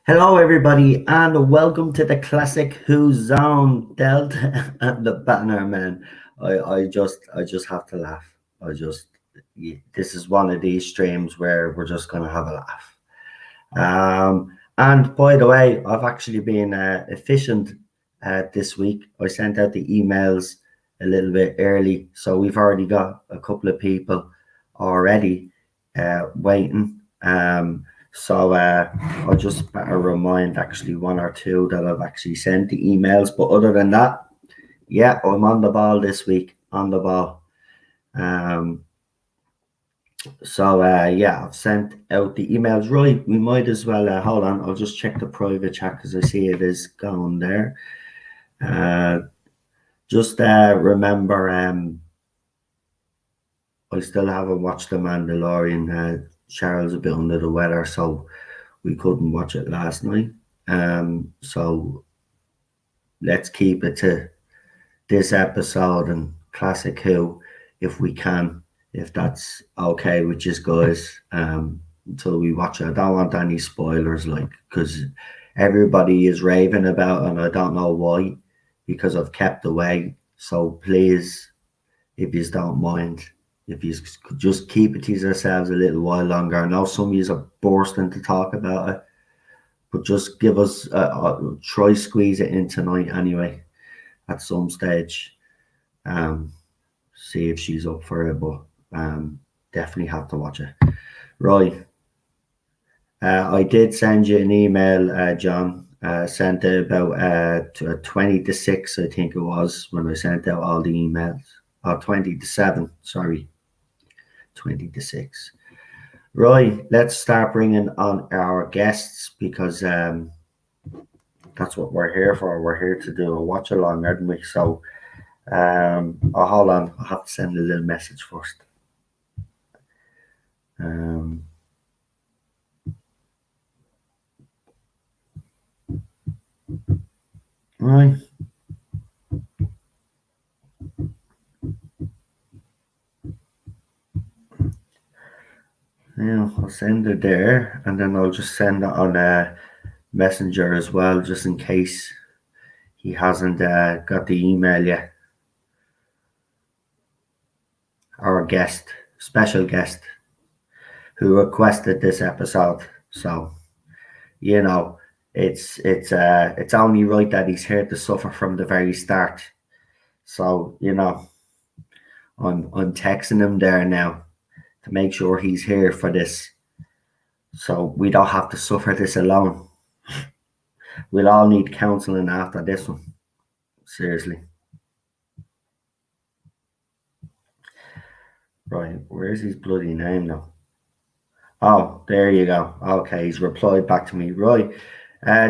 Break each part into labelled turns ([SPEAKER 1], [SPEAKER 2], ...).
[SPEAKER 1] Hello, everybody, and welcome to the Classic Who Zone Dealt and the Bannermen. I just have to laugh. This is one of these streams where we're just gonna have a laugh. And by the way, I've actually been efficient this week. I sent out the emails a little bit early, so we've already got a couple of people already waiting. So I'll just better remind actually one or two that I've actually sent the emails. But other than that, yeah, I'm on the ball this week, on the ball. Yeah, I've sent out the emails. Right, we might as well, hold on, I'll just check the private chat because I see it is going there. Just remember, I still haven't watched The Mandalorian. Charles a bit under the weather, so we couldn't watch it last night. So let's keep it to this episode and Classic Who if we can, if that's okay with you guys, until we watch it. I don't want any spoilers, like, because everybody is raving about it and I don't know why, because I've kept away. So please, if you don't mind, if you could just keep it to yourselves a little while longer. I know some of you are bursting to talk about it, but just give us try squeeze it in tonight anyway at some stage. See if she's up for it, but definitely have to watch it. Right. I did send you an email, John. Sent it about 20 to 6, I think it was, when I sent out all the emails. 20 to 7, sorry. 20 to 6. Right, let's start bringing on our guests, because that's what we're here for. We're here to do a watch along, aren't we? So, hold on, I have to send a little message first. Right. Yeah, I'll send it there, and then I'll just send it on Messenger as well, just in case he hasn't got the email yet. Our guest, special guest, who requested this episode. So, you know, it's only right that he's here to suffer from the very start. So, you know, I'm texting him there now to make sure he's here for this, so we don't have to suffer this alone. We'll all need counselling after this one. Seriously. Right, where's his bloody name now? Oh, there you go. Okay, he's replied back to me. Right.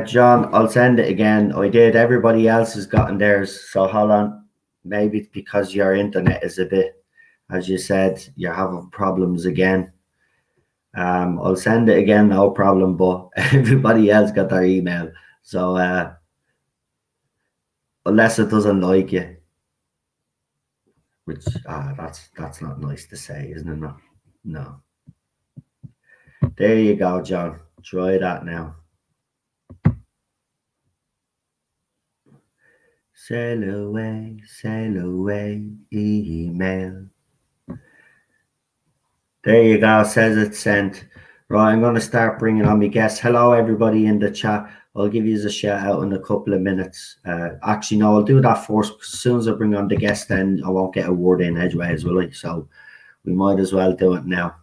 [SPEAKER 1] John, I'll send it again. I did. Everybody else has gotten theirs. So hold on. Maybe it's because your internet is a bit, as you said, you're having problems again. I'll send it again, no problem, but everybody else got their email. So unless it doesn't like you, which that's not nice to say, isn't it? No. There you go, John. Try that now. Sail away, email. There you go, says it's sent. Right, I'm going to start bringing on my guests. Hello, everybody in the chat. I'll give you a shout out in a couple of minutes. Actually, no, I'll do that first. As soon as I bring on the guest, then I won't get a word in edgeways, will I? So we might as well do it now.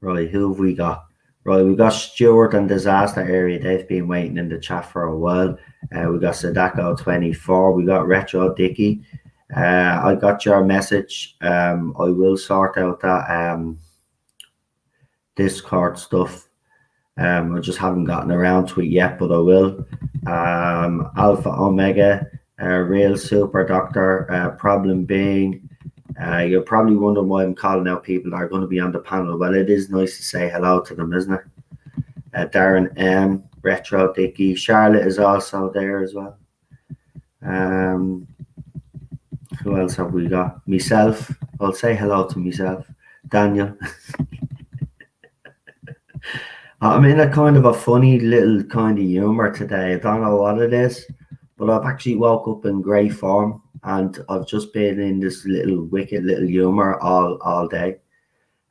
[SPEAKER 1] Right, who have we got? Right, we got Stuart and Disaster Area. They've been waiting in the chat for a while. We got Sadako24. We got Retro Dicky. I got your message. I will sort out that Discord stuff. I just haven't gotten around to it yet, but I will. Alpha Omega, Real Super Doctor, Problem Being. You're probably wondering why I'm calling out people that are going to be on the panel. Well, it is nice to say hello to them, isn't it? Darren M, Retro Dicky, Charlotte is also there as well. Who else have we got? Myself. I'll say hello to myself. Daniel. I'm in a kind of a funny little kind of humor today. I don't know what it is, but I've actually woke up in great form, and I've just been in this little wicked little humor all day.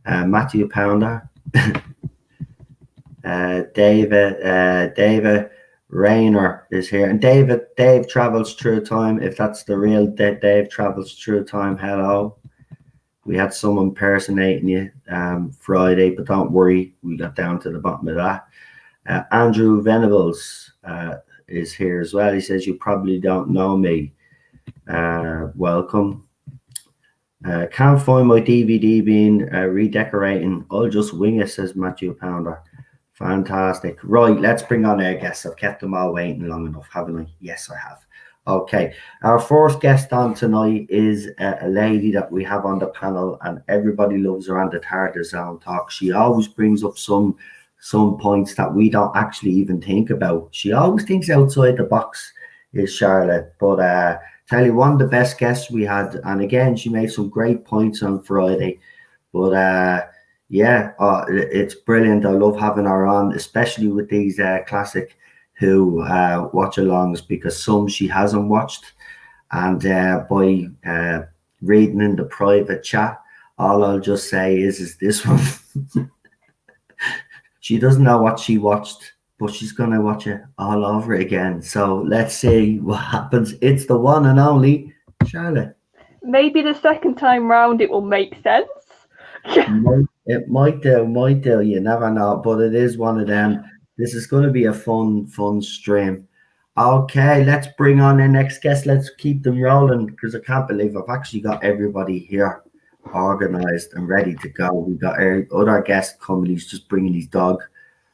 [SPEAKER 1] Matthew Pounder, David Rayner is here, and Dave travels through time. If that's the real Dave travels through time, hello. We had someone impersonating you Friday, but don't worry, we got down to the bottom of that. Andrew Venables is here as well. He says, you probably don't know me. Welcome. Can't find my DVD being redecorating. I'll just wing it, says Matthew Pounder. Fantastic. Right, let's bring on our guests. I've kept them all waiting long enough, haven't I? Yes, I have. Okay, our first guest on tonight is a lady that we have on the panel, and everybody loves her on the Tartar Zone Talk. She always brings up some points that we don't actually even think about. She always thinks outside the box, is Charlotte. But tell you, one of the best guests we had, and again, she made some great points on Friday. But yeah, it's brilliant. I love having her on, especially with these classic Who watch alongs, because some she hasn't watched, and by reading in the private chat, all I'll just say is this one. She doesn't know what she watched, but she's gonna watch it all over again. So let's see what happens. It's the one and only Charlotte.
[SPEAKER 2] Maybe the second time round it will make sense.
[SPEAKER 1] It might do. You never know, but it is one of them. This is going to be a fun stream. Okay, let's bring on the next guest. Let's keep them rolling, because I can't believe I've actually got everybody here organized and ready to go. We got our other guest coming. He's just bringing his dog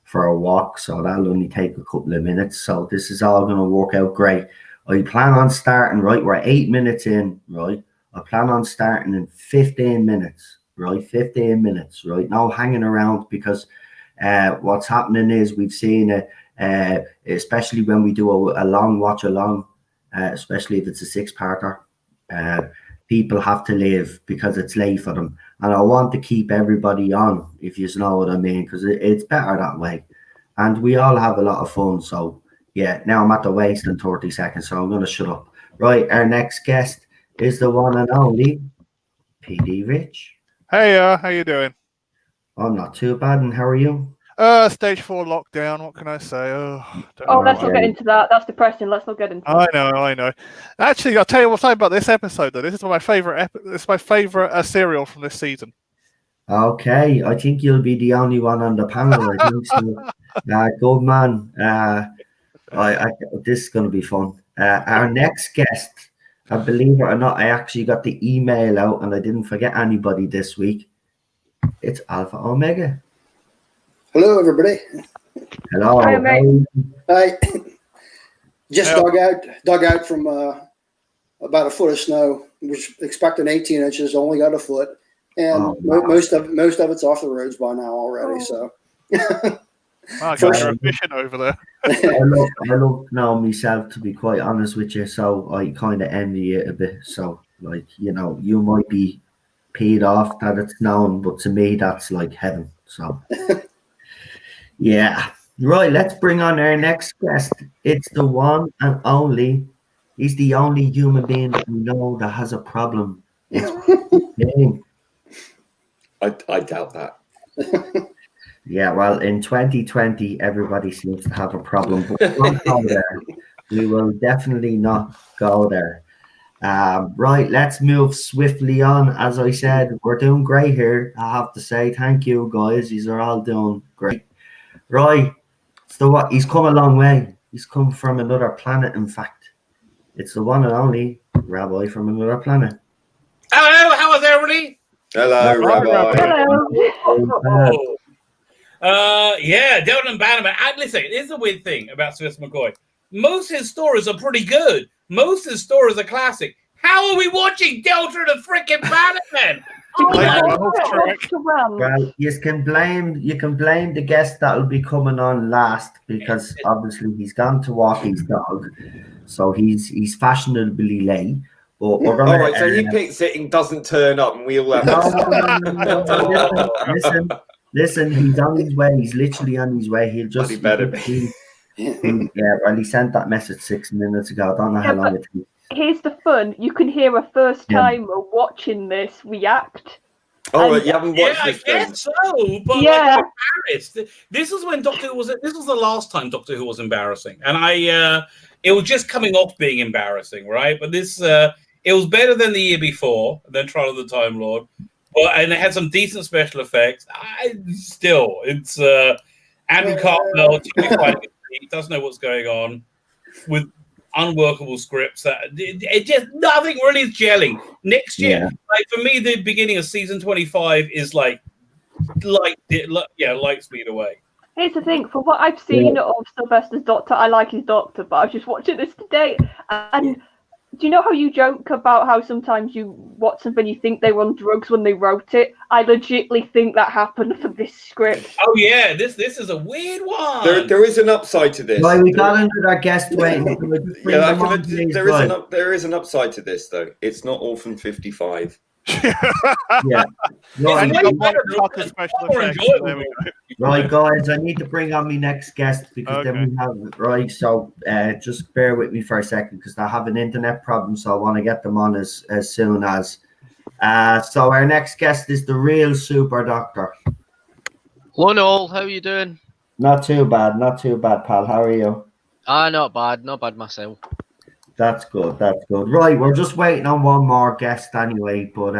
[SPEAKER 1] for a walk, so that'll only take a couple of minutes. So this is all going to work out great. I plan on starting, right? We're 8 minutes in, right? I plan on starting in 15 minutes, right? 15 minutes, right? No hanging around, because what's happening is we've seen it, especially when we do a long watch along, especially if it's a six-parter, people have to leave because it's late for them. And I want to keep everybody on, if you know what I mean, because it's better that way. And we all have a lot of fun. So, yeah, now I'm at the wasting 30 seconds, so I'm going to shut up. Right, our next guest is the one and only PD Rich.
[SPEAKER 3] Hey, how you doing?
[SPEAKER 1] I'm not too bad, and how are you?
[SPEAKER 3] Stage 4 lockdown. What can I say?
[SPEAKER 2] Let's not get into that. That's depressing. Let's not get into that.
[SPEAKER 3] I know. Actually, I'll tell you what's about this episode, though. This is my favorite. It's my favorite serial from this season.
[SPEAKER 1] Okay, I think you'll be the only one on the panel. I think so. Good man. This is going to be fun. Our next guest, believe it or not, I actually got the email out, and I didn't forget anybody this week. It's Alpha Omega.
[SPEAKER 4] Hello, everybody.
[SPEAKER 1] Hello.
[SPEAKER 2] Hi, mate.
[SPEAKER 4] Hi. Just dug out from about a foot of snow. Was expecting 18 inches. Only got a foot, and most of it's off the roads by now already. So.
[SPEAKER 3] Wow, guys are efficient over there.
[SPEAKER 1] I love now myself, to be quite honest with you. So I kind of envy it a bit. So, like, you might be peed off that it's known, but to me that's like heaven. So yeah, right, let's bring on our next guest. It's the one and only. He's the only human being that we know that has a problem. It's him.
[SPEAKER 5] I doubt that.
[SPEAKER 1] Yeah, well, in 2020 everybody seems to have a problem, but we won't go there. We will definitely not go there. Right, let's move swiftly on. As I said, we're doing great here. I have to say thank you, guys. These are all doing great. Right, so what? He's come a long way. He's come from another planet, in fact. It's the one and only Rabbi from another planet.
[SPEAKER 5] Hello, how is everybody? Hello, Rabbi.
[SPEAKER 2] Hello.
[SPEAKER 6] Yeah, Delta and Bannermen. And listen, here's the weird thing about Sylvester McCoy. Most of his stories are pretty good. Most of his stories are classic. How are we watching Delta and the freaking Bannermen?
[SPEAKER 1] Well, you can blame the guest that'll be coming on last because obviously he's gone to walk his dog, so he's fashionably late. But we're gonna,
[SPEAKER 5] all right, so he picks it and doesn't turn up, and we all have.
[SPEAKER 1] No. Listen, he's on his way. He's literally on his way. He'll just well, he sent that message 6 minutes ago. I don't know how long it took.
[SPEAKER 2] Here's the fun. You can hear a first timer watching this react.
[SPEAKER 5] Oh, right, you haven't watched this
[SPEAKER 6] I guess so, but like, embarrassed. This is when Doctor Who was. This was the last time Doctor Who was embarrassing, and it was just coming off being embarrassing, right? But this, it was better than the year before, than Trial of the Time Lord, and it had some decent special effects. It's Andrew Cartmel. He doesn't know what's going on with unworkable scripts that it just nothing really is gelling. Next year, like for me, the beginning of season 25 is like light speed away.
[SPEAKER 2] Here's the thing: for what I've seen of Sylvester's Doctor, I like his Doctor, but I was just watching this today, and do you know how you joke about how sometimes you watch something you think they were on drugs when they wrote it? I legitimately think that happened for this script.
[SPEAKER 6] Oh yeah, this is a weird one.
[SPEAKER 5] There is an upside to this.
[SPEAKER 1] Well, we got under our guest waiting.
[SPEAKER 5] There is an upside to this though. It's not Orphan 55.
[SPEAKER 1] Yeah. Right, guys, I need to bring on my next guest because then we have right. So just bear with me for a second because I have an internet problem, so I want to get them on as soon as. So our next guest is the real Super Doctor.
[SPEAKER 7] Hello, Noel. How are you doing?
[SPEAKER 1] Not too bad, pal. How are you?
[SPEAKER 7] Not bad myself.
[SPEAKER 1] That's good. Right, we're just waiting on one more guest anyway, but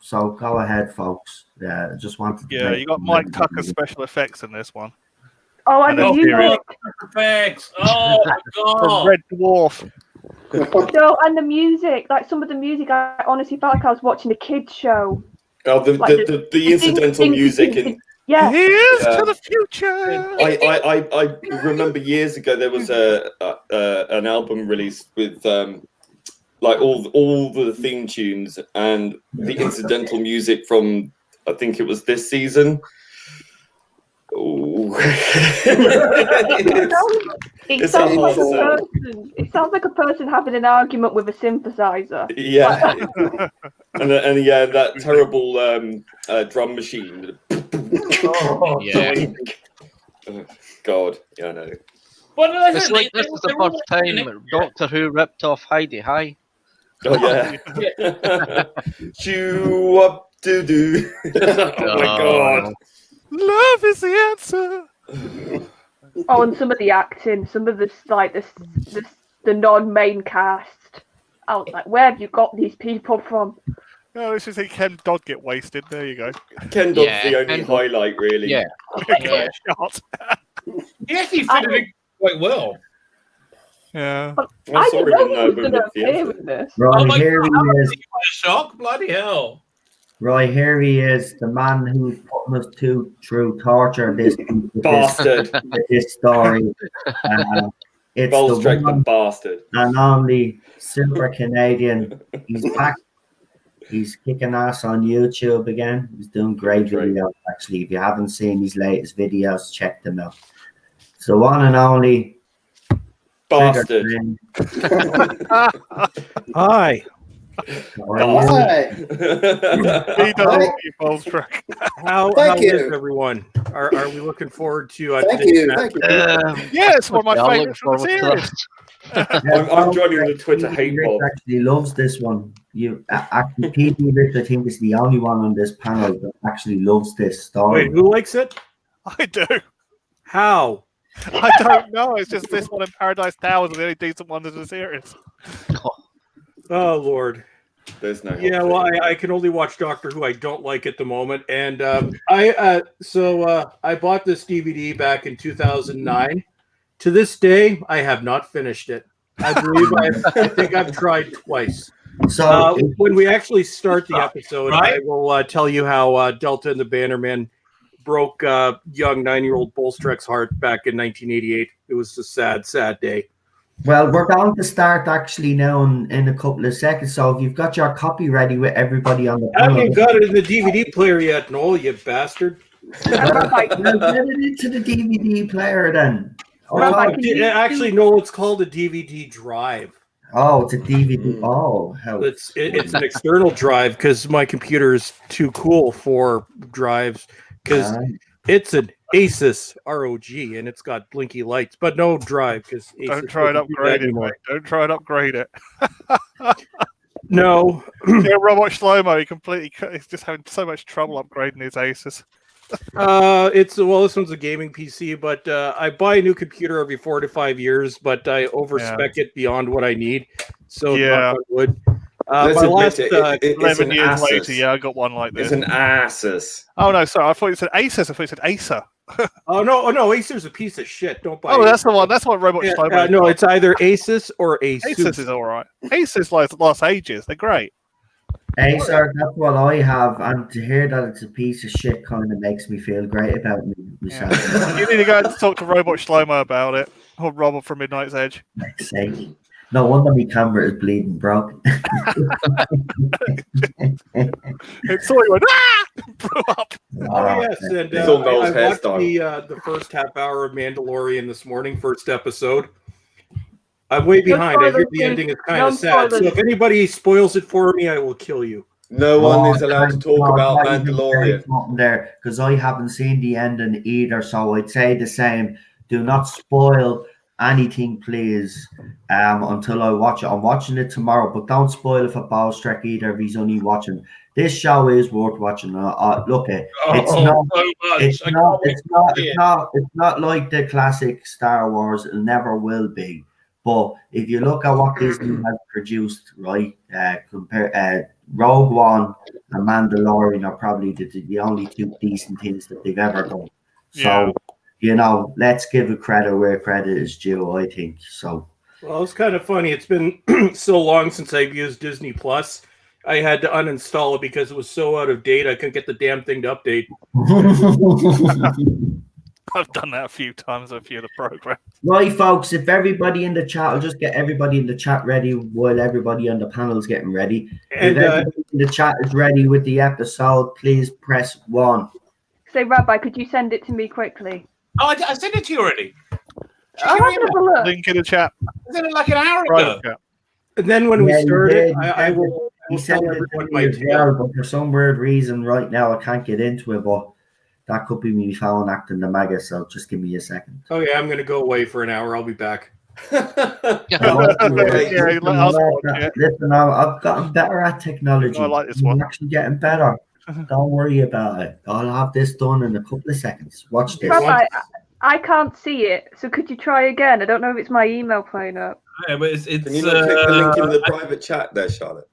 [SPEAKER 1] so go ahead, folks. Just wanted to.
[SPEAKER 3] Yeah, you got Mike Tucker's special effects in this one.
[SPEAKER 2] Oh, and the music.
[SPEAKER 6] Effects. Oh my god.
[SPEAKER 3] Red Dwarf.
[SPEAKER 2] So, and the music, like some of the music, I honestly felt like I was watching a kids show.
[SPEAKER 5] Oh, the incidental music in.
[SPEAKER 2] Yeah.
[SPEAKER 3] Here's to the future.
[SPEAKER 5] I remember years ago there was an album released with like all the theme tunes and the incidental music from I think it was this season.
[SPEAKER 2] It sounds like a person having an argument with a synthesizer.
[SPEAKER 5] Yeah, and that terrible drum machine.
[SPEAKER 7] Yeah.
[SPEAKER 5] God, yeah, I know.
[SPEAKER 6] But
[SPEAKER 7] this is the first time Doctor Who ripped off Heidi High.
[SPEAKER 5] Oh yeah. Chew up doo doo. Oh my god.
[SPEAKER 3] Love is the answer.
[SPEAKER 2] Oh, and some of the acting, some of the non-main cast. I was like, where have you got these people from?
[SPEAKER 3] Oh, let's just say Ken Dodd get wasted. There you go.
[SPEAKER 5] Ken Dodd's the only highlight, really.
[SPEAKER 7] Yeah.
[SPEAKER 3] Shot.
[SPEAKER 6] He actually fitted it quite well.
[SPEAKER 3] Yeah.
[SPEAKER 2] I didn't know he was going to appear in this.
[SPEAKER 1] Right, here he is.
[SPEAKER 6] Shock, bloody hell.
[SPEAKER 1] Right, here he is, the man who's putting us through torture this
[SPEAKER 5] bastard.
[SPEAKER 1] This story. It's
[SPEAKER 5] the bastard.
[SPEAKER 1] And only Super Canadian. He's back. He's kicking ass on YouTube again. He's doing great videos, actually. If you haven't seen his latest videos, check them out. It's the one and only
[SPEAKER 5] bastard.
[SPEAKER 8] Hi.
[SPEAKER 4] Hi.
[SPEAKER 8] How is everyone? Are we looking forward to
[SPEAKER 4] Thank you.
[SPEAKER 3] Yeah, it's one of my favorites from the series.
[SPEAKER 5] I'm joining the Twitter hate mob.
[SPEAKER 1] Actually loves this one. Actually, PD Rich, I think, is the only one on this panel that actually loves this story.
[SPEAKER 8] Wait, who likes it?
[SPEAKER 3] I do.
[SPEAKER 8] How?
[SPEAKER 3] I don't know. It's just this one in Paradise Towers is the only decent one in the series.
[SPEAKER 8] Oh Lord.
[SPEAKER 5] There's no.
[SPEAKER 8] Yeah, well, I can only watch Doctor Who. I don't like at the moment, and I bought this DVD back in 2009. To this day, I have not finished it. I believe I think I've tried twice.
[SPEAKER 1] So
[SPEAKER 8] when we actually start the episode, I will tell you how Delta and the Bannermen broke young 9-year-old Bolstrek's heart back in 1988. It was a sad, sad day.
[SPEAKER 1] Well, we're going to start actually now in a couple of seconds. So if you've got your copy ready with everybody on the
[SPEAKER 8] I
[SPEAKER 1] panel,
[SPEAKER 8] haven't got it in the DVD player yet, Noel, you bastard.
[SPEAKER 1] well, get it into the DVD player then.
[SPEAKER 8] Actually, no, it's called a DVD drive.
[SPEAKER 1] Oh, it's a DVD. Oh, hell.
[SPEAKER 8] It's an external drive because my computer is too cool for drives because it's an Asus ROG and it's got blinky lights, but no drive because
[SPEAKER 3] don't try and upgrade it, mate. Don't try and upgrade it.
[SPEAKER 8] No.
[SPEAKER 3] Yeah, Robot Shlomo, he's just having so much trouble upgrading his Asus.
[SPEAKER 8] This one's a gaming PC, but I buy a new computer every 4 to 5 years, but I overspec it beyond what I need. So
[SPEAKER 3] yeah,
[SPEAKER 8] my last
[SPEAKER 5] it's
[SPEAKER 3] 11 years
[SPEAKER 5] Asus.
[SPEAKER 3] later, yeah, I got one like this.
[SPEAKER 5] It's an Asus.
[SPEAKER 3] Oh no, sorry, I thought you said Asus. I thought you said Acer.
[SPEAKER 8] Oh no, Acer's a piece of shit. Don't buy.
[SPEAKER 3] Oh,
[SPEAKER 8] Acer.
[SPEAKER 3] that's the one. That's what Robot Shlomo.
[SPEAKER 8] No, it's either Asus or Asus.
[SPEAKER 3] Asus is all right. Asus lost ages. They're great.
[SPEAKER 1] Hey, sir, that's what I have, and to hear that it's a piece of shit kind of makes me feel great about myself.
[SPEAKER 3] Yeah. You need to go and talk to Robot Shlomo about it, or Robert from Midnight's Edge.
[SPEAKER 1] Next sake. No wonder my camera is bleeding broke.
[SPEAKER 3] It saw you went, blew up.
[SPEAKER 8] Oh yes, and I watched the first half hour of Mandalorian this morning, first episode. I'm way behind. I hear the ending is kind of sad. So if anybody spoils it for me, I will kill you.
[SPEAKER 5] No one is allowed to talk about Mandalorian.
[SPEAKER 1] There, because I haven't seen the ending either. So I'd say the same. Do not spoil anything, please, until I watch it. I'm watching it tomorrow, but don't spoil it for Bolstrek either if he's only watching. This show is worth watching. Look at it's not like the classic Star Wars. It never will be. But if you look at what Disney has produced, right, Rogue One and Mandalorian are probably the only two decent things that they've ever done. So, let's give it credit where credit is due, I think. So.
[SPEAKER 8] Well, it's kind of funny. It's been so long since I've used Disney Plus. I had to uninstall it because it was so out of date. I couldn't get the damn thing to update.
[SPEAKER 3] I've done that a few times with a few of the programs.
[SPEAKER 1] Right, folks, if everybody in the chat, I'll just get everybody in the chat ready while everybody on the panel is getting ready.
[SPEAKER 8] And
[SPEAKER 1] if everybody in the chat is ready with the episode, please press 1.
[SPEAKER 2] Say, Rabbi, could you send it to me quickly?
[SPEAKER 6] Oh, I sent it to you already.
[SPEAKER 2] I'll have a look.
[SPEAKER 3] Link in the chat.
[SPEAKER 6] I sent it like an hour ago.
[SPEAKER 3] Right.
[SPEAKER 8] And then when we started, I will
[SPEAKER 1] send
[SPEAKER 8] tell
[SPEAKER 1] it to
[SPEAKER 8] everyone
[SPEAKER 1] me
[SPEAKER 8] my
[SPEAKER 1] as well, but for some weird reason right now I can't get into it, but that could be me phone acting the mega, so just give me a second.
[SPEAKER 8] Okay, I'm going to go away for an hour. I'll be back.
[SPEAKER 1] Listen, I've gotten better at technology.
[SPEAKER 3] I like this one.
[SPEAKER 1] I'm actually getting better. Don't worry about it. I'll have this done in a couple of seconds. Watch this.
[SPEAKER 2] Rabbi, I can't see it, so could you try again? I don't know if it's my email playing up.
[SPEAKER 6] Yeah, but it's
[SPEAKER 5] Can you not click the link in the private chat there, Charlotte?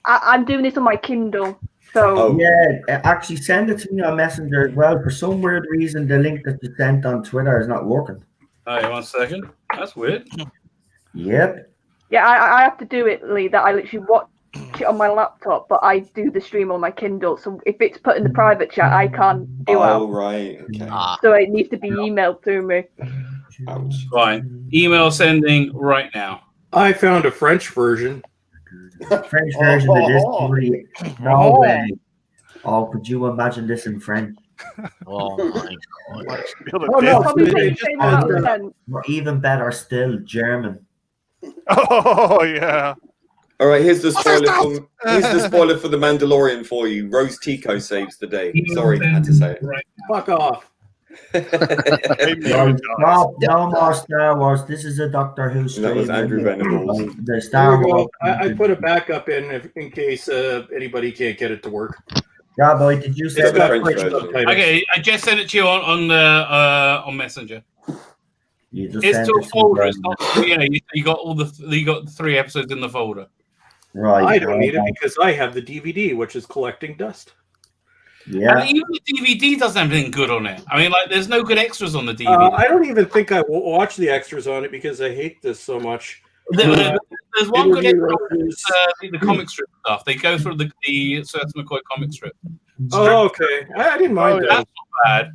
[SPEAKER 2] I'm doing this on my Kindle. So
[SPEAKER 1] yeah, actually send it to me on Messenger as well. For some weird reason, the link that you sent on Twitter is not working.
[SPEAKER 6] Hey, 1 second. That's weird.
[SPEAKER 1] Yep.
[SPEAKER 2] Yeah, I have to do it, Lee. That I literally watch it on my laptop, but I do the stream on my Kindle. So if it's put in the private chat, I can't do it.
[SPEAKER 5] Oh, right. Okay.
[SPEAKER 2] So it needs to be emailed to me.
[SPEAKER 5] Ouch.
[SPEAKER 6] Fine. Email sending right now.
[SPEAKER 8] I found a French version.
[SPEAKER 1] French version of this movie. No way. Oh, could you imagine this in French?
[SPEAKER 7] Oh my god.
[SPEAKER 8] Oh, no,
[SPEAKER 2] Probably
[SPEAKER 8] it
[SPEAKER 2] makes
[SPEAKER 8] just-
[SPEAKER 2] the same amount of sense.
[SPEAKER 1] Or even better still, German.
[SPEAKER 3] Oh yeah.
[SPEAKER 5] All right, here's the spoiler for the Mandalorian for you. Rose Tico saves the day. Sorry, I had to say it.
[SPEAKER 6] Right.
[SPEAKER 8] Fuck off.
[SPEAKER 1] No more Star Wars. This is a Doctor Who stream.
[SPEAKER 5] That was Andrew Venables.
[SPEAKER 1] The Star Wars.
[SPEAKER 8] I put a backup in case anybody can't get it to work.
[SPEAKER 1] Yeah, boy, did you say
[SPEAKER 8] It's got
[SPEAKER 1] that?
[SPEAKER 8] French
[SPEAKER 5] version.
[SPEAKER 8] subtitles.
[SPEAKER 6] Okay, I just sent it to you on Messenger.
[SPEAKER 1] You just
[SPEAKER 6] It's
[SPEAKER 1] sent
[SPEAKER 6] to a
[SPEAKER 1] it
[SPEAKER 6] folder.
[SPEAKER 1] me.
[SPEAKER 6] It's not. You got you got 3 episodes in the folder.
[SPEAKER 1] Right.
[SPEAKER 8] I don't need it because I have the DVD, which is collecting dust.
[SPEAKER 1] Yeah.
[SPEAKER 6] And even the DVD doesn't have anything good on it. I mean, like, there's no good extras on the DVD.
[SPEAKER 8] I don't even think I will watch the extras on it because I hate this so much.
[SPEAKER 6] There's one good
[SPEAKER 8] interview
[SPEAKER 6] extra.
[SPEAKER 8] writers.
[SPEAKER 6] The comic strip stuff. They go through the Seth McCoy comic strip.
[SPEAKER 8] Oh, okay. I didn't mind that.
[SPEAKER 6] That's not bad.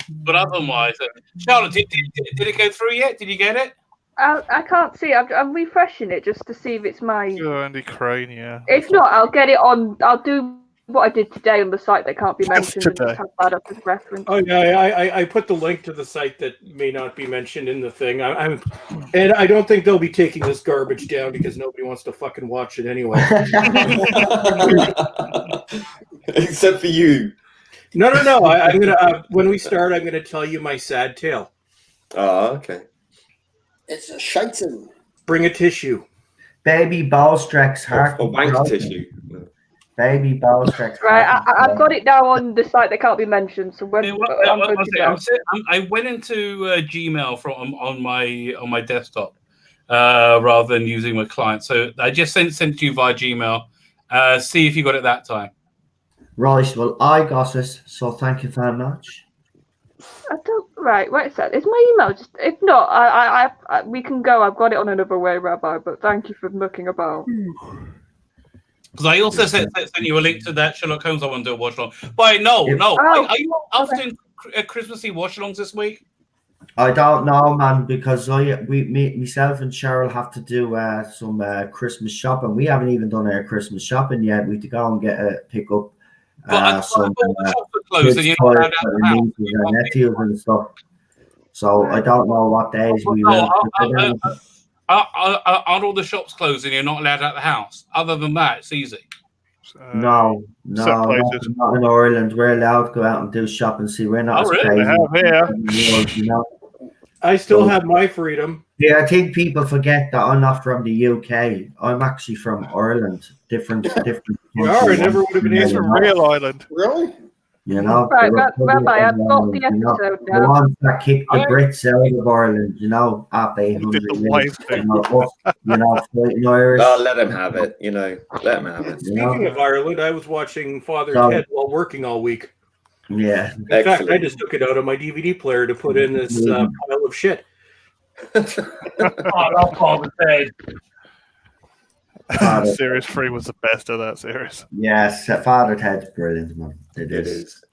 [SPEAKER 6] But otherwise, Charlotte, did it go through yet? Did you get it?
[SPEAKER 2] I can't see. I'm refreshing it just to see if it's my.
[SPEAKER 3] Oh, Andy Crane, yeah.
[SPEAKER 2] If not, I'll get it on. I'll do what I did today on the site that can't be mentioned and just have that up as reference.
[SPEAKER 8] Oh yeah, I put the link to the site that may not be mentioned in the thing. And I don't think they'll be taking this garbage down because nobody wants to fucking watch it anyway.
[SPEAKER 5] Except for you.
[SPEAKER 8] No. I'm gonna when we start, I'm gonna tell you my sad tale.
[SPEAKER 5] Oh, okay.
[SPEAKER 4] It's a shitzen.
[SPEAKER 8] Bring a tissue.
[SPEAKER 1] Baby Ballstreck's heart.
[SPEAKER 5] Or wank tissue.
[SPEAKER 1] Baby Ballstreck's
[SPEAKER 2] Right,
[SPEAKER 1] heart.
[SPEAKER 2] I've got it now on the site that can't be mentioned. So when
[SPEAKER 6] I went into Gmail on my desktop rather than using my client. So I just sent it to you via Gmail. See if you got it that time.
[SPEAKER 1] Right, well, I got it, so thank you very much.
[SPEAKER 2] I don't. Right, wait a sec. Is my email just? If not, I we can go. I've got it on another way, Rabbi. But thank you for looking about.
[SPEAKER 6] Because I also sent you a link to that Sherlock Holmes I want to do a watch along. But no.
[SPEAKER 2] Oh.
[SPEAKER 6] Are you often Christmassy watch alongs this week?
[SPEAKER 1] I don't know, man, because myself and Cheryl have to do some Christmas shopping. We haven't even done our Christmas shopping yet. We have to go and pick up some kids' toys for the nieces and nephews and stuff. So I don't know what days we will.
[SPEAKER 6] Aren't all the shops closed and you're not allowed out the house? Other than that, it's easy.
[SPEAKER 1] No, not in Ireland. We're allowed to go out and do shopping. See, we're not as crazy. You know?
[SPEAKER 8] I still have my freedom.
[SPEAKER 1] Yeah, I think people forget that I'm not from the UK. I'm actually from Ireland. Different.
[SPEAKER 8] You are. I never would have been
[SPEAKER 3] from real Ireland.
[SPEAKER 4] Really?
[SPEAKER 1] You know,
[SPEAKER 2] right, Rabbi, I've got the episode now.
[SPEAKER 1] The ones that kicked the Brits out of Ireland, you know, after 800 years, fighting Irish.
[SPEAKER 5] Oh, let them have it. Let them have it.
[SPEAKER 8] Speaking of Ireland, I was watching Father Ted while working all week.
[SPEAKER 1] Yeah.
[SPEAKER 8] In fact, I just took it out of my DVD player to put in this pile of shit.
[SPEAKER 6] Father Ted.
[SPEAKER 3] Series 3 was the best of that series.
[SPEAKER 1] Yes, Father Ted's brilliant, man. It
[SPEAKER 5] is.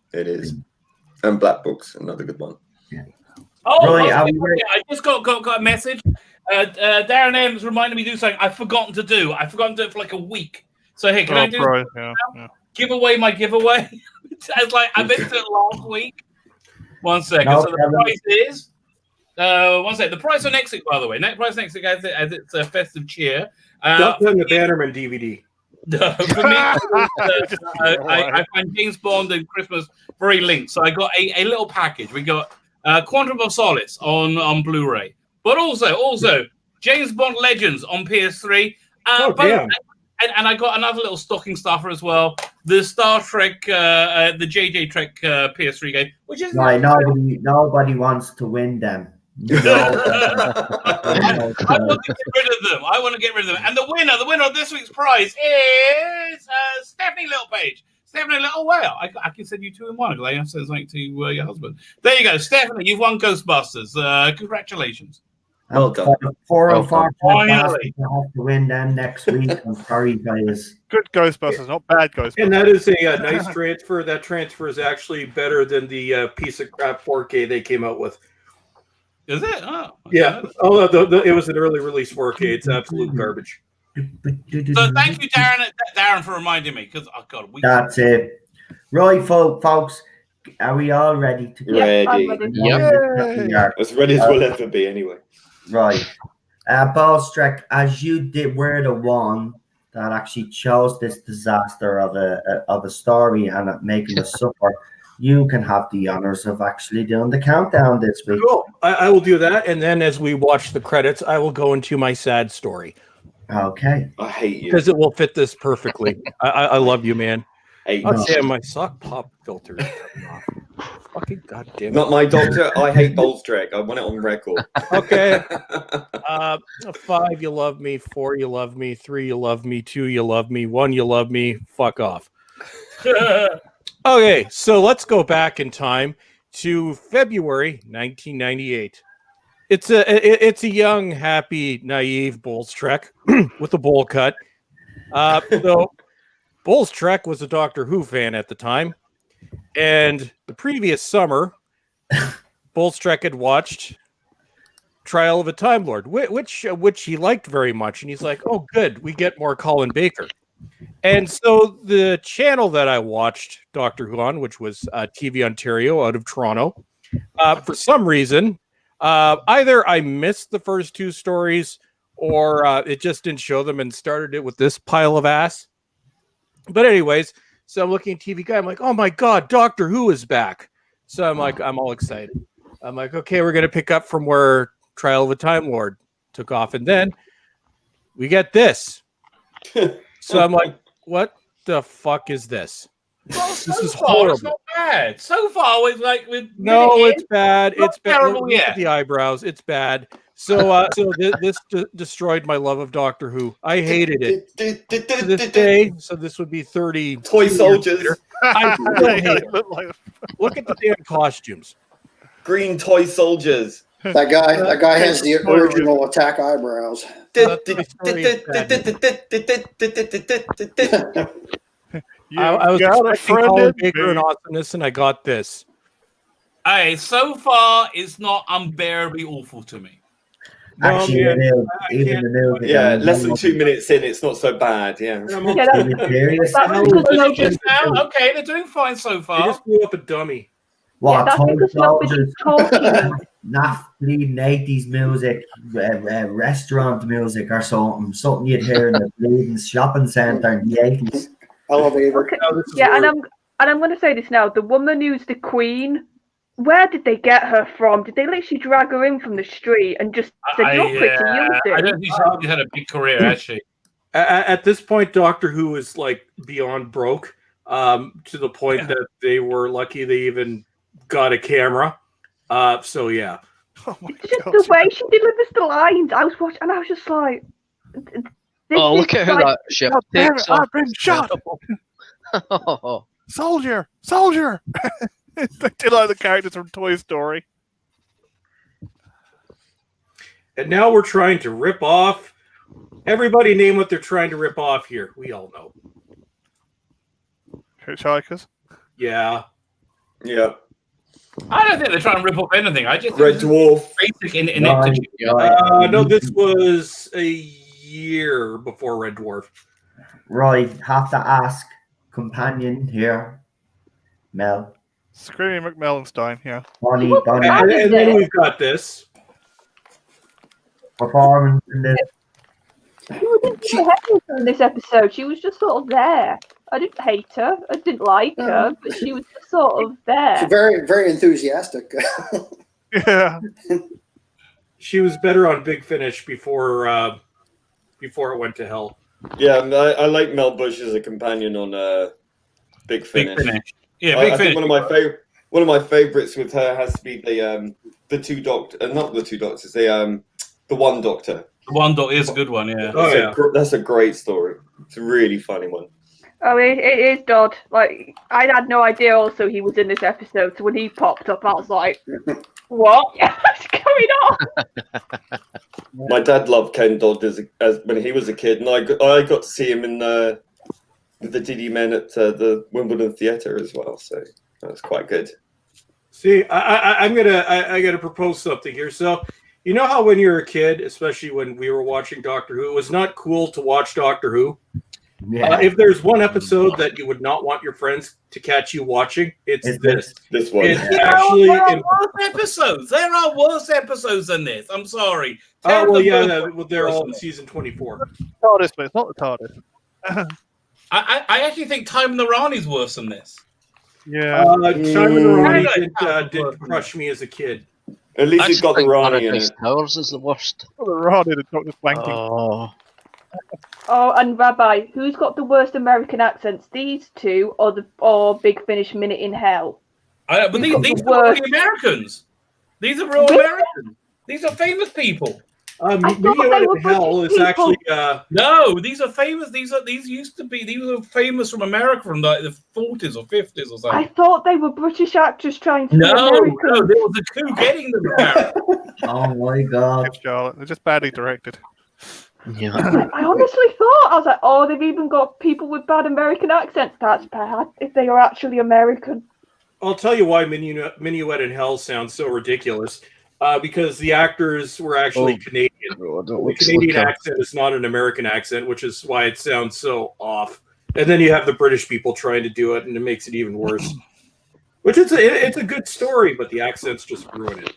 [SPEAKER 5] And Black Book's another good one.
[SPEAKER 1] Yeah.
[SPEAKER 6] Oh, right, I just got a message. Darren M's reminded me to do something I've forgotten to do. I've forgotten to do it for like a week. So hey, can I do give away my giveaway? I was like, I meant to do it last week. 1 second. So the price is 1 second. The price for next week, by the way. Next price next week as it's a festive cheer.
[SPEAKER 8] Don't put in the Bannermen DVD.
[SPEAKER 6] For me, I find James Bond and Christmas very linked. So I got a little package. We got Quantum of Solace on Blu-ray, but also James Bond Legends on PS3.
[SPEAKER 8] Damn.
[SPEAKER 6] And I got another little stocking stuffer as well. The Star Trek, the JJ Trek PS3 game, which is
[SPEAKER 1] nobody wants to win them.
[SPEAKER 6] I want to get rid of them. And the winner of this week's prize is Stephanie Littlepage. Stephanie Little Whale. I can send you 2 in 1 because I have to send something to your husband. There you go, Stephanie. You've won Ghostbusters. Congratulations.
[SPEAKER 1] Well done. 405 have to win them next week. I'm sorry, guys.
[SPEAKER 3] Good Ghostbusters, not bad Ghostbusters.
[SPEAKER 8] And that is a nice transfer. That transfer is actually better than the piece of crap 4K they came out with.
[SPEAKER 6] Is it? Oh,
[SPEAKER 8] yeah. It was an early release 4K. It's absolute garbage.
[SPEAKER 6] So thank you, Darren, for reminding me because I've got a week.
[SPEAKER 1] That's it. Right, folks. Are we all ready to go?
[SPEAKER 5] Ready. Yep. As ready as we'll ever be, anyway.
[SPEAKER 1] Right. Ballstreck, as you were the one that actually chose this disaster of a story and making us suffer, you can have the honors of actually doing the countdown this week.
[SPEAKER 8] Cool. I will do that, and then as we watch the credits, I will go into my sad story.
[SPEAKER 1] Okay.
[SPEAKER 5] I hate you.
[SPEAKER 8] Because it will fit this perfectly. I love you, man.
[SPEAKER 5] Hey,
[SPEAKER 8] damn, my sock pop filter is coming off. Fucking goddamn.
[SPEAKER 5] Not my doctor. I hate Ballstreck. I want it on record.
[SPEAKER 8] Okay. 5, you love me. 4, you love me. 3, you love me. 2, you love me. 1, you love me. Fuck off. Okay, so let's go back in time to February 1998. It's a young, happy, naive Ballstreck with a bowl cut. So Ballstreck was a Doctor Who fan at the time. And the previous summer, Bolstrek had watched Trial of a Time Lord, which he liked very much. And he's like, oh, good, we get more Colin Baker. And so the channel that I watched Doctor Who on, which was TV Ontario out of Toronto, for some reason, either I missed the first two stories or it just didn't show them and started it with this pile of ass. But anyways, so I'm looking at TV Guide. I'm like, oh my God, Doctor Who is back. So I'm like, I'm all excited. I'm like, okay, we're going to pick up from where Trial of a Time Lord took off. And then we get this. So I'm like, what the fuck is this?
[SPEAKER 6] Well,
[SPEAKER 8] This
[SPEAKER 6] so
[SPEAKER 8] is
[SPEAKER 6] far,
[SPEAKER 8] horrible.
[SPEAKER 6] it's not bad. So far, we've like with
[SPEAKER 8] No, it's bad.
[SPEAKER 6] Not
[SPEAKER 8] It's bad.
[SPEAKER 6] terrible
[SPEAKER 8] Look at
[SPEAKER 6] yet.
[SPEAKER 8] the eyebrows. It's bad. So, this destroyed my love of Doctor Who. I hated it to this day. So this would be 30
[SPEAKER 5] Toy soldiers.
[SPEAKER 8] I still hate it. Look at the damn costumes.
[SPEAKER 5] Green toy soldiers.
[SPEAKER 4] That guy has the original attack eyebrows.
[SPEAKER 8] I was
[SPEAKER 3] got a
[SPEAKER 8] expecting
[SPEAKER 3] friend
[SPEAKER 8] Colin
[SPEAKER 3] in
[SPEAKER 8] Baker
[SPEAKER 3] me.
[SPEAKER 8] and awesomeness, and I got this.
[SPEAKER 6] Hey, so far, it's not unbearably awful to me.
[SPEAKER 1] Actually,
[SPEAKER 8] man,
[SPEAKER 1] it is.
[SPEAKER 8] I
[SPEAKER 1] Even
[SPEAKER 8] can't-
[SPEAKER 1] the music.
[SPEAKER 5] Yeah, less than 2 minutes in, it's not so bad. Yeah.
[SPEAKER 2] Yeah,
[SPEAKER 1] Are
[SPEAKER 2] that,
[SPEAKER 1] you serious?
[SPEAKER 2] that's
[SPEAKER 8] How
[SPEAKER 2] because
[SPEAKER 8] is
[SPEAKER 2] no,
[SPEAKER 8] it
[SPEAKER 6] Just now, okay, they're doing fine so
[SPEAKER 8] They
[SPEAKER 6] far.
[SPEAKER 8] just blew up a dummy.
[SPEAKER 1] What,
[SPEAKER 2] that's
[SPEAKER 1] toy
[SPEAKER 2] because nobody's
[SPEAKER 1] soldiers?
[SPEAKER 2] talking.
[SPEAKER 1] Not bleeding 80s music, restaurant music or something you'd hear in the bleeding shopping centre in the 80s.
[SPEAKER 4] Elevator.
[SPEAKER 2] Okay.
[SPEAKER 8] No, this is
[SPEAKER 2] Yeah, and
[SPEAKER 8] weird.
[SPEAKER 2] I'm going to say this now. The woman who's the queen, where did they get her from? Did they literally drag her in from the street and just said, "You're pretty, use
[SPEAKER 6] I
[SPEAKER 2] it"?
[SPEAKER 6] don't think she had a big career, actually.
[SPEAKER 8] At this point, Doctor Who is like beyond broke, to the point that they were lucky they even got a camera. So yeah.
[SPEAKER 3] Oh my
[SPEAKER 2] It's just
[SPEAKER 3] God.
[SPEAKER 2] the way she delivers the lines. I was watching, and I was just like, this
[SPEAKER 7] Oh,
[SPEAKER 2] is
[SPEAKER 7] look at who
[SPEAKER 2] like-
[SPEAKER 7] that ship
[SPEAKER 3] God damn
[SPEAKER 7] takes
[SPEAKER 3] it, I've
[SPEAKER 7] off.
[SPEAKER 3] been shot.
[SPEAKER 7] Oh,
[SPEAKER 3] Soldier, soldier. They did like the characters from Toy Story.
[SPEAKER 8] And now we're trying to rip off. Everybody name what they're trying to rip off here. We all know.
[SPEAKER 3] Hitchhikers.
[SPEAKER 8] Yeah.
[SPEAKER 5] Yeah.
[SPEAKER 6] I don't think they're trying to rip off anything. I just
[SPEAKER 5] Red
[SPEAKER 6] think
[SPEAKER 5] Dwarf.
[SPEAKER 6] basic in
[SPEAKER 1] Right,
[SPEAKER 6] it.
[SPEAKER 1] right.
[SPEAKER 8] No, this was a year before Red Dwarf.
[SPEAKER 1] Right, have to ask companion here, Mel.
[SPEAKER 3] Screaming McMellenstein, yeah.
[SPEAKER 1] Bonnie
[SPEAKER 8] And then we've got this.
[SPEAKER 1] performance in this.
[SPEAKER 2] She didn't do anything in this episode. She was just sort of there. I didn't hate her. I didn't like her, but she was just sort of
[SPEAKER 4] She's
[SPEAKER 2] there.
[SPEAKER 4] very, very enthusiastic.
[SPEAKER 3] Yeah.
[SPEAKER 8] She was better on Big Finish before it went to hell.
[SPEAKER 5] Yeah, I like Mel Bush as a companion on Big Finish.
[SPEAKER 6] Big finish. Yeah,
[SPEAKER 5] I
[SPEAKER 6] big
[SPEAKER 5] think
[SPEAKER 6] finish.
[SPEAKER 5] one of my favorites with her has to be the two doctor, not the two doctors, the one doctor.
[SPEAKER 6] The one dot is a good one, yeah.
[SPEAKER 8] Oh, yeah.
[SPEAKER 5] That's a great story. It's a really funny one.
[SPEAKER 2] Oh, it is Dodd. Like, I had no idea also he was in this episode, so when he popped up, I was like, what? What's going on?
[SPEAKER 5] My dad loved Ken Dodd as when he was a kid, and I got to see him in with the Diddy Men at the Wimbledon Theatre as well. So that was quite good.
[SPEAKER 8] See, I gotta propose something here. So, you know how when you're a kid, especially when we were watching Doctor Who, it was not cool to watch Doctor Who.
[SPEAKER 1] Yeah.
[SPEAKER 8] If there's one episode that you would not want your friends to catch you watching, it's this.
[SPEAKER 5] This one.
[SPEAKER 8] It's
[SPEAKER 6] There
[SPEAKER 8] actually.
[SPEAKER 6] are worse episodes. There are worse episodes than this. I'm sorry.
[SPEAKER 8] Oh well,
[SPEAKER 6] Terrible
[SPEAKER 8] yeah,
[SPEAKER 6] worse
[SPEAKER 8] they're all in
[SPEAKER 6] episodes.
[SPEAKER 8] season 24.
[SPEAKER 3] TARDIS, but it's not the TARDIS.
[SPEAKER 6] I actually think Time the Rani's worse than this.
[SPEAKER 3] Yeah.
[SPEAKER 8] Simon Ronnie
[SPEAKER 6] Yeah.
[SPEAKER 8] did crush me as a kid.
[SPEAKER 5] At least
[SPEAKER 7] I
[SPEAKER 5] it's got the
[SPEAKER 7] think
[SPEAKER 5] Ronnie in
[SPEAKER 7] Paradise
[SPEAKER 5] it.
[SPEAKER 7] Towers is the worst.
[SPEAKER 3] The Ronnie, the Doctor's wanking.
[SPEAKER 7] Oh,
[SPEAKER 2] Oh, and Rabbi, who's got the worst American accents? These two or Big Finish Minute in Hell?
[SPEAKER 6] But
[SPEAKER 2] You've got
[SPEAKER 6] these
[SPEAKER 2] the
[SPEAKER 6] are
[SPEAKER 2] worst-
[SPEAKER 6] really These These are real
[SPEAKER 2] Really?
[SPEAKER 6] Americans. These are famous people.
[SPEAKER 2] I thought
[SPEAKER 8] Video
[SPEAKER 2] they
[SPEAKER 8] in
[SPEAKER 2] were
[SPEAKER 8] Hell
[SPEAKER 2] British
[SPEAKER 8] is
[SPEAKER 2] people.
[SPEAKER 8] actually
[SPEAKER 6] No, these are famous. These used to be. These were famous from America from like the 40s or 50s or
[SPEAKER 2] I
[SPEAKER 6] something.
[SPEAKER 2] thought they were British actors trying to be
[SPEAKER 6] No,
[SPEAKER 2] American.
[SPEAKER 6] no, there was a coup getting them. Apparently.
[SPEAKER 1] Oh my god.
[SPEAKER 3] Charlotte. They're just badly directed.
[SPEAKER 7] yeah.
[SPEAKER 2] I honestly thought, I was like, oh, they've even got people with bad American accents. That's bad if they are actually American.
[SPEAKER 8] I'll tell you why Minuet in Hell sounds so ridiculous. Because the actors were actually Canadian. The Canadian accent is not an American accent, which is why it sounds so off. And then you have the British people trying to do it, and it makes it even worse. Which it's a good story, but the accents just ruin it.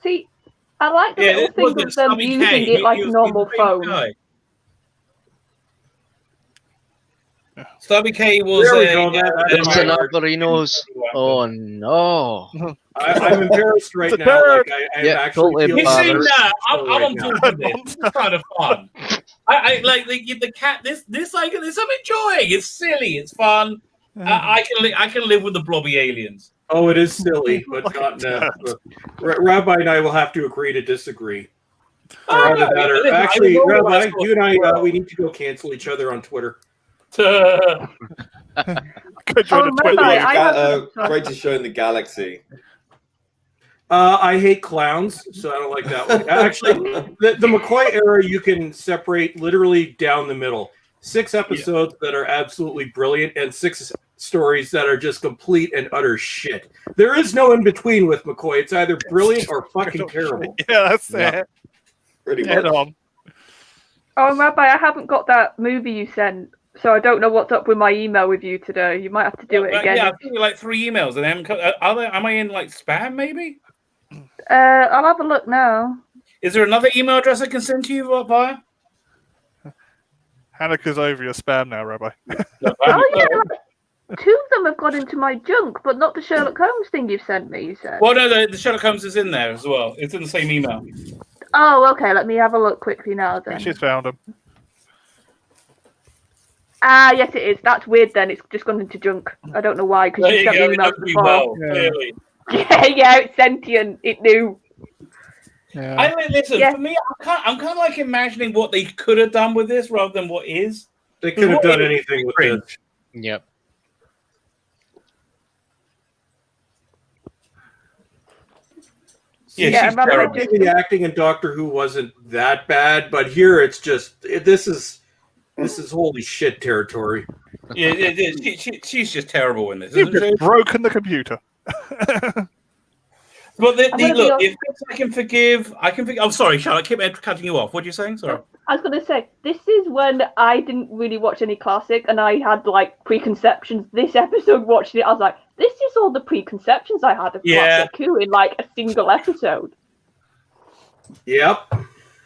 [SPEAKER 2] See, I like the little thing of them using it like a normal phone.
[SPEAKER 6] Stubby K was
[SPEAKER 7] It's an Alberinos. Oh no!
[SPEAKER 8] I'm embarrassed right now. Like I'm actually
[SPEAKER 6] you see now. I'm on board with this. It's kind of fun. I like the cat. This I'm enjoying. It's silly. It's fun. I can live with the blobby aliens.
[SPEAKER 8] Oh, it is silly, but not. Rabbi and I will have to agree to disagree. Actually, Rabbi, you and I we need to go cancel each other on Twitter.
[SPEAKER 5] Greatest show in the galaxy.
[SPEAKER 8] I hate clowns, so I don't like that one. Actually, the McCoy era, you can separate literally down the middle. 6 episodes that are absolutely brilliant, and 6 stories that are just complete and utter shit. There is no in between with McCoy. It's either brilliant or fucking terrible.
[SPEAKER 3] Yeah, that's it.
[SPEAKER 5] Pretty much.
[SPEAKER 2] Oh, Rabbi, I haven't got that movie you sent. So I don't know what's up with my email with you today. You might have to do it again.
[SPEAKER 6] Yeah, I think like 3 emails, and am I in like spam? Maybe.
[SPEAKER 2] I'll have a look now.
[SPEAKER 6] Is there another email address I can send to you via?
[SPEAKER 3] Hanukkah's over your spam now, Rabbi.
[SPEAKER 2] Oh yeah, 2 of them have got into my junk, but not the Sherlock Holmes thing you sent me. You said.
[SPEAKER 6] Well, no, the Sherlock Holmes is in there as well. It's in the same email.
[SPEAKER 2] Oh, okay. Let me have a look quickly now. Then
[SPEAKER 3] She's found them.
[SPEAKER 2] Ah, yes, it is. That's weird. Then it's just gone into junk. I don't know why. Because you sent me emails before.
[SPEAKER 6] Clearly.
[SPEAKER 2] Yeah, it's sentient. It knew.
[SPEAKER 3] Yeah.
[SPEAKER 6] I mean, listen. For me, I'm kind of like imagining what they could have done with this rather than what is.
[SPEAKER 8] They could have done anything with this.
[SPEAKER 7] Yep.
[SPEAKER 6] Yeah,
[SPEAKER 8] the acting in Doctor Who wasn't that bad, but here it's just this is holy shit territory.
[SPEAKER 6] Yeah, she's just terrible in this.
[SPEAKER 3] You've just broken the computer.
[SPEAKER 6] But look, if I can forgive. I'm sorry, Charlotte. I keep cutting you off. What are you saying? Sorry.
[SPEAKER 2] I was going to say, this is when I didn't really watch any classic, and I had like preconceptions. This episode, watching it, I was like, this is all the preconceptions I had of Classic Who in like a single episode.
[SPEAKER 8] Yep.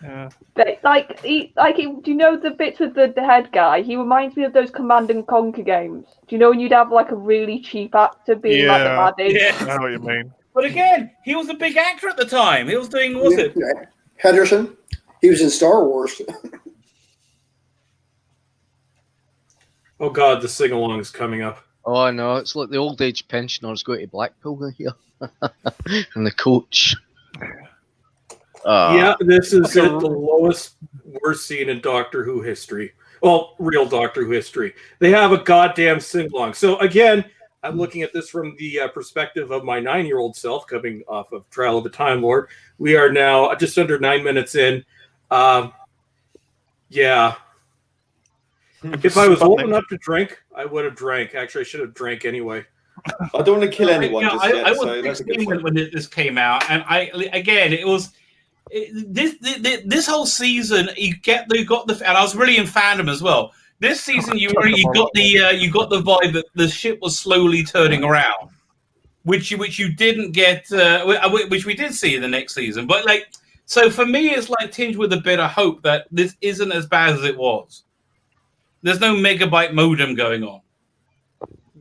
[SPEAKER 3] Yeah.
[SPEAKER 2] But do you know the bits with the head guy? He reminds me of those Command and Conquer games. Do you know when you'd have like a really cheap actor being like the baddie?
[SPEAKER 3] Yeah, I know what you mean.
[SPEAKER 6] But again, he was a big actor at the time. He was doing,
[SPEAKER 4] Henderson? He was in Star Wars.
[SPEAKER 8] Oh God, the sing-along is coming up.
[SPEAKER 7] Oh, I know. It's like the old age pensioners going to Blackpool here. And the coach.
[SPEAKER 8] Yeah, this is the lowest, worst scene in Doctor Who history. Well, real Doctor Who history. They have a goddamn sing-along. So again, I'm looking at this from the perspective of my 9-year-old self coming off of Trial of a Time Lord. We are now just under 9 minutes in. Yeah. If I was old enough to drink, I would have drank. Actually, I should have drank anyway.
[SPEAKER 5] I don't want to kill anyone just yet.
[SPEAKER 6] I was 16 when this came out, and this whole season you got the, and I was really in fandom as well. This season you got the vibe that the ship was slowly turning around, which you didn't get, which we did see in the next season. But so for me, it's like tinged with a bit of hope that this isn't as bad as it was. There's no megabyte modem going on.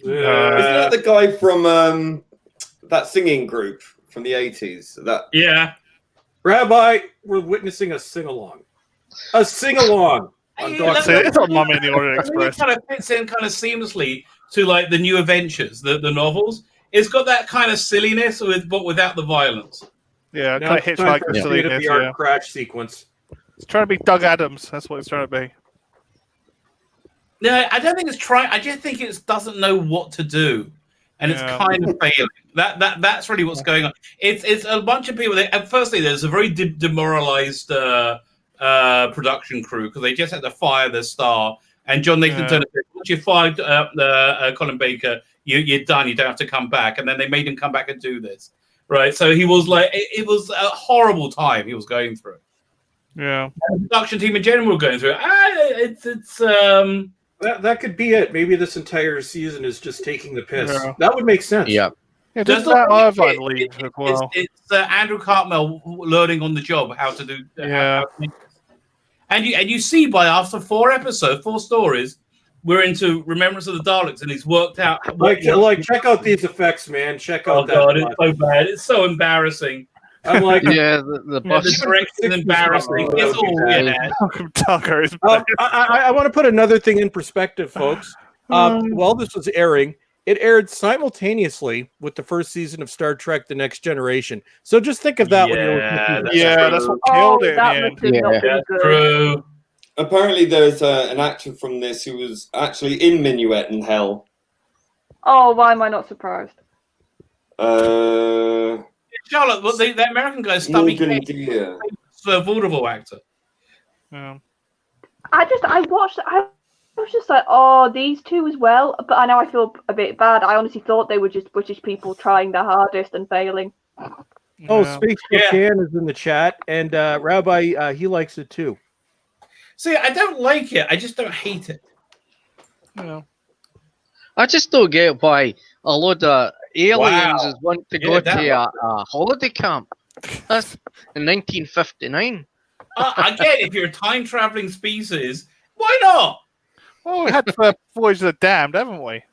[SPEAKER 5] Isn't that the guy from that singing group from the 80s?
[SPEAKER 6] Yeah.
[SPEAKER 8] Rabbi, we're witnessing a sing-along. A sing-along.
[SPEAKER 3] It's on Mummy and the Orient Express.
[SPEAKER 6] It kind of fits in kind of seamlessly to like the New Adventures, the novels. It's got that kind of silliness, but without the violence.
[SPEAKER 3] Yeah, kind of hitchhiker silliness.
[SPEAKER 8] Yeah. Crash sequence.
[SPEAKER 3] It's trying to be Doug Adams. That's what it's trying to be.
[SPEAKER 6] No, I don't think it's trying. I just think it doesn't know what to do, and it's kind of failing. That's really what's going on. It's a bunch of people. Firstly, there's a very demoralized production crew because they just had to fire their star. And John Nathan Turner said, once you fired Colin Baker, You're done. You don't have to come back. And then they made him come back and do this, right? So he was like, it was a horrible time he was going through.
[SPEAKER 3] Yeah,
[SPEAKER 6] and the production team in general were going through it.
[SPEAKER 8] That could be it. Maybe this entire season is just taking the piss.
[SPEAKER 3] Yeah.
[SPEAKER 8] That would make sense.
[SPEAKER 7] Yeah.
[SPEAKER 3] yeah. Doesn't that Irvine leave as well?
[SPEAKER 6] It's Andrew Cartmel learning on the job how to do.
[SPEAKER 3] Yeah.
[SPEAKER 6] How to make this. And you see by after 4 stories, we're into Remembrance of the Daleks, and he's worked out.
[SPEAKER 8] Like check out these effects, man. Check out that.
[SPEAKER 6] God, it's so bad. It's so embarrassing.
[SPEAKER 8] I'm like,
[SPEAKER 7] Yeah, the bus.
[SPEAKER 6] The direction is embarrassing. It's all
[SPEAKER 3] Malcolm Tucker is
[SPEAKER 8] I want to put another thing in perspective, folks. While this was airing, it aired simultaneously with the first season of Star Trek: The Next Generation. So just think of that when you're
[SPEAKER 3] that's what killed it.
[SPEAKER 2] That
[SPEAKER 3] In
[SPEAKER 2] must
[SPEAKER 3] the
[SPEAKER 2] have
[SPEAKER 3] end.
[SPEAKER 2] not been
[SPEAKER 6] That's
[SPEAKER 2] good.
[SPEAKER 6] true.
[SPEAKER 5] Apparently, there's an actor from this who was actually in Minuet in Hell.
[SPEAKER 2] Oh, why am I not surprised?
[SPEAKER 6] Charlotte, well, the American guy, Stubby
[SPEAKER 5] Morgan
[SPEAKER 6] K,
[SPEAKER 5] Deere.
[SPEAKER 6] the vaudeville actor.
[SPEAKER 3] Yeah.
[SPEAKER 2] I watched. I was just like, oh, these two as well. But I know I feel a bit bad. I honestly thought they were just British people trying their hardest and failing.
[SPEAKER 8] Oh,
[SPEAKER 3] Yeah.
[SPEAKER 8] Space Can is in the chat, and Rabbi, he likes it too.
[SPEAKER 6] See, I don't like it. I just don't hate it.
[SPEAKER 3] Yeah.
[SPEAKER 7] I just don't get why a load of aliens is want to go
[SPEAKER 6] that
[SPEAKER 7] to a holiday camp. That's in 1959.
[SPEAKER 6] Again, if you're a time-traveling species, why not?
[SPEAKER 3] Well, we had the Voyage of the Damned, haven't we?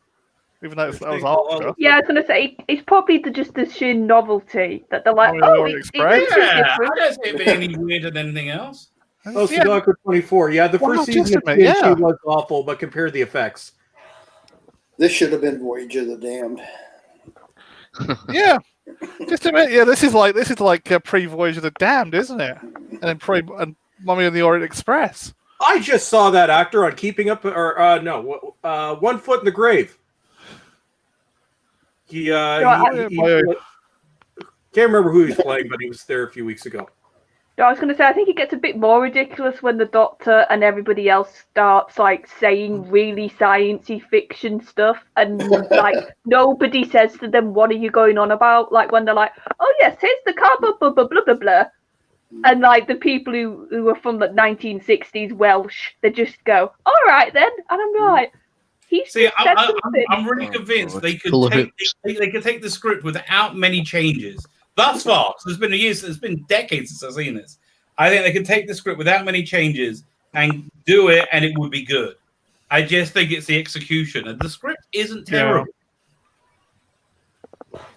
[SPEAKER 3] Even though that was after.
[SPEAKER 2] Yeah, I was gonna say it's probably just the sheer novelty that they're like,
[SPEAKER 3] Oh,
[SPEAKER 2] oh,
[SPEAKER 3] Orient
[SPEAKER 2] it's
[SPEAKER 3] Express?
[SPEAKER 6] Yeah,
[SPEAKER 2] different.
[SPEAKER 6] I don't see it being any weirder than anything else.
[SPEAKER 8] Oh, Sudoku 24. Yeah, the
[SPEAKER 3] Wow,
[SPEAKER 8] first season of
[SPEAKER 3] just a minute,
[SPEAKER 8] TNG
[SPEAKER 3] yeah.
[SPEAKER 8] was awful, but compare the effects.
[SPEAKER 4] This should have been Voyage of the Damned.
[SPEAKER 3] Yeah. Just a minute. Yeah, this is like pre-Voyage of the Damned, isn't it? And then and Mummy and the Orient Express.
[SPEAKER 8] I just saw that actor on Keeping Up, or One Foot in the Grave. He can't remember who he was playing, but he was there a few weeks ago.
[SPEAKER 2] No, I was going to say, I think it gets a bit more ridiculous when the Doctor and everybody else starts like saying really sciencey fiction stuff, and like nobody says to them, "What are you going on about?" Like when they're like, "Oh yes, here's the car, blah blah blah blah blah blah," and like the people who are from the 1960s Welsh, they just go, "All right then," and I'm like, he's
[SPEAKER 6] See,
[SPEAKER 2] just said something.
[SPEAKER 6] I'm really convinced they could
[SPEAKER 7] Full of
[SPEAKER 6] they could take the script without many changes. Thus far, so there's been decades since I've seen this. I think they could take the script without many changes and do it, and it would be good. I just think it's the execution, and the script isn't terrible.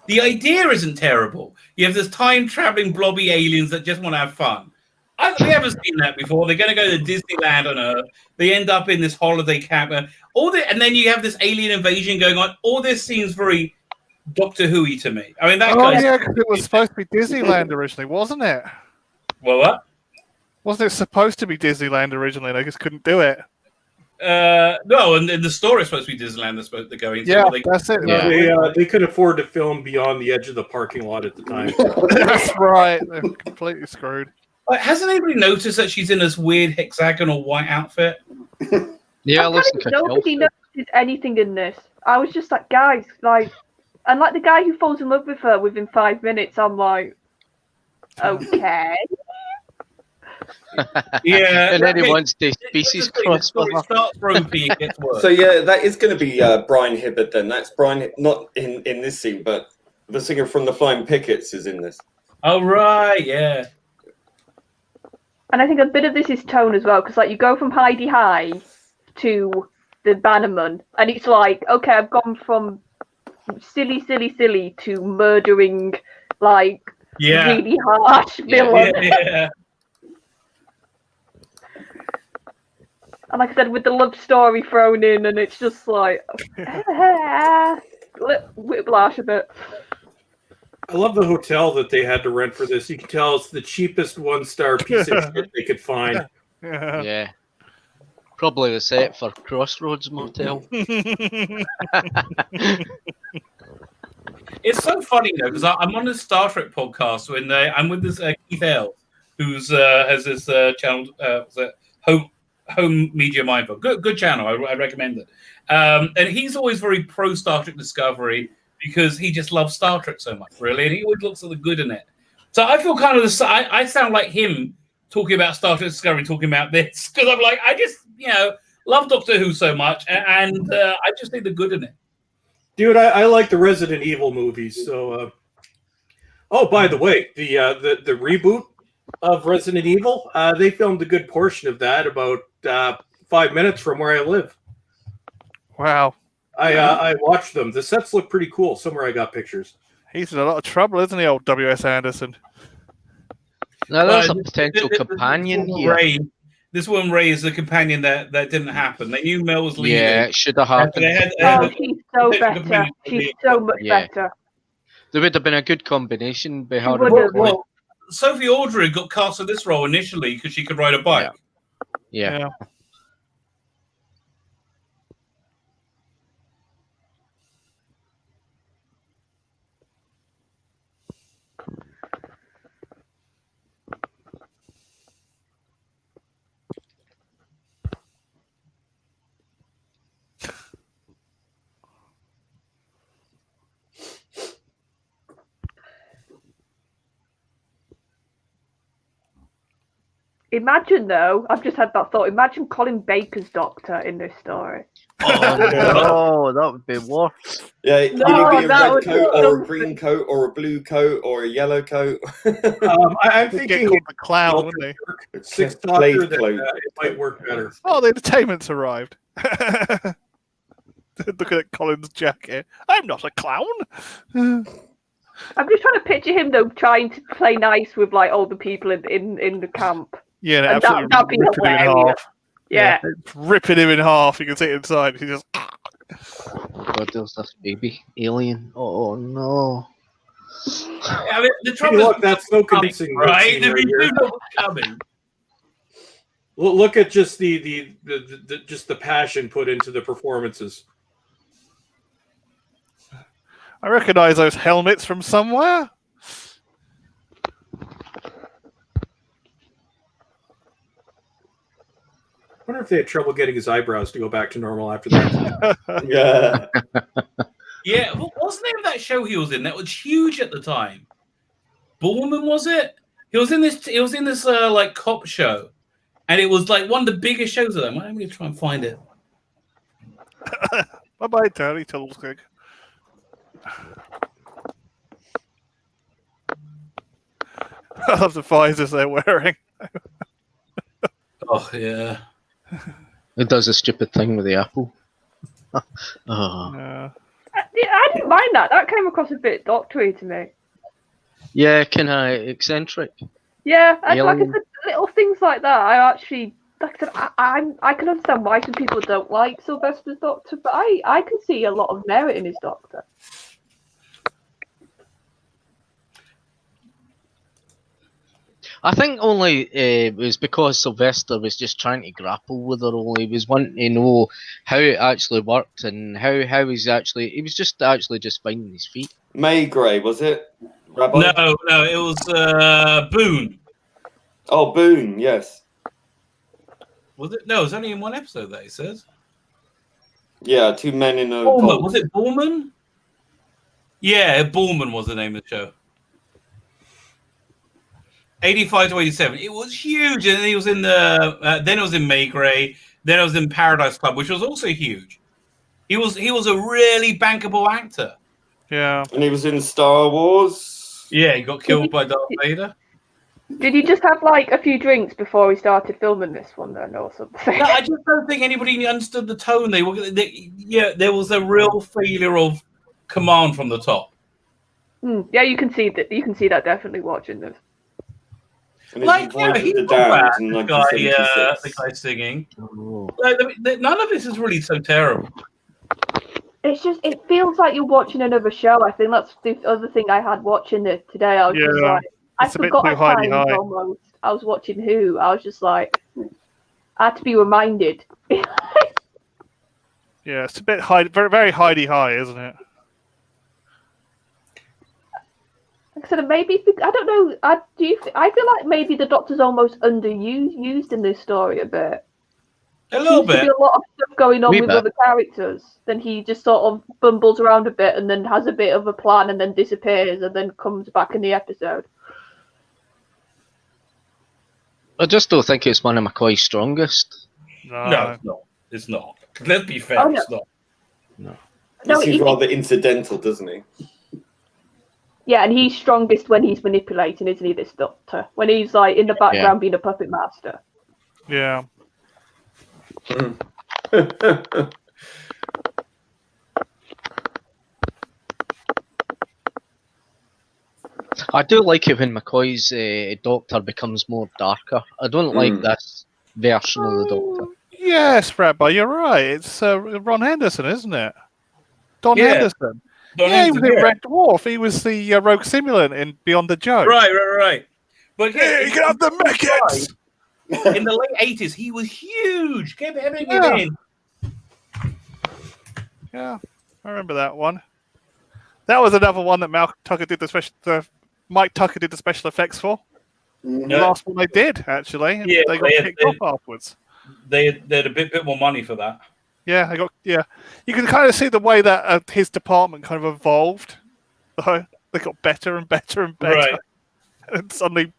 [SPEAKER 6] The idea isn't terrible. You have this time-traveling blobby aliens that just want to have fun. We haven't seen that before. They're going to go to Disneyland on Earth. They end up in this holiday camp. And then you have this alien invasion going on. All this seems very Doctor Who-y to me. I mean, that guy's...
[SPEAKER 3] yeah, because it was supposed to be Disneyland originally, wasn't it?
[SPEAKER 6] Well, what?
[SPEAKER 3] Wasn't it supposed to be Disneyland originally? They just couldn't do it.
[SPEAKER 6] No, and the story is supposed to be Disneyland. They're supposed to go into.
[SPEAKER 3] Yeah,
[SPEAKER 6] They,
[SPEAKER 3] that's it.
[SPEAKER 7] Yeah.
[SPEAKER 8] They could afford to film beyond the edge of the parking lot at the time.
[SPEAKER 3] That's right. They're completely screwed.
[SPEAKER 6] hasn't anybody noticed that she's in this weird hexagonal white outfit?
[SPEAKER 7] Yeah,
[SPEAKER 2] I'm
[SPEAKER 7] listen,
[SPEAKER 2] telling you, nobody noticed anything in this. I was just like, guys, like, and like the guy who falls in love with her within 5 minutes, I'm like, okay.
[SPEAKER 6] Yeah,
[SPEAKER 7] and then he wants the species cross.
[SPEAKER 6] It starts ropey, it gets worse.
[SPEAKER 5] So yeah, that is going to be Brian Hibbert then. That's Brian, not in this scene, but the singer from the Flying Pickets is in this.
[SPEAKER 6] Oh right, yeah.
[SPEAKER 2] And I think a bit of this is tone as well, because like you go from Heidi High to the Bannermen, and it's like, okay, I've gone from silly to murdering, like, really harsh villain.
[SPEAKER 6] Yeah.
[SPEAKER 2] And like I said, with the love story thrown in, and it's just like, whiplash a bit.
[SPEAKER 8] I love the hotel that they had to rent for this. You can tell it's the cheapest 1-star piece of shit they could find.
[SPEAKER 7] Yeah. Probably the set for Crossroads Motel.
[SPEAKER 6] It's so funny though, because I'm on this Star Trek podcast when I'm with this Keith L, who's has this channel, Home Media Mindful. Good channel. I recommend it. And he's always very pro Star Trek Discovery because he just loves Star Trek so much, really, and he always looks at the good in it. So I feel kind of I sound like him talking about Star Trek Discovery, talking about this, because I'm like, I just love Doctor Who so much, and I just think the good in it.
[SPEAKER 8] Dude, I like the Resident Evil movies. So, oh, by the way, the reboot of Resident Evil, they filmed a good portion of that about 5 minutes from where I live.
[SPEAKER 3] Wow.
[SPEAKER 8] I watched them. The sets look pretty cool. Somewhere I got pictures.
[SPEAKER 3] He's in a lot of trouble, isn't he, old W.S. Anderson?
[SPEAKER 7] Now there's a potential companion here.
[SPEAKER 6] This woman Ray is the companion that didn't happen. They knew Mel was leaving.
[SPEAKER 7] Yeah, it should have happened.
[SPEAKER 2] She's so better. She's so much better.
[SPEAKER 7] There would have been a good combination behind
[SPEAKER 6] well, Sophie Aldred got cast for this role initially because she could ride a bike.
[SPEAKER 7] Yeah.
[SPEAKER 2] Imagine though, I've just had that thought. Imagine Colin Baker's Doctor in this story.
[SPEAKER 7] Oh, that would be worse.
[SPEAKER 5] Yeah, you need to be a red coat or a green coat or a blue coat or a yellow coat.
[SPEAKER 8] I'm thinking
[SPEAKER 3] called the clown, wouldn't they?
[SPEAKER 8] Sixth Doctor, it might work better.
[SPEAKER 3] Oh, the entertainment's arrived. Looking at Colin's jacket. I'm not a clown.
[SPEAKER 2] I'm just trying to picture him though, trying to play nice with like all the people in the camp.
[SPEAKER 3] Yeah,
[SPEAKER 2] and
[SPEAKER 3] absolutely
[SPEAKER 2] that'd be
[SPEAKER 3] ripping him in
[SPEAKER 2] hilarious.
[SPEAKER 3] half.
[SPEAKER 2] Yeah.
[SPEAKER 3] It's ripping him in half. You can see it inside. He just.
[SPEAKER 7] God, there's this baby alien. Oh no.
[SPEAKER 6] I mean, the trouble
[SPEAKER 8] Look,
[SPEAKER 6] is,
[SPEAKER 8] that's so convincing,
[SPEAKER 6] right?
[SPEAKER 8] Right here.
[SPEAKER 6] Coming.
[SPEAKER 8] Look at just the just the passion put into the performances.
[SPEAKER 3] I recognise those helmets from somewhere.
[SPEAKER 8] I wonder if they had trouble getting his eyebrows to go back to normal after that.
[SPEAKER 5] Yeah.
[SPEAKER 6] Yeah, what was the name of that show he was in? That was huge at the time. Bannermen, was it? He was in this like cop show, and it was like one of the biggest shows of them. I'm going to try and find it.
[SPEAKER 3] Bye bye, Terry Tulskig. I love the visors they're wearing.
[SPEAKER 6] Oh yeah.
[SPEAKER 7] It does a stupid thing with the apple. Oh.
[SPEAKER 3] Yeah.
[SPEAKER 2] I didn't mind that. That came across a bit doctory to me.
[SPEAKER 7] Yeah, kind of eccentric.
[SPEAKER 2] Yeah, like I
[SPEAKER 7] Alien.
[SPEAKER 2] said, little things like that. I actually, like I said, I can understand why some people don't like Sylvester's Doctor, but I can see a lot of merit in his Doctor.
[SPEAKER 7] I think only it was because Sylvester was just trying to grapple with the role. He was wanting to know how it actually worked and how he's actually. He was just finding his feet.
[SPEAKER 5] Maygrey, was it? Rabbi?
[SPEAKER 6] No, it was Boone.
[SPEAKER 5] Oh, Boone, yes.
[SPEAKER 6] Was it? No, it was only in one episode that he says.
[SPEAKER 5] Yeah, two men in a
[SPEAKER 6] Borman.
[SPEAKER 5] vault.
[SPEAKER 6] Was it Borman? Yeah, Borman was the name of the show. 85 to 87. It was huge, and he was in the. Then it was in Maygrey. Then it was in Paradise Club, which was also huge. He was a really bankable actor.
[SPEAKER 3] Yeah.
[SPEAKER 5] And he was in Star Wars.
[SPEAKER 6] Yeah, he got killed by Darth Vader.
[SPEAKER 2] Did he just have like a few drinks before he started filming this one then, or something?
[SPEAKER 6] No, I just don't think anybody understood the tone. There was a real failure of command from the top.
[SPEAKER 2] Yeah, you can see that. You can see that definitely watching this.
[SPEAKER 5] And
[SPEAKER 6] Like,
[SPEAKER 5] yeah,
[SPEAKER 6] he's
[SPEAKER 5] the
[SPEAKER 6] not bad,
[SPEAKER 5] Damned in
[SPEAKER 6] the guy
[SPEAKER 5] 1976.
[SPEAKER 6] singing.
[SPEAKER 7] Oh.
[SPEAKER 6] None of this is really so terrible.
[SPEAKER 2] It's just, it feels like you're watching another show. I think that's the other thing I had watching it today. I was just like, I
[SPEAKER 3] It's a bit
[SPEAKER 2] forgot
[SPEAKER 3] too
[SPEAKER 2] at times
[SPEAKER 3] high.
[SPEAKER 2] almost. I was watching Who. I was just like, I had to be reminded.
[SPEAKER 3] Yeah, it's a bit high, very, very high, isn't it?
[SPEAKER 2] Like I said, maybe I don't know. I feel like maybe the Doctor's almost underused in this story a bit.
[SPEAKER 6] A little
[SPEAKER 2] Seems to be
[SPEAKER 6] bit.
[SPEAKER 2] a lot of stuff going on
[SPEAKER 7] Wee
[SPEAKER 2] with
[SPEAKER 7] bit.
[SPEAKER 2] other characters. Then he just sort of bumbles around a bit and then has a bit of a plan and then disappears and then comes back in the episode.
[SPEAKER 7] I just don't think it's one of McCoy's strongest.
[SPEAKER 6] No, it's not. It's not. Let's be fair,
[SPEAKER 2] Oh, no.
[SPEAKER 6] it's not.
[SPEAKER 5] He
[SPEAKER 2] No,
[SPEAKER 5] seems
[SPEAKER 2] he-
[SPEAKER 5] rather incidental, doesn't he?
[SPEAKER 2] Yeah, and he's strongest when he's manipulating, isn't he, this Doctor? When he's like in the background being a puppet master.
[SPEAKER 3] Yeah.
[SPEAKER 7] I do like it when McCoy's Doctor becomes more darker. I don't like this version of the Doctor.
[SPEAKER 3] Yes, Rabbi, you're right. It's Ron Henderson, isn't it? Don
[SPEAKER 6] Yeah.
[SPEAKER 3] Henderson.
[SPEAKER 6] Don
[SPEAKER 3] Yeah, he was
[SPEAKER 6] Henderson,
[SPEAKER 3] in
[SPEAKER 6] yeah.
[SPEAKER 3] Red Dwarf. He was the rogue simulant in Beyond the Joke.
[SPEAKER 6] Right. But yeah,
[SPEAKER 3] You can have the mechanics.
[SPEAKER 6] in the late 80s, he was huge. Kept having
[SPEAKER 3] Yeah.
[SPEAKER 6] it in.
[SPEAKER 3] Yeah, I remember that one. That was another one that Mike Tucker did the special effects for.
[SPEAKER 4] Mhm.
[SPEAKER 3] The last one they did, actually. And
[SPEAKER 6] Yeah,
[SPEAKER 3] they got
[SPEAKER 6] they-
[SPEAKER 3] kicked off afterwards.
[SPEAKER 6] They had a bit more money for that.
[SPEAKER 3] Yeah, they got. Yeah, you can kind of see the way that his department kind of evolved. They got better and better and better,
[SPEAKER 6] Right.
[SPEAKER 3] and suddenly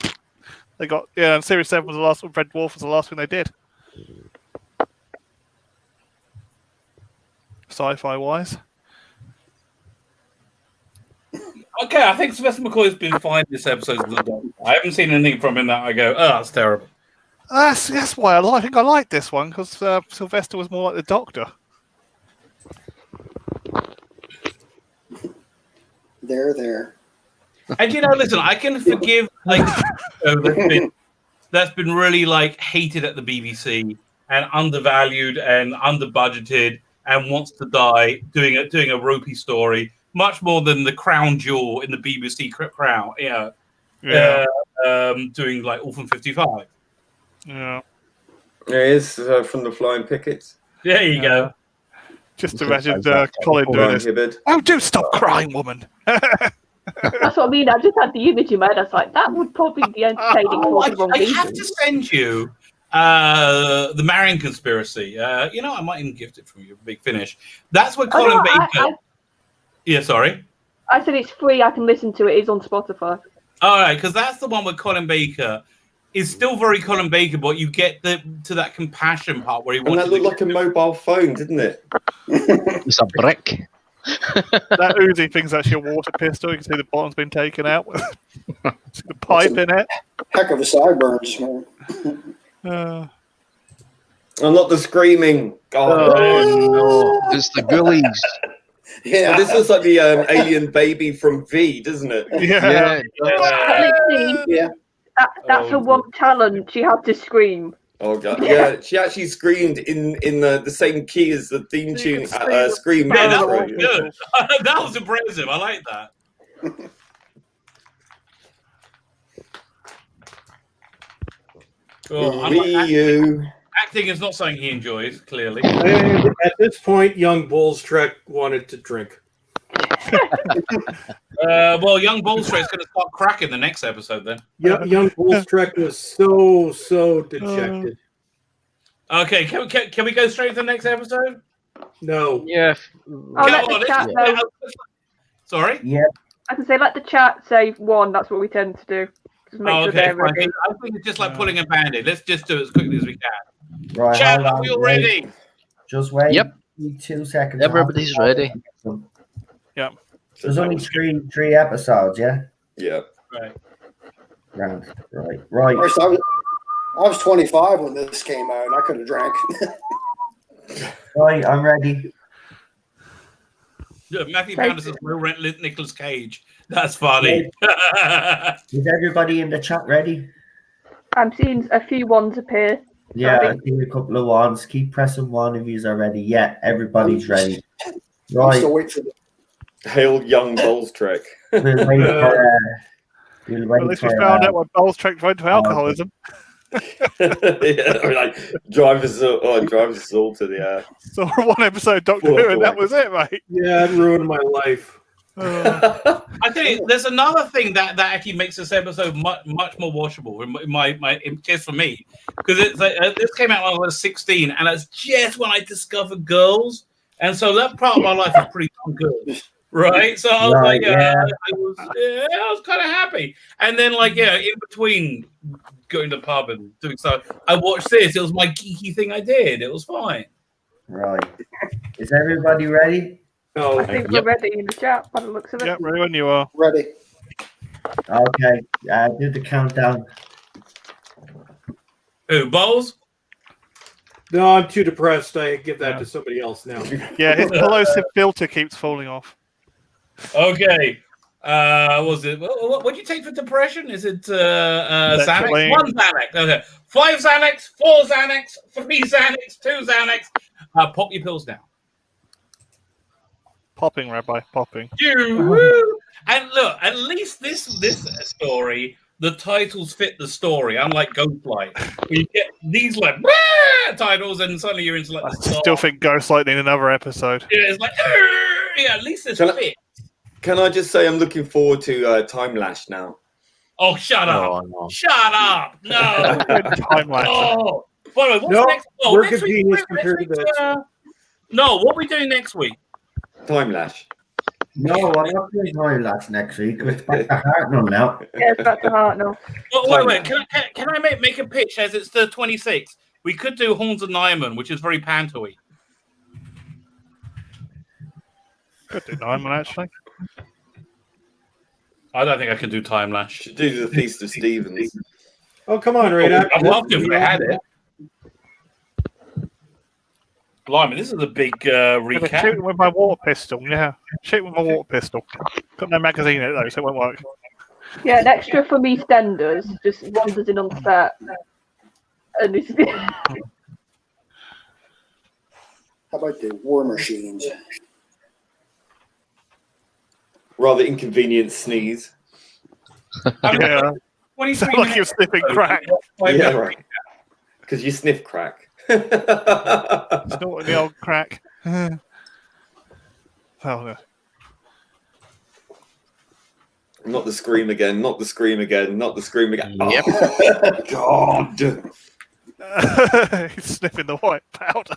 [SPEAKER 3] they got. Yeah, and Series 7 was the last one. Red Dwarf was the last thing they did. Sci-fi wise.
[SPEAKER 6] Okay, I think Sylvester McCoy's been fine this episode. I haven't seen anything from him that I go, oh, that's terrible.
[SPEAKER 3] That's why I think I like this one, because Sylvester was more like the Doctor.
[SPEAKER 4] There.
[SPEAKER 6] And listen, I can forgive like that's been really like hated at the BBC and undervalued and underbudgeted and wants to die doing a ropey story much more than the crown jewel in the BBC crown. Doing like Orphan 55.
[SPEAKER 3] Yeah.
[SPEAKER 5] There he is from the Flying Pickets.
[SPEAKER 6] There you go.
[SPEAKER 3] Just imagine Colin doing
[SPEAKER 5] Brian
[SPEAKER 3] this.
[SPEAKER 5] Hibbard.
[SPEAKER 3] Oh, do stop crying, woman.
[SPEAKER 2] That's what I mean. I just had the image in my head. I was like, that would probably be entertaining for the wrong
[SPEAKER 6] I have to
[SPEAKER 2] reasons.
[SPEAKER 6] send you the Marion Conspiracy. I might even gift it from you. Big Finish. That's what
[SPEAKER 2] Oh,
[SPEAKER 6] Colin
[SPEAKER 2] no,
[SPEAKER 6] Baker. Yeah, sorry.
[SPEAKER 2] I said it's free. I can listen to it. It's on Spotify.
[SPEAKER 6] All right, because that's the one with Colin Baker. It's still very Colin Baker, but you get to that compassion part where he
[SPEAKER 5] And
[SPEAKER 6] wants
[SPEAKER 5] that looked like a mobile phone, didn't it?
[SPEAKER 7] It's a brick.
[SPEAKER 3] That Uzi thing's actually a water pistol. You can see the bottom's been taken out. See the pipe in it.
[SPEAKER 4] Heck of a sideburns, man.
[SPEAKER 5] And not the screaming. God.
[SPEAKER 7] Oh no, it's the ghoulies.
[SPEAKER 4] Yeah.
[SPEAKER 5] This looks like the alien baby from V, doesn't it?
[SPEAKER 3] Yeah.
[SPEAKER 4] Yeah.
[SPEAKER 2] That's her one talent. She had to scream.
[SPEAKER 5] Oh god, yeah, she actually screamed in the same key as the theme tune. Scream.
[SPEAKER 6] Yeah, that was
[SPEAKER 5] intro.
[SPEAKER 6] good. That was impressive. I like that. Oh, acting is not something he enjoys, clearly.
[SPEAKER 8] And at this point, young Bull's Trek wanted to drink.
[SPEAKER 6] Well, young Bullstrait's going to start cracking the next episode then.
[SPEAKER 8] Young Bull's Trek was so dejected.
[SPEAKER 6] Okay, can we go straight to the next episode?
[SPEAKER 8] No.
[SPEAKER 7] Yeah.
[SPEAKER 2] Oh, let the chat know.
[SPEAKER 6] Sorry?
[SPEAKER 1] Yeah.
[SPEAKER 2] I can say let the chat say one. That's what we tend to do. Just make sure
[SPEAKER 6] Okay,
[SPEAKER 2] they're
[SPEAKER 6] fine.
[SPEAKER 2] ready.
[SPEAKER 6] I think it's just like pulling a band-aid. Let's just do it as quickly as we can.
[SPEAKER 1] Right.
[SPEAKER 6] Chat,
[SPEAKER 1] hold
[SPEAKER 6] are
[SPEAKER 1] on,
[SPEAKER 6] we all
[SPEAKER 1] wait.
[SPEAKER 6] ready?
[SPEAKER 1] Just wait.
[SPEAKER 7] Yep.
[SPEAKER 1] 2 seconds.
[SPEAKER 7] Everybody's ready.
[SPEAKER 3] Yep.
[SPEAKER 1] There's only three episodes, yeah?
[SPEAKER 5] Yeah.
[SPEAKER 6] Right.
[SPEAKER 1] Right.
[SPEAKER 4] First, I was 25 when this came out, and I could have drank.
[SPEAKER 1] Right, I'm ready.
[SPEAKER 6] Yeah, Matthew Pounderson's real rent Nicolas Cage. That's funny.
[SPEAKER 1] Is everybody in the chat ready?
[SPEAKER 2] I'm seeing a few ones appear.
[SPEAKER 1] Yeah, I think a couple of ones. Keep pressing one if you're ready. Yeah, everybody's ready.
[SPEAKER 4] I'm
[SPEAKER 1] Right.
[SPEAKER 4] still waiting for the
[SPEAKER 5] Hail young Bull's Trek.
[SPEAKER 1] We'll wait for, we'll
[SPEAKER 3] At
[SPEAKER 1] wait
[SPEAKER 3] least we
[SPEAKER 1] for,
[SPEAKER 3] found out what Bowles Trek tried to alcoholism.
[SPEAKER 5] Yeah, I mean, like driver's assault to the
[SPEAKER 3] So one episode Doctor
[SPEAKER 5] Well,
[SPEAKER 3] Who, and that was it, mate.
[SPEAKER 8] Yeah, it ruined my life.
[SPEAKER 6] I tell you, there's another thing that actually makes this episode much more watchable. Just for me, because it's like, this came out when I was 16, and it's just when I discovered girls, and so that part of my life is pretty damn good, right? So I was I was kind of happy, and then in between going to the pub and doing stuff, I watched this. It was my geeky thing I did. It was fine.
[SPEAKER 1] Right. Is everybody ready?
[SPEAKER 8] No.
[SPEAKER 2] I think we're ready in the chat by the looks of it.
[SPEAKER 3] Yeah, ready when you are.
[SPEAKER 4] Ready.
[SPEAKER 1] Okay. Do the countdown.
[SPEAKER 6] Who, Bowles?
[SPEAKER 8] No, I'm too depressed. I give that to somebody else now.
[SPEAKER 3] Yeah, his corrosive filter keeps falling off.
[SPEAKER 6] Okay. What was it? What do you take for depression? Is it Xanax?
[SPEAKER 3] Literally.
[SPEAKER 6] 1 Xanax. Okay. 5 Xanax, 4 Xanax, 3 Xanax, 2 Xanax. Pop your pills down.
[SPEAKER 3] Popping, Rabbi, popping.
[SPEAKER 6] And look, at least this story, the titles fit the story, unlike Ghostlight. Where you get these titles, and suddenly you're into
[SPEAKER 3] I still think Ghostlight need another episode.
[SPEAKER 6] Yeah, it's like at least it's fit.
[SPEAKER 5] Can I just say I'm looking forward to Time Lash now?
[SPEAKER 6] Oh, shut up!
[SPEAKER 7] Oh, no.
[SPEAKER 6] Shut up! No.
[SPEAKER 3] Time Lash.
[SPEAKER 6] Oh, by the way, what's
[SPEAKER 8] No,
[SPEAKER 6] next? Oh,
[SPEAKER 8] we're
[SPEAKER 6] next week.
[SPEAKER 8] convenience compared to this.
[SPEAKER 6] No, what are we doing next week?
[SPEAKER 5] Time Lash.
[SPEAKER 1] No, I'm not doing Time Lash next week. It's back to Hartnell now.
[SPEAKER 2] Yeah, it's back to Hartnell.
[SPEAKER 6] Oh, wait. Can I make a pitch as it's the 26th? We could do Horns of Nyman, which is very panto-y.
[SPEAKER 3] Could do Nyman, actually.
[SPEAKER 6] I don't think I can do Time Lash.
[SPEAKER 5] Should do the Feast of Stevens.
[SPEAKER 8] Oh, come on, Radar.
[SPEAKER 6] I'd love to if I had it. Blimey, this is a big recap.
[SPEAKER 3] Shoot with my water pistol, yeah. Shoot with my water pistol. Got no magazine in it, though, so it won't work.
[SPEAKER 2] Yeah, an extra from EastEnders just wanders in on set. And it's...
[SPEAKER 4] How about the War Machines?
[SPEAKER 5] Rather inconvenient sneeze.
[SPEAKER 3] Yeah.
[SPEAKER 6] 23
[SPEAKER 3] Sound like you're sniffing crack.
[SPEAKER 5] Yeah, right. Because you sniff crack.
[SPEAKER 3] Snorting the old crack. Oh, no.
[SPEAKER 5] Not the scream again, not the scream again, not the scream again.
[SPEAKER 7] Yep.
[SPEAKER 5] Oh, God.
[SPEAKER 3] He's sniffing the white powder.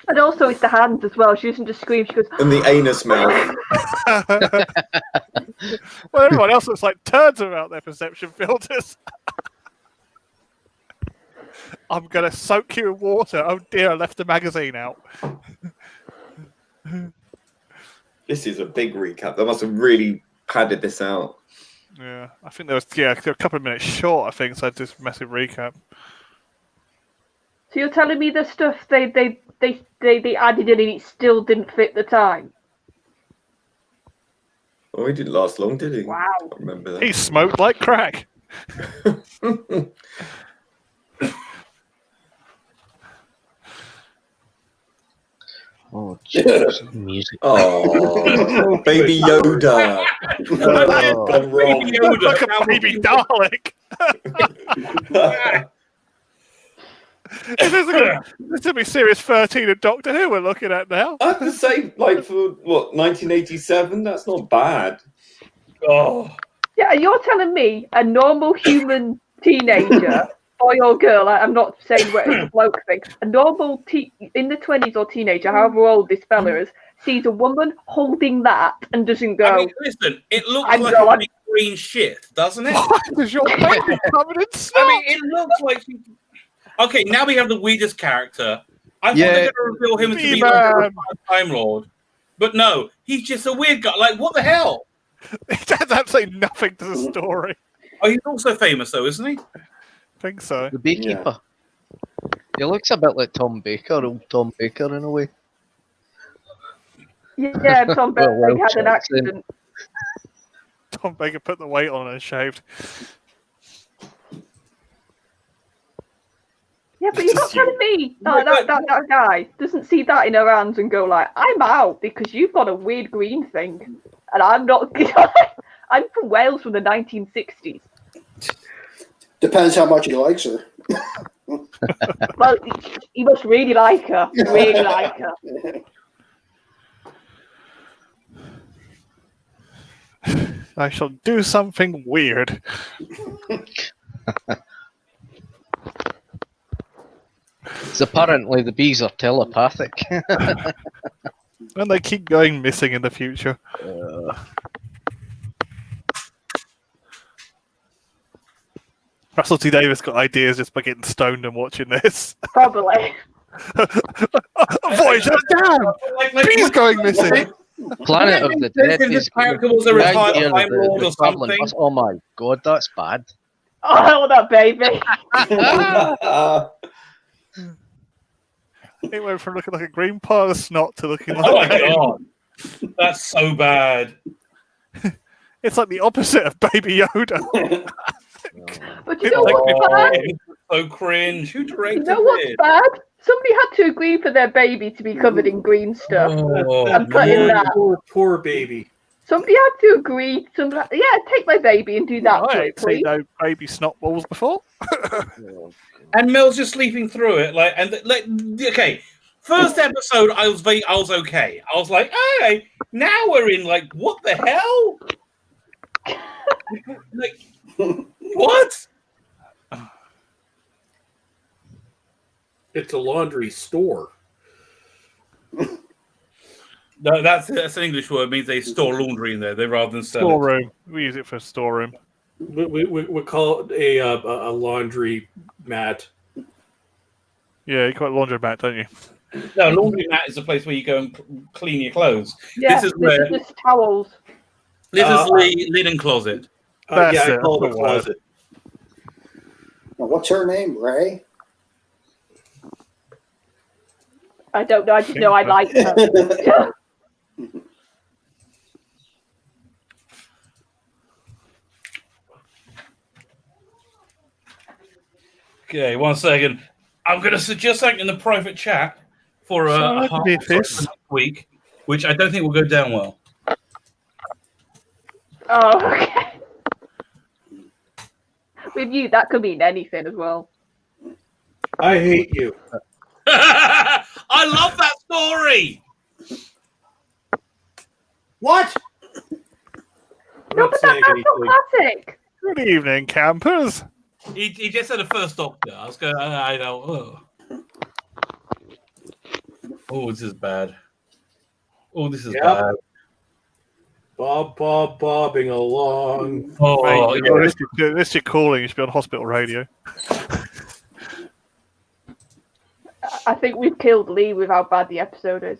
[SPEAKER 2] And also it's the hands as well. She doesn't just scream, she goes...
[SPEAKER 5] And the anus mouth.
[SPEAKER 3] Well, everyone else looks like turds without their perception filters. I'm going to soak you in water. Oh dear, I left the magazine out.
[SPEAKER 5] This is a big recap. They must have really padded this out.
[SPEAKER 3] Yeah, I think there was a couple of minutes short, I think, so this massive recap.
[SPEAKER 2] So you're telling me the stuff they added in and it still didn't fit the time?
[SPEAKER 5] Oh, he didn't last long, did he?
[SPEAKER 2] Wow.
[SPEAKER 5] I can't remember that.
[SPEAKER 3] He smoked like crack.
[SPEAKER 7] Oh, jeez. Music.
[SPEAKER 5] Oh, baby Yoda. Gone wrong.
[SPEAKER 6] Baby Yoda.
[SPEAKER 3] Like a baby Dalek. This would be Series 13 of Doctor Who we're looking at now.
[SPEAKER 5] I have to say, like, for what, 1987? That's not bad.
[SPEAKER 6] Oh.
[SPEAKER 2] Yeah, you're telling me a normal human teenager, boy or girl, I'm not saying what it's a bloke thing, a normal in the 20s or teenager, however old this fella is, sees a woman holding that and doesn't go...
[SPEAKER 6] I mean, listen, it looks like a big green shit, doesn't it?
[SPEAKER 3] Why does your baby covered in snot?
[SPEAKER 6] I mean, it looks like... Okay, now we have the weirdest character. I thought they were going to reveal him to be like a Time Lord. But no, he's just a weird guy. Like, what the hell?
[SPEAKER 3] It adds absolutely nothing to the story.
[SPEAKER 6] Oh, he's also famous, though, isn't he?
[SPEAKER 3] I think so.
[SPEAKER 7] The beekeeper. He looks a bit like Tom Baker, old Tom Baker in a way.
[SPEAKER 2] Yeah, Tom Baker had an accident.
[SPEAKER 3] Tom Baker put the weight on and shaved.
[SPEAKER 2] Yeah, but you're not telling me that guy doesn't see that in her hands and go like, I'm out because you've got a weird green thing. And I'm not... I'm from Wales from the 1960s.
[SPEAKER 4] Depends how much he likes her.
[SPEAKER 2] Well, he must really like her. Really like her.
[SPEAKER 3] I shall do something weird.
[SPEAKER 7] So apparently the bees are telepathic.
[SPEAKER 3] And they keep going missing in the future. Russell T Davis got ideas just by getting stoned and watching this.
[SPEAKER 2] Probably.
[SPEAKER 3] Voyager down! Bees going missing!
[SPEAKER 7] Planet of the Dead
[SPEAKER 6] If this
[SPEAKER 7] is
[SPEAKER 6] character was a
[SPEAKER 7] the
[SPEAKER 6] retired
[SPEAKER 7] idea of
[SPEAKER 6] Time Lord
[SPEAKER 7] the
[SPEAKER 6] or
[SPEAKER 7] traveling
[SPEAKER 6] something.
[SPEAKER 7] bus. Oh my god, that's bad.
[SPEAKER 2] Oh, that baby.
[SPEAKER 3] It went from looking like a green pile of snot to looking like
[SPEAKER 6] Oh my god, that's so bad.
[SPEAKER 3] it's like the opposite of Baby Yoda.
[SPEAKER 2] But you know what's bad?
[SPEAKER 6] So cringe. Who
[SPEAKER 2] You
[SPEAKER 6] directed
[SPEAKER 2] know what's
[SPEAKER 6] it?
[SPEAKER 2] bad? Somebody had to agree for their baby to be covered in green stuff.
[SPEAKER 6] Oh,
[SPEAKER 2] I'm cutting that.
[SPEAKER 8] Poor baby.
[SPEAKER 2] Somebody had to agree. Somebody, yeah, take my baby and do that.
[SPEAKER 3] I
[SPEAKER 2] to
[SPEAKER 3] ain't
[SPEAKER 2] it,
[SPEAKER 3] seen
[SPEAKER 2] please.
[SPEAKER 3] no baby snot balls before.
[SPEAKER 6] And Mel's just sleeping through it. Okay. First episode, I was okay. I was like, hey, now we're in what the hell? What?
[SPEAKER 8] It's a laundry store.
[SPEAKER 6] No, that's an English word. It means they store laundry in there. They rather than sell it.
[SPEAKER 3] Storeroom. We use it for storeroom.
[SPEAKER 8] We call it a laundry mat.
[SPEAKER 3] Yeah, you call it laundromat, don't you?
[SPEAKER 6] No, laundry mat is a place where you go and clean your clothes.
[SPEAKER 2] Yeah,
[SPEAKER 6] This is where
[SPEAKER 2] just towels.
[SPEAKER 6] this is the linen closet.
[SPEAKER 3] That's
[SPEAKER 8] I
[SPEAKER 3] it,
[SPEAKER 8] call it a
[SPEAKER 3] that's the word.
[SPEAKER 8] closet.
[SPEAKER 4] Now, what's her name? Ray?
[SPEAKER 2] I don't know. I just know I like her.
[SPEAKER 6] Okay, 1 second. I'm going to suggest something in the private chat for a half
[SPEAKER 3] this.
[SPEAKER 6] week, which I don't think will go down well.
[SPEAKER 2] Oh, okay. With you, that could mean anything as well.
[SPEAKER 8] I hate you.
[SPEAKER 6] I love that story.
[SPEAKER 8] What? I'm
[SPEAKER 2] No,
[SPEAKER 8] not
[SPEAKER 2] but
[SPEAKER 8] saying
[SPEAKER 2] that's
[SPEAKER 8] anything.
[SPEAKER 2] not classic.
[SPEAKER 3] Good evening, campers.
[SPEAKER 6] He just said the first Doctor. I was going, I know. Oh, this is bad. Oh, this is
[SPEAKER 8] Yep.
[SPEAKER 6] bad.
[SPEAKER 8] Bobbing along.
[SPEAKER 6] Oh,
[SPEAKER 3] Mate,
[SPEAKER 6] yeah.
[SPEAKER 3] this you're calling. You should be on hospital radio.
[SPEAKER 2] I think we've killed Lee with how bad the episode is.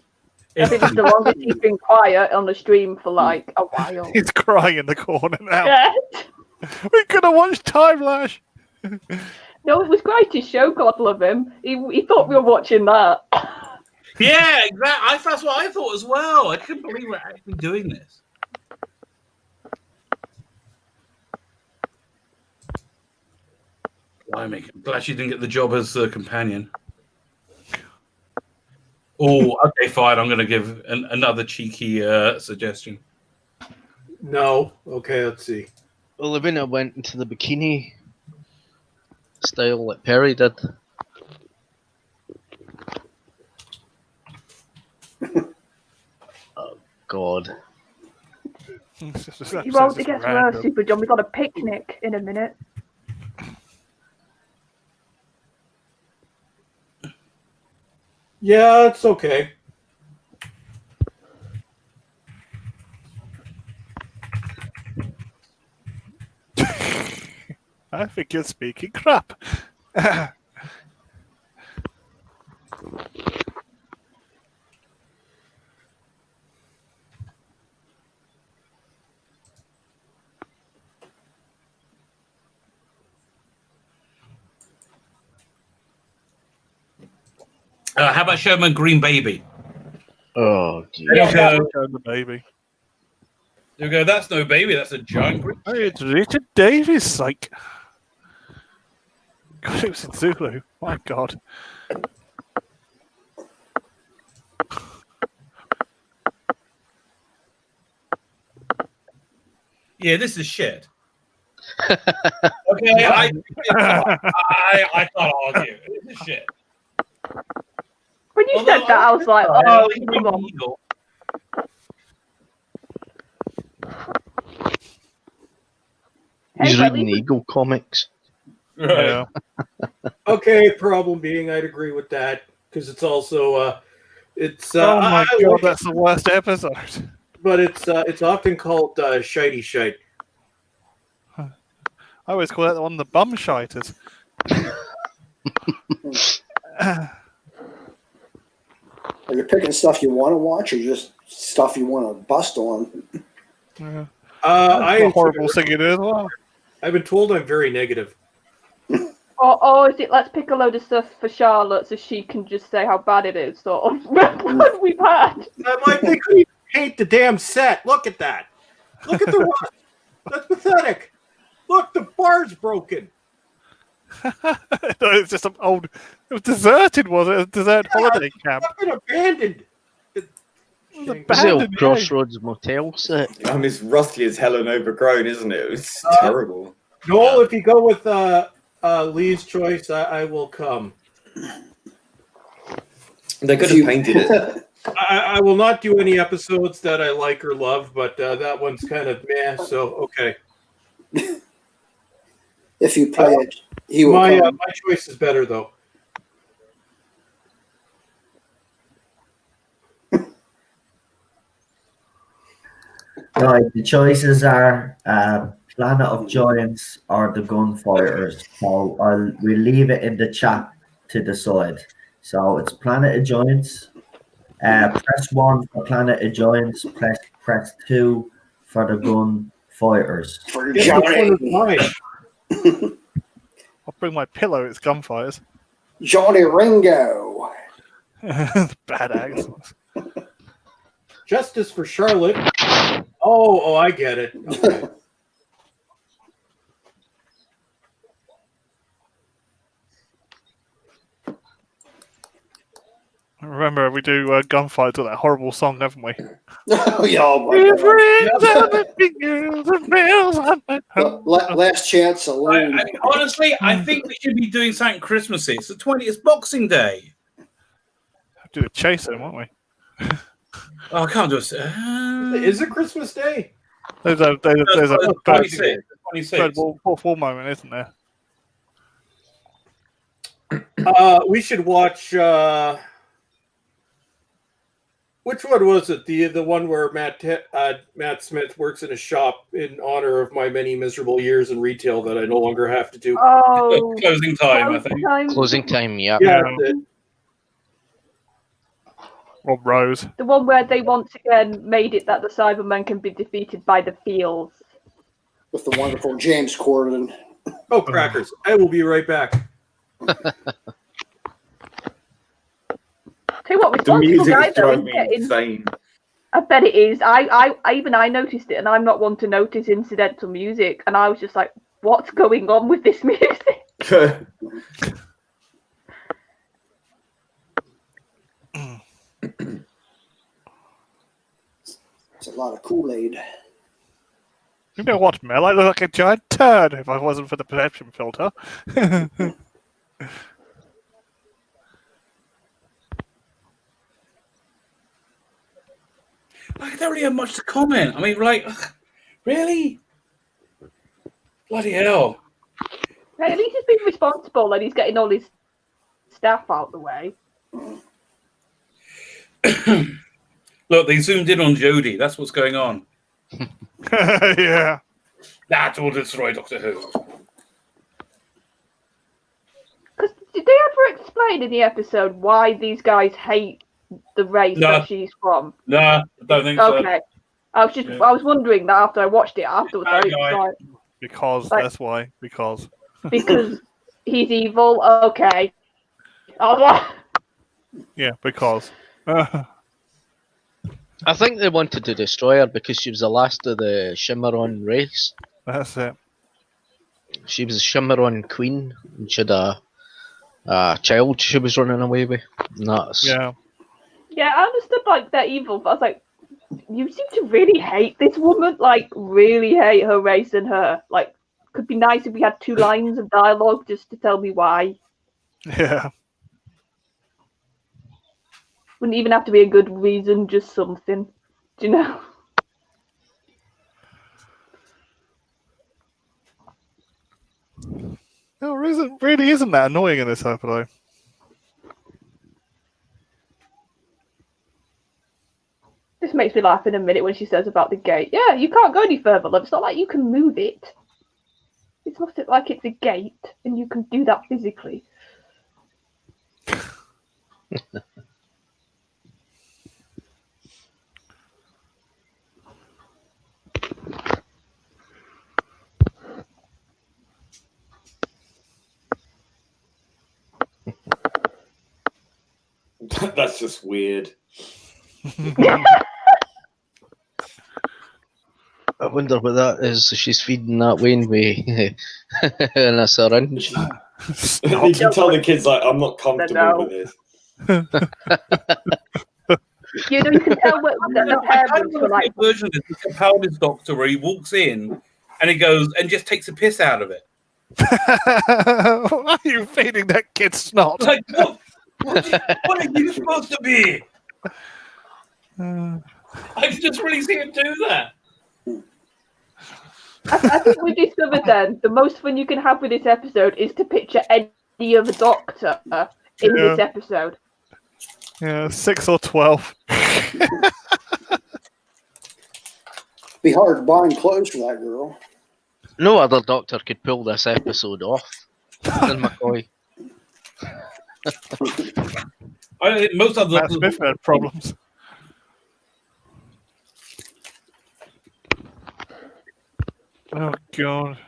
[SPEAKER 2] I think it's the longest he's been quiet on the stream for a while.
[SPEAKER 3] He's crying in the corner now.
[SPEAKER 2] Yeah.
[SPEAKER 3] We could have watched Time Lash.
[SPEAKER 2] No, it was great to show. God love him. He thought we were watching that.
[SPEAKER 6] Yeah, exactly. That's what I thought as well. I couldn't believe we're actually doing this. I'm glad she didn't get the job as a companion. Oh, okay, fine. I'm going to give another cheeky suggestion.
[SPEAKER 8] No. Okay, let's see.
[SPEAKER 7] Well, Lavinia went into the bikini style like Perry did. Oh, God.
[SPEAKER 2] Well, it gets worse, Super John. We've got a picnic in a minute.
[SPEAKER 8] Yeah, it's okay.
[SPEAKER 3] I think you're speaking crap.
[SPEAKER 6] How about Showman Green Baby?
[SPEAKER 7] Oh, dear.
[SPEAKER 6] There you go.
[SPEAKER 3] Show the baby.
[SPEAKER 6] There you go. That's no baby. That's a giant green.
[SPEAKER 3] Oh, it's Richard Davis. Like, God, it was in Zulu. My God.
[SPEAKER 6] Yeah, this is shit. Okay, I can't argue. This is shit.
[SPEAKER 2] When you
[SPEAKER 6] Although
[SPEAKER 2] said that, I was like,
[SPEAKER 6] I
[SPEAKER 2] oh,
[SPEAKER 6] like
[SPEAKER 2] come on.
[SPEAKER 6] Eagle.
[SPEAKER 7] He's
[SPEAKER 2] but at
[SPEAKER 7] reading the
[SPEAKER 2] least
[SPEAKER 7] Eagle comics.
[SPEAKER 6] Right.
[SPEAKER 3] Yeah.
[SPEAKER 8] Okay, problem being, I'd agree with that because it's also it's
[SPEAKER 3] Oh my
[SPEAKER 8] I
[SPEAKER 3] god,
[SPEAKER 8] like it,
[SPEAKER 3] that's the worst episode.
[SPEAKER 8] but it's often called shitey shite.
[SPEAKER 3] I always call that one of the bum shiters.
[SPEAKER 4] Are you picking stuff you want to watch or just stuff you want to bust on?
[SPEAKER 3] Yeah.
[SPEAKER 8] I
[SPEAKER 3] a
[SPEAKER 8] enjoy
[SPEAKER 3] horrible
[SPEAKER 8] it.
[SPEAKER 3] thing it is as well.
[SPEAKER 8] I've been told I'm very negative.
[SPEAKER 2] or is it let's pick a load of stuff for Charlotte so she can just say how bad it is, sort of what we've had.
[SPEAKER 8] I'm like, they couldn't even paint the damn set. Look at that. Look at the rust. That's pathetic. Look, the bar's broken.
[SPEAKER 3] No, it's just an old. It was deserted, was it? A desert holiday camp.
[SPEAKER 8] It's been abandoned.
[SPEAKER 3] It was
[SPEAKER 7] It's the old
[SPEAKER 3] abandoned, yeah.
[SPEAKER 7] Crossroads motel set.
[SPEAKER 5] It's rusty as hell and overgrown, isn't it? It's terrible.
[SPEAKER 8] Noel, if you go with Lee's choice, I will come.
[SPEAKER 5] They could have painted it.
[SPEAKER 8] I will not do any episodes that I like or love, but that one's kind of meh, so okay.
[SPEAKER 4] If you play it, he will
[SPEAKER 8] My
[SPEAKER 4] come.
[SPEAKER 8] choice is better, though.
[SPEAKER 1] Right, the choices are Planet of Giants or the Gunfighters. So we'll leave it in the chat to decide. So it's Planet of Giants. Press 1 for Planet of Giants. Press 2 for the Gunfighters.
[SPEAKER 4] For
[SPEAKER 8] Which one is
[SPEAKER 4] Johnny.
[SPEAKER 8] mine?
[SPEAKER 3] I'll bring my pillow. It's gunfighters.
[SPEAKER 4] Johnny Ringo.
[SPEAKER 3] Bad accents.
[SPEAKER 8] Justice for Charlotte. Oh, I get it. Okay.
[SPEAKER 3] Remember, we do gunfights with that horrible song, haven't we?
[SPEAKER 4] Oh, yeah, oh my
[SPEAKER 3] With
[SPEAKER 4] God.
[SPEAKER 3] rings on the fingers and bells on my home.
[SPEAKER 4] Last chance saloon.
[SPEAKER 6] Honestly, I think we should be doing something Christmassy. It's the 20th, it's Boxing Day.
[SPEAKER 3] Do the chaser, won't we?
[SPEAKER 6] Oh, I can't do it.
[SPEAKER 8] Is it Christmas Day?
[SPEAKER 3] There's a third
[SPEAKER 6] 26. 26.
[SPEAKER 3] fourth wall moment, isn't there?
[SPEAKER 8] We should watch. Which one was it? The one where Matt Smith works in a shop in honor of my many miserable years in retail that I no longer have to do.
[SPEAKER 2] Oh,
[SPEAKER 6] Closing time, I think.
[SPEAKER 7] Closing time, yeah.
[SPEAKER 8] Yeah, that's it.
[SPEAKER 3] Or Rose.
[SPEAKER 2] The one where they once again made it that the Cybermen can be defeated by the fields.
[SPEAKER 4] With the wonderful James Corden.
[SPEAKER 8] Oh, crackers! I will be right back.
[SPEAKER 2] Tell you what,
[SPEAKER 5] The
[SPEAKER 2] responsible
[SPEAKER 5] music
[SPEAKER 2] guy
[SPEAKER 5] is
[SPEAKER 2] though,
[SPEAKER 5] driving
[SPEAKER 2] isn't
[SPEAKER 5] me
[SPEAKER 2] it?
[SPEAKER 5] insane.
[SPEAKER 2] I bet it is. I noticed it, and I'm not one to notice incidental music, and I was just like, what's going on with this music?
[SPEAKER 4] It's a lot of Kool-Aid.
[SPEAKER 3] You know what, Mel? I look like a giant turd if I wasn't for the perception filter.
[SPEAKER 6] I don't really have much to comment. I mean, like, really? Bloody hell.
[SPEAKER 2] Hey, at least he's being responsible, and he's getting all his staff out the way.
[SPEAKER 6] Look, they zoomed in on Jodie. That's what's going on.
[SPEAKER 3] Yeah.
[SPEAKER 6] That will destroy Doctor Who.
[SPEAKER 2] Because did they ever explain in the episode why these guys hate the race
[SPEAKER 6] No.
[SPEAKER 2] that she's from?
[SPEAKER 6] No, I don't think so.
[SPEAKER 2] Okay. I was wondering that after I watched it afterwards. I was
[SPEAKER 6] Okay.
[SPEAKER 2] like,
[SPEAKER 3] Because
[SPEAKER 2] Like-
[SPEAKER 3] that's why. Because.
[SPEAKER 2] because he's evil. Okay. I was like,
[SPEAKER 3] Yeah, because.
[SPEAKER 7] I think they wanted to destroy her because she was the last of the Shimmeron race.
[SPEAKER 3] That's it.
[SPEAKER 7] She was a Shimmeron queen, and she had a child she was running away with. And that's
[SPEAKER 3] Yeah.
[SPEAKER 2] yeah, I understood like they're evil, but I was like, you seem to really hate this woman. Like, really hate her race and her. Like, could be nice if we had 2 lines of dialogue just to tell me why.
[SPEAKER 3] Yeah.
[SPEAKER 2] Wouldn't even have to be a good reason, just something. Do you know?
[SPEAKER 3] No, it really isn't that annoying in this episode.
[SPEAKER 2] This makes me laugh in a minute when she says about the gate. Yeah, you can't go any further, love. It's not like you can move it. It's not like it's a gate and you can do that physically.
[SPEAKER 5] That's just weird.
[SPEAKER 7] I wonder what that is. She's feeding that Wayne in a syringe.
[SPEAKER 5] You can tell the kids like, I'm not comfortable with this.
[SPEAKER 2] You know, you can tell what the parents were like.
[SPEAKER 6] Version of this Capaldi's Doctor where he walks in and he goes and just takes a piss out of it.
[SPEAKER 3] Why are you feeding that kid snot?
[SPEAKER 6] Like, what are you supposed to be? I can just really see him do that.
[SPEAKER 2] I think we discovered then the most fun you can have with this episode is to picture any other Doctor in this episode.
[SPEAKER 3] Yeah, 6 or 12.
[SPEAKER 4] Be hard buying clothes for that girl.
[SPEAKER 7] No other Doctor could pull this episode off than McCoy.
[SPEAKER 6] I think most other
[SPEAKER 3] Matt Smith had problems. Oh god!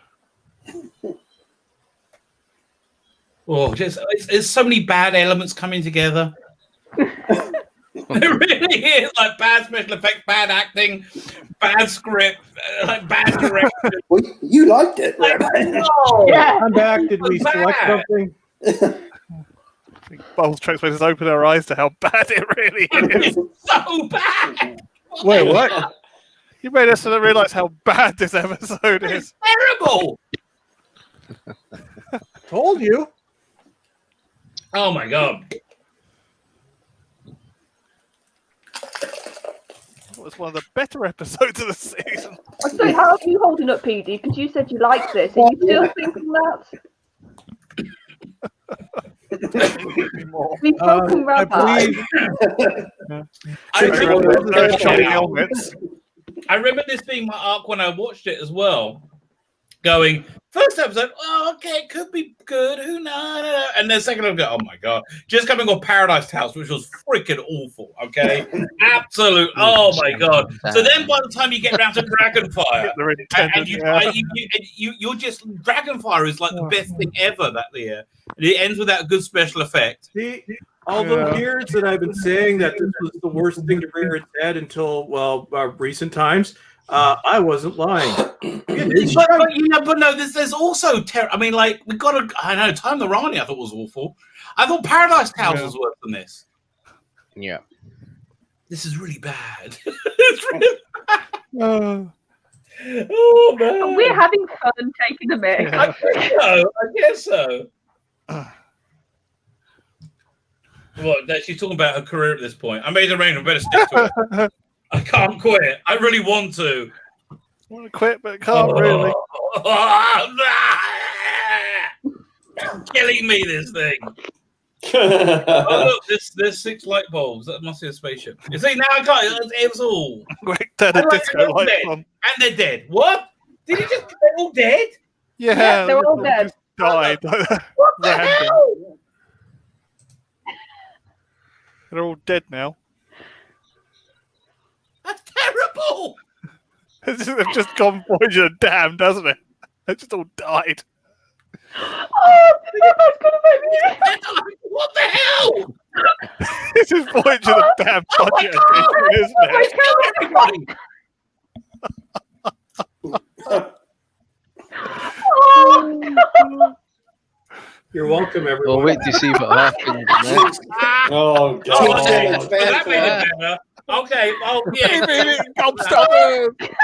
[SPEAKER 6] Oh, just it's so many bad elements coming together. It really is like bad special effects, bad acting, bad script, like bad direction.
[SPEAKER 4] Well, you liked it,
[SPEAKER 6] Like,
[SPEAKER 4] right?
[SPEAKER 6] no,
[SPEAKER 2] Yeah.
[SPEAKER 8] I'm back. Did we select
[SPEAKER 6] bad.
[SPEAKER 8] something?
[SPEAKER 3] I think Bubbles Trexways has opened her eyes to how bad it really is.
[SPEAKER 6] It's so bad.
[SPEAKER 3] Wait, what? You made us realise how bad this episode is.
[SPEAKER 6] It's terrible.
[SPEAKER 8] Told you.
[SPEAKER 6] Oh my god.
[SPEAKER 3] It was one of the better episodes of the season.
[SPEAKER 2] So how are you holding up, PD? Because you said you liked this. Are you still thinking that? We've broken
[SPEAKER 8] I
[SPEAKER 2] Rabbi.
[SPEAKER 8] believe.
[SPEAKER 6] I remember this being my arc when I watched it as well. Going, first episode, oh, okay, it could be good. Who knows? And then second episode, oh my god, just coming off Paradise House, which was freaking awful. Okay, absolute. Oh my god. So then by the time you get around to Dragonfire, and you're just Dragonfire is like the best thing ever that year. And it ends with that good special effect.
[SPEAKER 8] See, all the years that I've been saying that this was the worst thing to rear its head until recent times, I wasn't lying.
[SPEAKER 6] But no, there's also terror. I mean, like we got to. I know Time the Rani I thought was awful. I thought Paradise House was worse than this.
[SPEAKER 7] Yeah,
[SPEAKER 6] this is really bad. It's really bad.
[SPEAKER 3] Oh
[SPEAKER 6] man,
[SPEAKER 2] we're having fun taking the mix.
[SPEAKER 6] I guess so. What? That she's talking about her career at this point. I made the arrangement. I better stick to it. I can't quit. I really want to.
[SPEAKER 3] I want to quit, but can't really.
[SPEAKER 6] Killing me, this thing. Oh look, there's 6 light bulbs. That must be a spaceship. You see, now I got it. It was all.
[SPEAKER 3] Turn the disco lights on.
[SPEAKER 6] And they're dead. What? Did you just? They're all dead?
[SPEAKER 3] Yeah,
[SPEAKER 2] they're all dead.
[SPEAKER 3] Died.
[SPEAKER 6] What the hell?
[SPEAKER 3] They're all dead now.
[SPEAKER 6] That's terrible.
[SPEAKER 3] They've just gone Voyager damn, doesn't it? They just all died.
[SPEAKER 2] Oh, that's gonna make me.
[SPEAKER 6] What the hell?
[SPEAKER 3] This is Voyager the damn budget edition, isn't it?
[SPEAKER 8] You're welcome, everyone.
[SPEAKER 7] we'll wait to see what happens next.
[SPEAKER 5] Oh god.
[SPEAKER 6] That made it better. Okay. Oh yeah.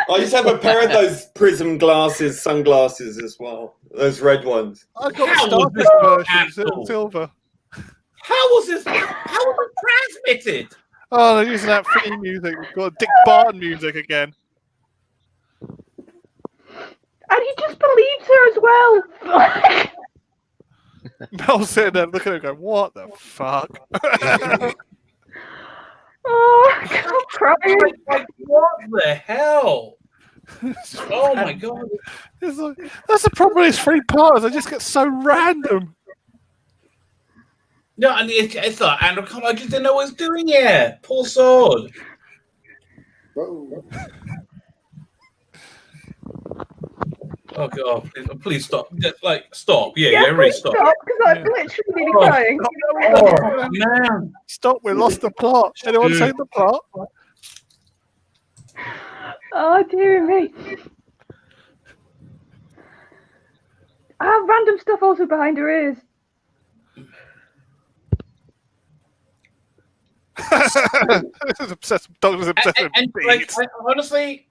[SPEAKER 5] I used to have a pair of those prism glasses, sunglasses as well. Those red ones.
[SPEAKER 3] I got
[SPEAKER 6] How
[SPEAKER 3] the
[SPEAKER 6] was this
[SPEAKER 3] version,
[SPEAKER 6] cancelled?
[SPEAKER 3] silver.
[SPEAKER 6] How was this? How was it transmitted?
[SPEAKER 3] Oh, they're using that theme music. We've got Dick Barton music again.
[SPEAKER 2] And he just believes her as well.
[SPEAKER 3] Mel's sitting there looking at her going, what the fuck?
[SPEAKER 2] Oh, I'm crying.
[SPEAKER 6] Like, what the hell? Oh my god.
[SPEAKER 3] It's like, that's the problem with these three parts. They just get so random.
[SPEAKER 6] No, and it's like Andrew, come on, I just didn't know what he was doing yet. Poor sword.
[SPEAKER 4] Whoa.
[SPEAKER 6] Oh god, please stop. Just, like, stop. Yeah, really stop.
[SPEAKER 2] Because I'm literally crying.
[SPEAKER 6] Oh man.
[SPEAKER 3] Stop, we lost the plot. Anyone seen the plot?
[SPEAKER 2] Oh, dear me. I have random stuff also behind her ears.
[SPEAKER 3] Doctor's obsessed with
[SPEAKER 6] And like,
[SPEAKER 3] beads.
[SPEAKER 6] honestly,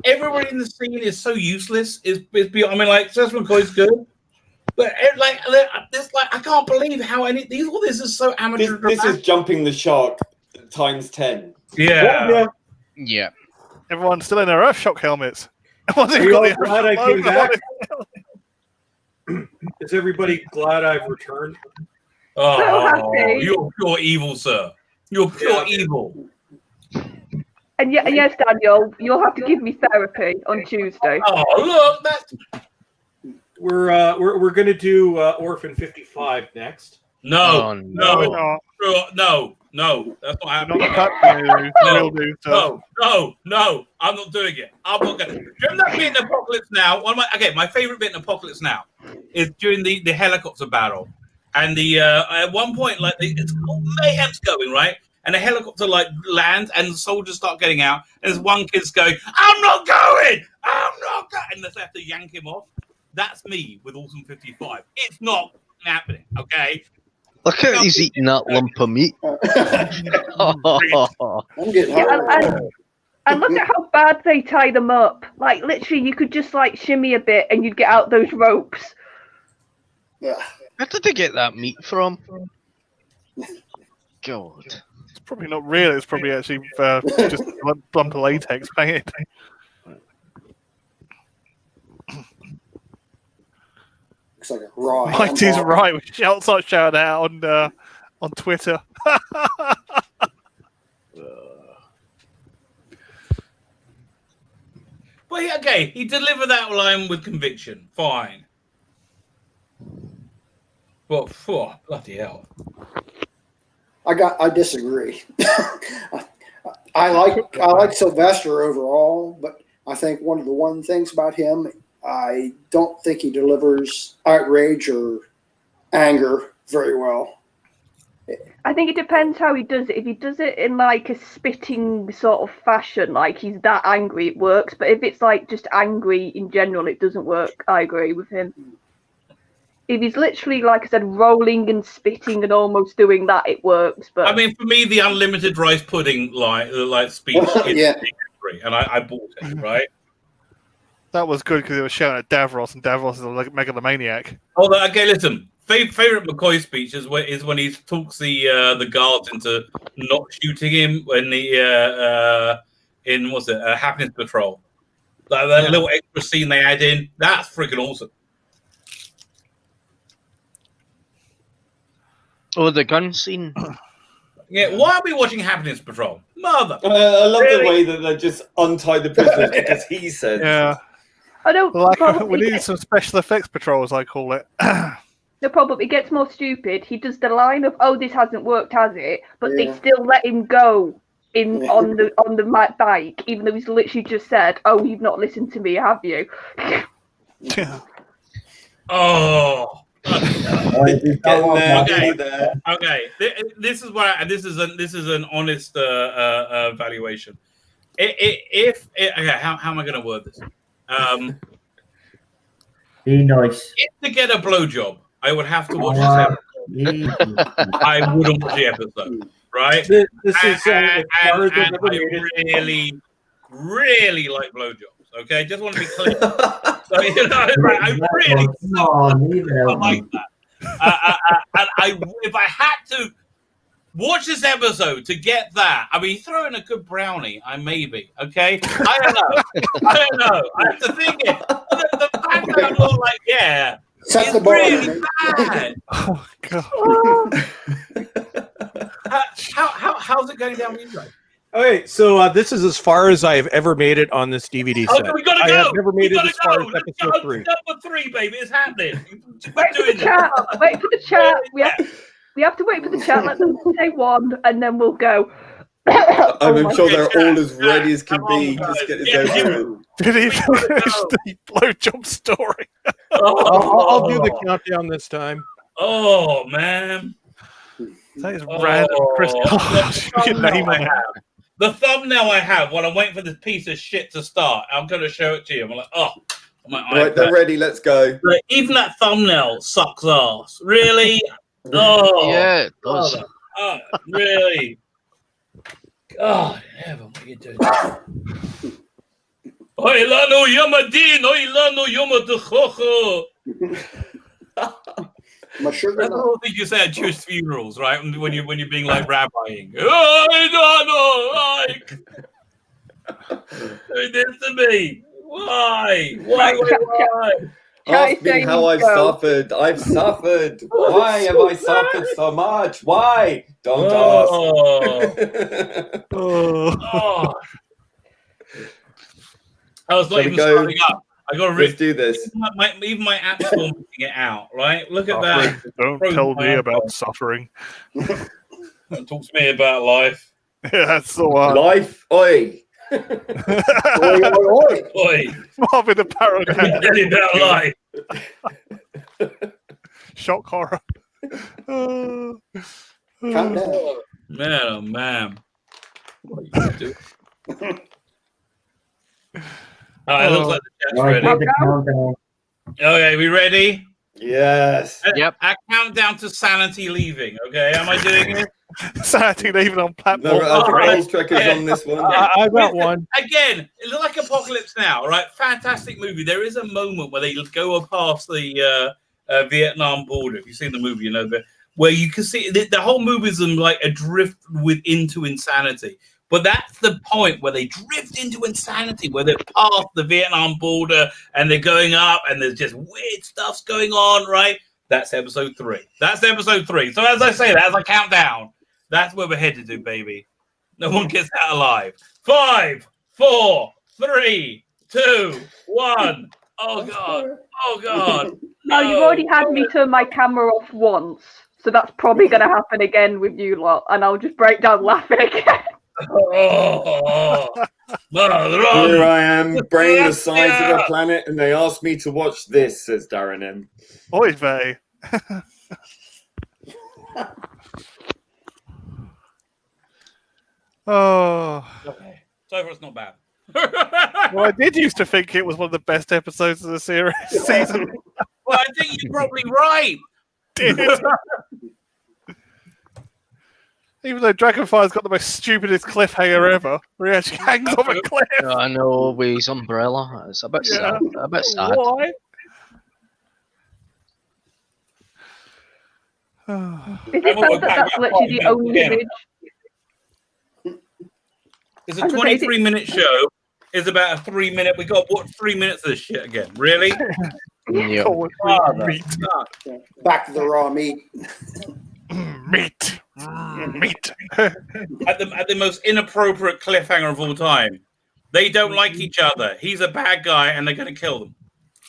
[SPEAKER 6] everybody in the scene is so useless. Is beyond. I mean, like, Seth McCoy's good, but this, like, I can't believe how all this is so amateur.
[SPEAKER 5] This is jumping the shark times 10.
[SPEAKER 6] Yeah.
[SPEAKER 7] Yeah.
[SPEAKER 3] Everyone's still in their Earthshock helmets. Everyone's
[SPEAKER 8] Are you
[SPEAKER 3] got
[SPEAKER 8] all
[SPEAKER 3] the
[SPEAKER 8] glad I
[SPEAKER 3] Earthshock
[SPEAKER 8] came
[SPEAKER 3] logo on
[SPEAKER 8] back?
[SPEAKER 3] it.
[SPEAKER 8] Is everybody glad I've returned?
[SPEAKER 6] Oh,
[SPEAKER 2] So happy.
[SPEAKER 6] you're pure evil, sir. You're pure evil.
[SPEAKER 2] And yes, Daniel, you'll have to give me therapy on Tuesday.
[SPEAKER 6] Oh, look, that's
[SPEAKER 8] We're gonna do Orphan 55 next.
[SPEAKER 6] no,
[SPEAKER 7] Oh,
[SPEAKER 6] no, no, that's not happening.
[SPEAKER 3] Not cut news, real news stuff.
[SPEAKER 6] No, I'm not doing it. I'm not going to. During that bit in Apocalypse Now, my favorite bit in Apocalypse Now is during the helicopter battle. And at one point, like, it's mayhem's going, right? And the helicopter, like, lands and the soldiers start getting out. And there's one kid's going, I'm not going! And they have to yank him off. That's me with Awesome 55. It's not happening, okay?
[SPEAKER 7] Look how he's eating that lump of meat.
[SPEAKER 4] I'm getting hungry.
[SPEAKER 2] And look at how bad they tie them up. Like, literally, you could just, like, shimmy a bit and you'd get out those ropes.
[SPEAKER 4] Yeah.
[SPEAKER 7] Where did they get that meat from? God.
[SPEAKER 3] It's probably not real. It's probably actually just a lump of latex painted.
[SPEAKER 4] Looks like a raw.
[SPEAKER 3] Mighty's right. We shout out on Twitter.
[SPEAKER 6] But okay, he delivered that line with conviction. Fine. But bloody hell.
[SPEAKER 4] I disagree. I like Sylvester overall, but I think one of the things about him, I don't think he delivers outrage or anger very well.
[SPEAKER 2] I think it depends how he does it. If he does it in, like, a spitting sort of fashion, like he's that angry, it works. But if it's, like, just angry in general, it doesn't work. I agree with him. If he's literally, like I said, rolling and spitting and almost doing that, it works. But
[SPEAKER 6] I mean, for me, the unlimited rice pudding like speech is
[SPEAKER 4] Yeah.
[SPEAKER 6] angry, and I bought it, right?
[SPEAKER 3] That was good because it was shouting at Davros, and Davros is a megalomaniac.
[SPEAKER 6] Although, okay, listen. Favorite McCoy speech is when he talks the guards into not shooting him when in what's it Happiness Patrol, like that little extra scene they add in. That's freaking awesome.
[SPEAKER 7] Oh, the gun scene.
[SPEAKER 6] Yeah, why are we watching Happiness Patrol, mother?
[SPEAKER 5] I love
[SPEAKER 6] Really?
[SPEAKER 5] the way that they just untie the prisoners because he said.
[SPEAKER 3] Yeah,
[SPEAKER 2] I don't.
[SPEAKER 3] we need some special effects patrols, I call it.
[SPEAKER 2] The problem, it gets more stupid. He does the line of, "Oh, this hasn't worked, has it?" But they still let him go on the bike, even though he's literally just said, "Oh, you've not listened to me, have you?"
[SPEAKER 6] Oh.
[SPEAKER 5] Okay.
[SPEAKER 6] Okay. This is why this is an honest valuation. Okay, how am I going to word this?
[SPEAKER 1] Be nice.
[SPEAKER 6] If to get a blowjob, I would have to watch this episode. I wouldn't watch the episode, right?
[SPEAKER 8] This is
[SPEAKER 6] and I really like blowjobs. Okay, just want to be clear. So, you know, I really like that. And if I had to watch this episode to get that, I mean, throw in a good brownie, I maybe. Okay, I don't know. I have to think it. The don't look like, yeah.
[SPEAKER 4] Set
[SPEAKER 6] It's
[SPEAKER 4] the bar.
[SPEAKER 6] really
[SPEAKER 4] Nate.
[SPEAKER 6] bad.
[SPEAKER 3] Oh god.
[SPEAKER 6] How's it going down with you guys?
[SPEAKER 8] Okay, so this is as far as I have ever made it on this DVD set.
[SPEAKER 6] We gotta
[SPEAKER 8] I
[SPEAKER 6] go.
[SPEAKER 8] have never made
[SPEAKER 6] we
[SPEAKER 8] it
[SPEAKER 6] gotta
[SPEAKER 8] as far
[SPEAKER 6] go.
[SPEAKER 8] as
[SPEAKER 6] Let's
[SPEAKER 8] episode
[SPEAKER 6] go
[SPEAKER 8] 3.
[SPEAKER 6] to number 3, baby. It's happening.
[SPEAKER 2] Wait for the chat. Wait for the chat. We have to wait for the chat. Let them say 1, and then we'll go.
[SPEAKER 5] I'm sure
[SPEAKER 6] God.
[SPEAKER 5] they're all as ready as can
[SPEAKER 6] Come on,
[SPEAKER 5] be.
[SPEAKER 6] guys.
[SPEAKER 5] Just get this
[SPEAKER 6] Yeah,
[SPEAKER 5] over with.
[SPEAKER 3] Did he finish the blowjob story?
[SPEAKER 8] I'll do the countdown this time.
[SPEAKER 6] Oh man.
[SPEAKER 3] That is random, Chris. Your name on it.
[SPEAKER 6] The thumbnail I have while I'm waiting for this piece of shit to start. I'm going to show it to you. I'm like, oh, my
[SPEAKER 5] Right, they're ready. Let's go.
[SPEAKER 6] Like, even that thumbnail sucks ass. Really? Oh,
[SPEAKER 7] Yeah, it does.
[SPEAKER 6] brother. Oh, really? God, heaven, what are you doing? Oilano Yamadin, Oilano Yamadahoho.
[SPEAKER 4] My sugar.
[SPEAKER 6] That's the whole thing you say at Jewish funerals, right? When you're being like rabbiing. Oh, like do this to me. Why?
[SPEAKER 5] Ask me how I've suffered. I've suffered. Why have I suffered so much? Why? Don't ask.
[SPEAKER 6] Oh. I was not
[SPEAKER 5] Shall we
[SPEAKER 6] even
[SPEAKER 5] go?
[SPEAKER 6] starting up. I got to
[SPEAKER 5] Let's do this.
[SPEAKER 6] Even my app's formatting it out, right? Look at that.
[SPEAKER 3] Don't tell me about suffering.
[SPEAKER 6] Don't talk to me about life.
[SPEAKER 3] Yeah, that's the one.
[SPEAKER 5] Life, oi.
[SPEAKER 6] Oi.
[SPEAKER 3] Marvin the Parrot.
[SPEAKER 6] Tell me about life.
[SPEAKER 3] Shock horror.
[SPEAKER 4] Calm down.
[SPEAKER 6] Man, oh man. What are you doing? All right, looks like the chat's ready. Okay, we ready?
[SPEAKER 5] Yes.
[SPEAKER 7] Yep.
[SPEAKER 6] I count down to sanity leaving. Okay, am I doing it?
[SPEAKER 3] Sanity leaving on platform.
[SPEAKER 5] No, I think Rolls Trekker's on this one.
[SPEAKER 8] I got one.
[SPEAKER 6] Again, it looks like Apocalypse Now, right? Fantastic movie. There is a moment where they go past the Vietnam border. If you've seen the movie, you know, where you can see the whole movie is them like adrift into insanity. But that's the point where they drift into insanity, where they're past the Vietnam border and they're going up and there's just weird stuff's going on, right? That's episode 3. That's episode 3. So as I say that, as I count down, that's where we're headed to, baby. No one gets out alive. 5, 4, 3, 2, 1. Oh, God. Oh, God.
[SPEAKER 2] No, you've already had me turn my camera off once. So that's probably going to happen again with you lot. And I'll just break down laughing again.
[SPEAKER 5] Here I am, brain the size of a planet, and they asked me to watch this, says Darren M.
[SPEAKER 3] Oy vey. Oh.
[SPEAKER 6] Okay. So far, it's not bad.
[SPEAKER 3] Well, I did used to think it was one of the best episodes of the series season.
[SPEAKER 6] Well, I think you're probably right.
[SPEAKER 3] Even though Dragonfire's got the most stupidest cliffhanger ever, where he actually hangs off a cliff.
[SPEAKER 7] I know, with his umbrella. It's a bit sad. A bit sad.
[SPEAKER 3] Why?
[SPEAKER 2] Is it sad that that's literally the only image?
[SPEAKER 6] It's a 23-minute show. It's about a 3-minute. We got 3 minutes of this shit again. Really?
[SPEAKER 7] Yeah.
[SPEAKER 3] Meat.
[SPEAKER 4] Back to the raw meat.
[SPEAKER 3] Meat. Meat.
[SPEAKER 6] At the most inappropriate cliffhanger of all time. They don't like each other. He's a bad guy, and they're going to kill them.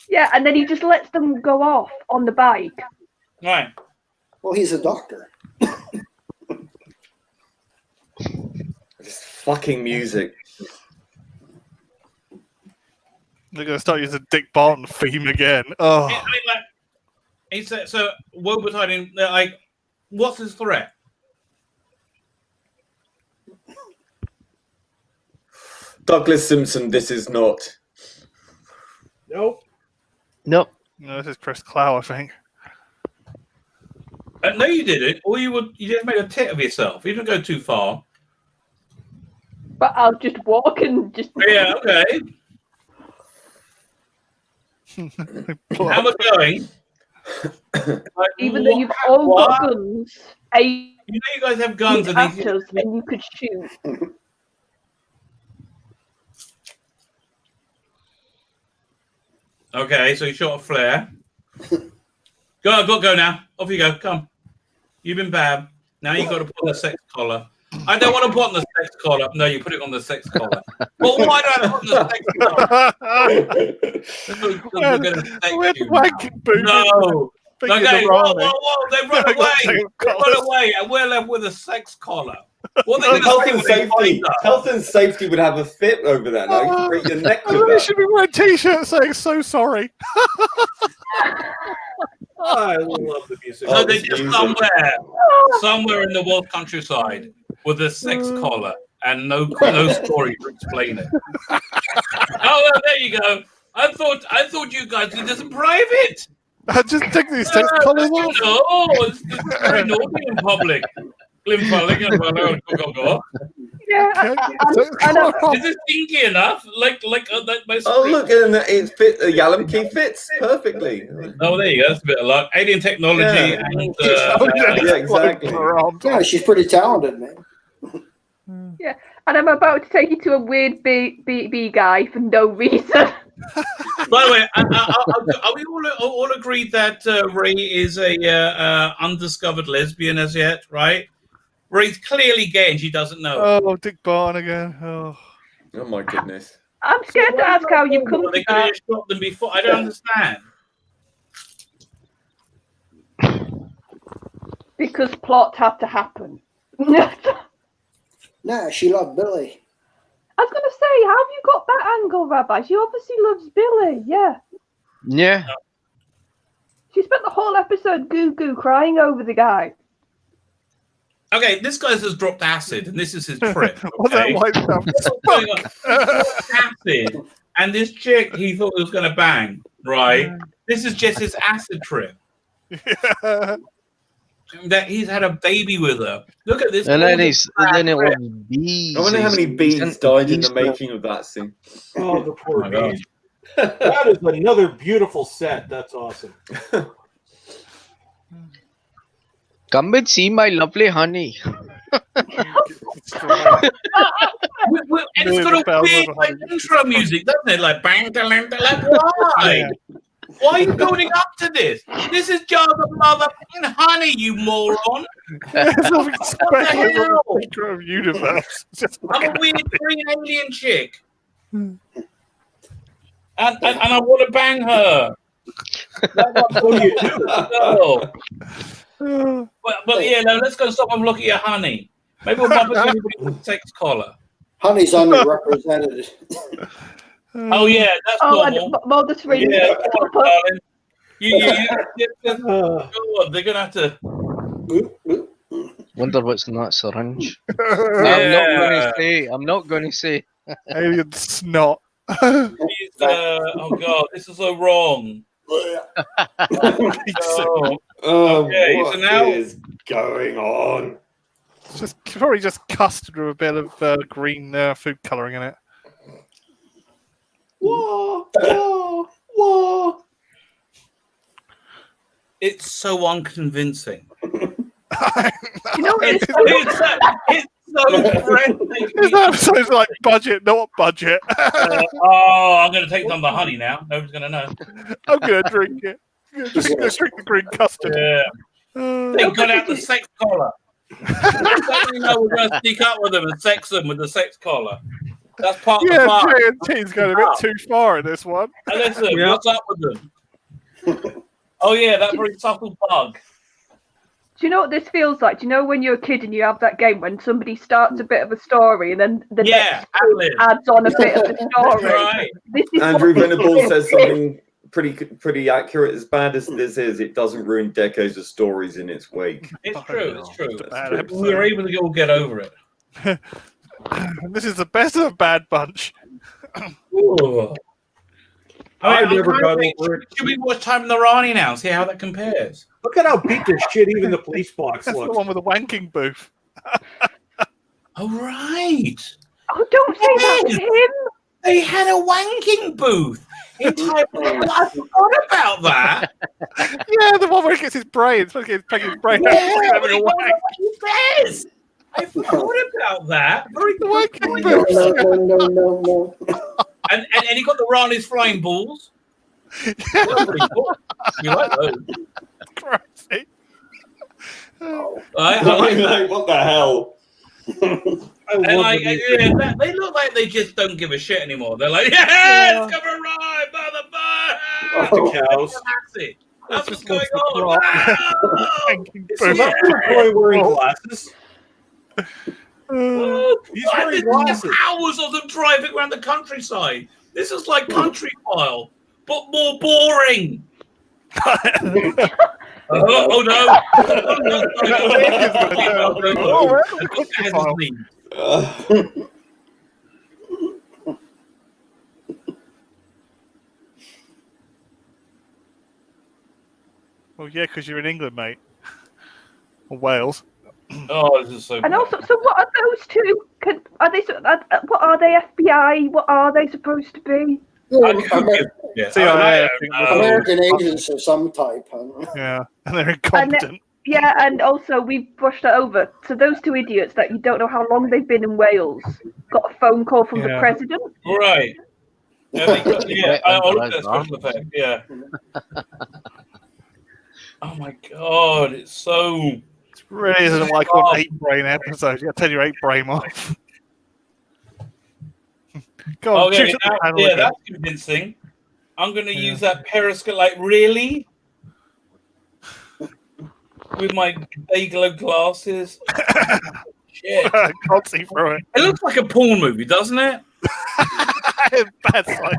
[SPEAKER 2] Yeah, and then he just lets them go off on the bike.
[SPEAKER 6] Right.
[SPEAKER 4] Well, he's a doctor.
[SPEAKER 5] This fucking music.
[SPEAKER 3] They're going to start using Dick Barton theme again. Oh.
[SPEAKER 6] I mean, like, he said, so Wobatide, like, what's his threat?
[SPEAKER 5] Douglas Simpson, this is not.
[SPEAKER 8] Nope.
[SPEAKER 7] Nope.
[SPEAKER 3] No, this is Chris Clow, I think.
[SPEAKER 6] No, you didn't. Or you just made a tit of yourself. You didn't go too far.
[SPEAKER 2] But I'll just walk and just...
[SPEAKER 6] Yeah, okay. How much going?
[SPEAKER 2] Even though you've all got guns,
[SPEAKER 6] you know you guys have guns
[SPEAKER 2] and you could shoot.
[SPEAKER 6] Okay, so you shot a flare. Go now. Off you go. Come. You've been bad. Now you got to put on the sex collar. I don't want to put on the sex collar. No, you put it on the sex collar. Well, why do I put on the sex collar? We're going to sex you. No. Okay, whoa, they run away. They run away, and we're left with a sex collar. What are they going to say?
[SPEAKER 5] Health and safety would have a fit over that. Now you can break your neck with
[SPEAKER 3] You
[SPEAKER 5] that.
[SPEAKER 3] should be wearing T-shirts saying "so sorry."
[SPEAKER 8] I love the music.
[SPEAKER 6] So they're just somewhere in the world countryside with a sex collar and no story to explain it. Oh, well, there you go. I thought you guys did this in private.
[SPEAKER 3] I just take these sex collars off.
[SPEAKER 6] No, it's very naughty in public.
[SPEAKER 2] Yeah,
[SPEAKER 6] Is it stinky enough? Like my
[SPEAKER 5] Oh, look, and it fit. The Yalom key fits perfectly.
[SPEAKER 6] Oh, there you go. That's a bit of luck. Alien technology.
[SPEAKER 5] Yeah.
[SPEAKER 6] And,
[SPEAKER 5] Yeah, exactly.
[SPEAKER 4] Yeah, she's pretty talented, man.
[SPEAKER 2] yeah, and I'm about to take you to a weird B guy for no reason.
[SPEAKER 6] By the way, are we all agreed that Ray is a undiscovered lesbian as yet, right? Ray's clearly gay and she doesn't know.
[SPEAKER 3] Oh, Dick Barn again. Oh
[SPEAKER 5] my goodness.
[SPEAKER 2] I'm scared to ask how you come to
[SPEAKER 6] They could have shot them before. I don't understand.
[SPEAKER 2] Because plot had to happen.
[SPEAKER 4] Nah, she loved Billy.
[SPEAKER 2] I was going to say, how have you got that angle, Rabbi? She obviously loves Billy, yeah.
[SPEAKER 7] Yeah.
[SPEAKER 2] She spent the whole episode goo-goo crying over the guy.
[SPEAKER 6] Okay, this guy has dropped acid, and this is his trip.
[SPEAKER 3] What's that
[SPEAKER 6] Okay?
[SPEAKER 3] white stuff?
[SPEAKER 6] Acid, and this chick he thought was going to bang, right? This is just his acid trip.
[SPEAKER 3] Yeah.
[SPEAKER 6] That he's had a baby with her. Look at this.
[SPEAKER 7] And then it was bees.
[SPEAKER 5] I wonder how many bees died in the making of that scene.
[SPEAKER 8] Oh, the poor
[SPEAKER 6] my God.
[SPEAKER 8] bees. That is another beautiful set. That's awesome.
[SPEAKER 7] Come and see my lovely honey.
[SPEAKER 6] And it's got a weird like, intro music, doesn't it? Like bang, like why? Why are you building up to this? This is Jar of motherfucking honey, you moron.
[SPEAKER 3] There's nothing special in
[SPEAKER 6] hell?
[SPEAKER 3] the picture of universe. Just
[SPEAKER 6] I'm a weird green alien chick. And I want to bang her. That's what you do. But yeah, no, let's go and stop and look at your honey. Maybe we'll bump into anybody with a sex collar.
[SPEAKER 4] Honey's underrepresented.
[SPEAKER 6] Oh yeah, that's normal.
[SPEAKER 2] Well, the three.
[SPEAKER 6] Yeah, come on, darling. Go on, they're gonna have to.
[SPEAKER 7] Wonder what's in that syringe.
[SPEAKER 6] Yeah.
[SPEAKER 7] I'm not going to say.
[SPEAKER 3] alien snot.
[SPEAKER 6] Oh god, this is so wrong. Okay,
[SPEAKER 5] what
[SPEAKER 6] so now
[SPEAKER 5] is going on?
[SPEAKER 3] It's just probably just custard with a bit of green food colouring in it.
[SPEAKER 5] Whoa!
[SPEAKER 6] it's so unconvincing.
[SPEAKER 2] You know,
[SPEAKER 6] It's so breathtaking.
[SPEAKER 3] This episode's like budget, not budget.
[SPEAKER 6] I'm going to take some of the honey now. Nobody's going to know.
[SPEAKER 3] I'm gonna drink it. Just gonna drink the green custard.
[SPEAKER 6] Yeah. They got out the sex collar. You know we're going to sneak up with them and sex them with the sex collar. That's part of the
[SPEAKER 3] Yeah,
[SPEAKER 6] part.
[SPEAKER 3] JNT's going a bit too far in this one.
[SPEAKER 6] And listen, what's up with them? Oh yeah, that very subtle bug.
[SPEAKER 2] do you know what this feels like? Do you know when you're a kid and you have that game when somebody starts a bit of a story and then the next
[SPEAKER 6] ad-lib.
[SPEAKER 2] adds on a bit of the story?
[SPEAKER 6] Right.
[SPEAKER 2] This is
[SPEAKER 5] Andrew
[SPEAKER 2] what this
[SPEAKER 5] Venable
[SPEAKER 2] is.
[SPEAKER 5] says something pretty accurate. As bad as this is, it doesn't ruin decades of stories in its wake.
[SPEAKER 6] It's true. It's true.
[SPEAKER 3] It's a bad
[SPEAKER 6] We
[SPEAKER 3] episode.
[SPEAKER 6] were able to all get over it.
[SPEAKER 3] This is the best of a bad bunch.
[SPEAKER 6] Ooh.
[SPEAKER 8] I never
[SPEAKER 6] I'm
[SPEAKER 8] got
[SPEAKER 6] trying to
[SPEAKER 8] over
[SPEAKER 6] think, should we watch Time in the Rani now? See how that compares.
[SPEAKER 8] Look at how beat this shit even the police box
[SPEAKER 3] That's the
[SPEAKER 8] looks.
[SPEAKER 3] one with the wanking booth.
[SPEAKER 6] Oh right.
[SPEAKER 2] Oh, don't say that to him.
[SPEAKER 6] They had a wanking booth in Time in the Rani. I forgot about that.
[SPEAKER 3] Yeah, the one where he gets his brain. It's like he's taking his brain out.
[SPEAKER 6] Yeah,
[SPEAKER 3] and having a
[SPEAKER 6] he
[SPEAKER 3] wank.
[SPEAKER 6] says. I forgot about that. Very
[SPEAKER 3] The
[SPEAKER 6] good
[SPEAKER 3] wanking
[SPEAKER 6] point.
[SPEAKER 3] booth.
[SPEAKER 4] No.
[SPEAKER 6] And he got the Rani's flying balls. You like those?
[SPEAKER 3] Crazy.
[SPEAKER 5] What the hell?
[SPEAKER 6] And like, yeah, they look like they just don't give a shit anymore. They're like, yeah, it's gonna ride, motherfucker!
[SPEAKER 8] The cows.
[SPEAKER 6] That's what's going
[SPEAKER 3] the
[SPEAKER 6] on.
[SPEAKER 8] Is Sylvester McCoy wearing glasses? He's wearing glasses.
[SPEAKER 6] Hours of them driving around the countryside. This is like Country File, but more boring. Oh no!
[SPEAKER 3] Well, yeah, because you're in England, mate. Or Wales.
[SPEAKER 6] Oh, this is so.
[SPEAKER 2] And also, so what are those two? Are they? What are they? FBI? What are they supposed to be?
[SPEAKER 4] American agents of some type.
[SPEAKER 3] Yeah, and they're incompetent.
[SPEAKER 2] And also we've brushed it over. So those two idiots that you don't know how long they've been in Wales got a phone call from the president.
[SPEAKER 6] Right. I looked at special effect. Yeah. Oh my god, it's so.
[SPEAKER 3] It really isn't like on 8 brain episodes. You got to turn your 8 brain off. Go on,
[SPEAKER 6] okay, that's convincing. I'm going to use that periscope. Like, really? With my day-glow glasses. Shit.
[SPEAKER 3] I can't see through it.
[SPEAKER 6] It looks like a porn movie, doesn't it?
[SPEAKER 3] That's like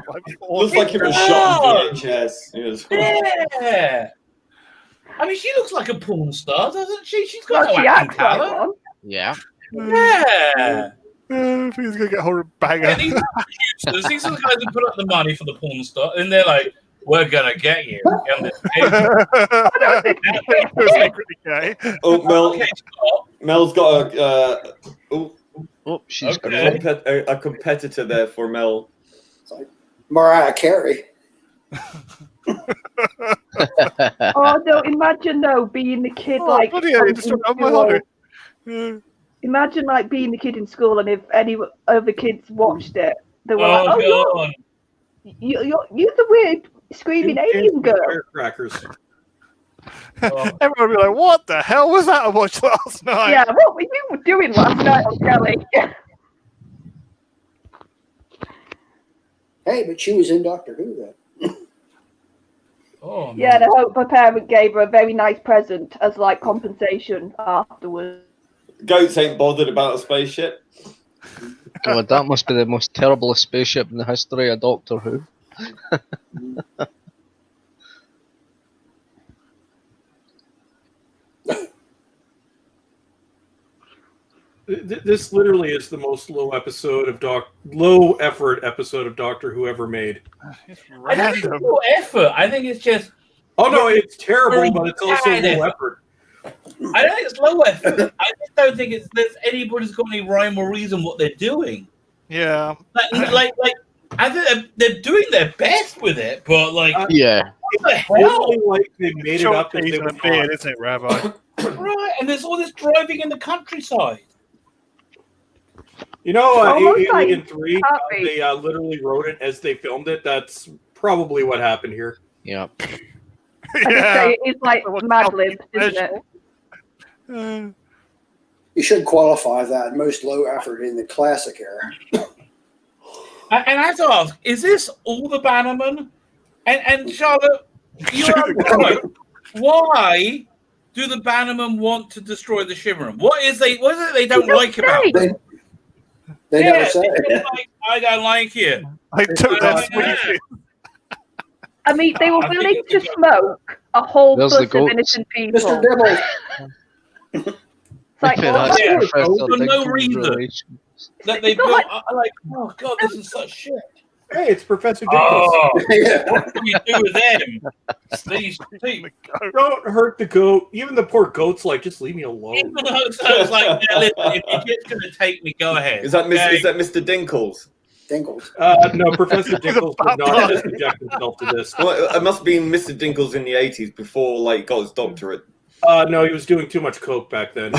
[SPEAKER 5] looks like it was shot in VHS.
[SPEAKER 6] Yeah. I mean, she looks like a porn star, doesn't she? She's got no
[SPEAKER 2] she
[SPEAKER 6] acting
[SPEAKER 2] acts like
[SPEAKER 6] talent.
[SPEAKER 2] one.
[SPEAKER 7] Yeah.
[SPEAKER 6] Yeah.
[SPEAKER 3] I think he's going to get a horror banger.
[SPEAKER 6] These are the guys who put up the money for the porn star, and they're like, we're going to get you.
[SPEAKER 5] Oh, Mel's got
[SPEAKER 7] she's
[SPEAKER 5] a competitor there for Mel.
[SPEAKER 4] It's like Mariah Carey.
[SPEAKER 2] Oh no! Imagine though being the kid Imagine like being the kid in school, and if any other kids watched it, they were like, "Oh, you're the weird screaming alien girl."
[SPEAKER 8] Firecrackers.
[SPEAKER 3] Everyone would be like, "What the hell was that I watched last night?"
[SPEAKER 2] Yeah, what were you doing last night on telly?
[SPEAKER 4] Hey, but she was in Doctor Who then.
[SPEAKER 6] Oh,
[SPEAKER 2] yeah, and I hope her parent gave her a very nice present as like compensation afterwards.
[SPEAKER 5] Goats ain't bothered about a spaceship.
[SPEAKER 7] God, that must be the most terrible spaceship in the history of Doctor Who.
[SPEAKER 8] This literally is the most low effort episode of Doctor Who ever made.
[SPEAKER 6] I don't think it's low effort. I think it's just.
[SPEAKER 8] Oh no, it's terrible, but it's also low effort.
[SPEAKER 6] I don't think it's low effort. I just don't think there's anybody's got any rhyme or reason what they're doing.
[SPEAKER 3] Yeah.
[SPEAKER 6] Like I think they're doing their best with it, but like.
[SPEAKER 7] Yeah.
[SPEAKER 6] What the hell?
[SPEAKER 8] Like they made it up as they were
[SPEAKER 3] beard, isn't it, Rabbi?
[SPEAKER 6] Right, and there's all this driving in the countryside.
[SPEAKER 8] You know,
[SPEAKER 2] Almost
[SPEAKER 8] Alien
[SPEAKER 2] like
[SPEAKER 8] 3, they literally wrote it as they filmed it. That's probably what happened here.
[SPEAKER 7] Yeah.
[SPEAKER 2] Yeah. It's like Mad Libs, isn't
[SPEAKER 4] it? You should qualify that most low effort in the classic era.
[SPEAKER 6] And I have to ask, is this all the Bannermen? And Charlotte, you're right. Why do the Bannermen want to destroy the Shimmerum? What is it they don't like about it?
[SPEAKER 4] They never say.
[SPEAKER 6] I don't like you.
[SPEAKER 3] I took that.
[SPEAKER 2] I mean, they were willing to smoke a whole bus of innocent people.
[SPEAKER 4] Mr. Dibble.
[SPEAKER 2] It's like,
[SPEAKER 6] for no reason. That they built, like, oh god, this is such shit.
[SPEAKER 8] Hey, it's Professor Dinkles.
[SPEAKER 6] What do you do with them?
[SPEAKER 8] Don't hurt the goat. Even the poor goat's like, just leave me alone.
[SPEAKER 6] So it's like, yeah, listen, if you're just going to take me, go ahead.
[SPEAKER 5] Is that Mr. Dinkles?
[SPEAKER 4] Dinkles.
[SPEAKER 8] No, Professor Dinkles did not subject himself to this.
[SPEAKER 5] Well, it must have been Mr. Dinkles in the 80s before, like, got his doctorate.
[SPEAKER 8] No, he was doing too much coke back then.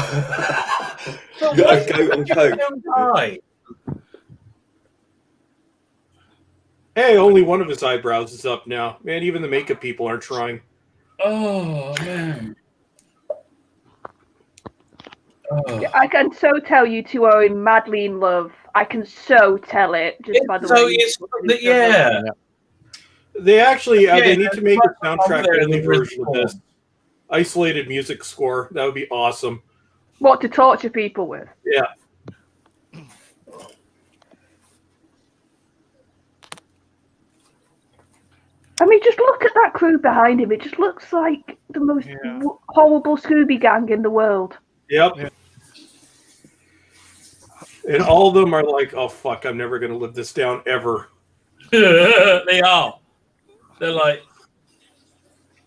[SPEAKER 5] Goat and coke.
[SPEAKER 8] Hey, only one of his eyebrows is up now. Man, even the makeup people aren't trying.
[SPEAKER 6] Oh man. Oh.
[SPEAKER 2] I can so tell you two are madly in love. I can so tell it just by the
[SPEAKER 6] So
[SPEAKER 2] way.
[SPEAKER 6] it's yeah.
[SPEAKER 8] They actually they need to make a
[SPEAKER 6] there
[SPEAKER 8] soundtrack
[SPEAKER 6] in
[SPEAKER 8] only
[SPEAKER 6] the
[SPEAKER 8] version of
[SPEAKER 6] original.
[SPEAKER 8] this. Isolated music score. That would be awesome.
[SPEAKER 2] What to torture people with?
[SPEAKER 8] Yeah.
[SPEAKER 2] I mean, just look at that crew behind him. It just looks like the most horrible Scooby Gang in the world.
[SPEAKER 8] Yep. Yeah. And all of them are like, "Oh fuck, I'm never going to live this down ever."
[SPEAKER 6] They are. They're like.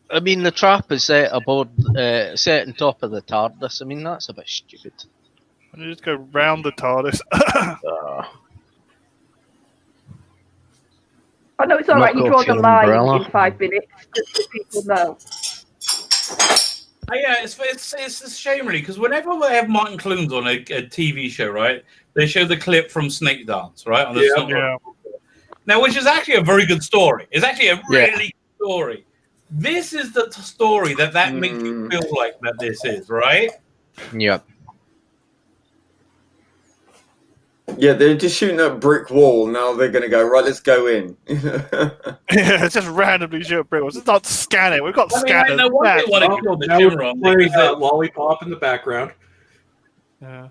[SPEAKER 7] I mean, the trap is set aboard, set on top of the TARDIS. I mean, that's a bit stupid.
[SPEAKER 3] You just go round the TARDIS.
[SPEAKER 2] I know it's all right. You draw the line in 5 minutes, just so people know.
[SPEAKER 6] Yeah, it's a shame really because whenever they have Martin Clunes on a TV show, right, they show the clip from Snake Dance, right? On the Now, which is actually a very good story. It's actually a really good story. This is the story that makes you feel like that this is, right?
[SPEAKER 7] Yep.
[SPEAKER 5] Yeah, they're just shooting at a brick wall. Now they're going to go, right, let's go in.
[SPEAKER 3] Yeah, just randomly shoot a brick wall. Just not scan it. We've got scanners.
[SPEAKER 6] No wonder they want to kill the
[SPEAKER 8] now
[SPEAKER 6] Shinra.
[SPEAKER 8] There's that lollipop in the background.
[SPEAKER 3] Yeah.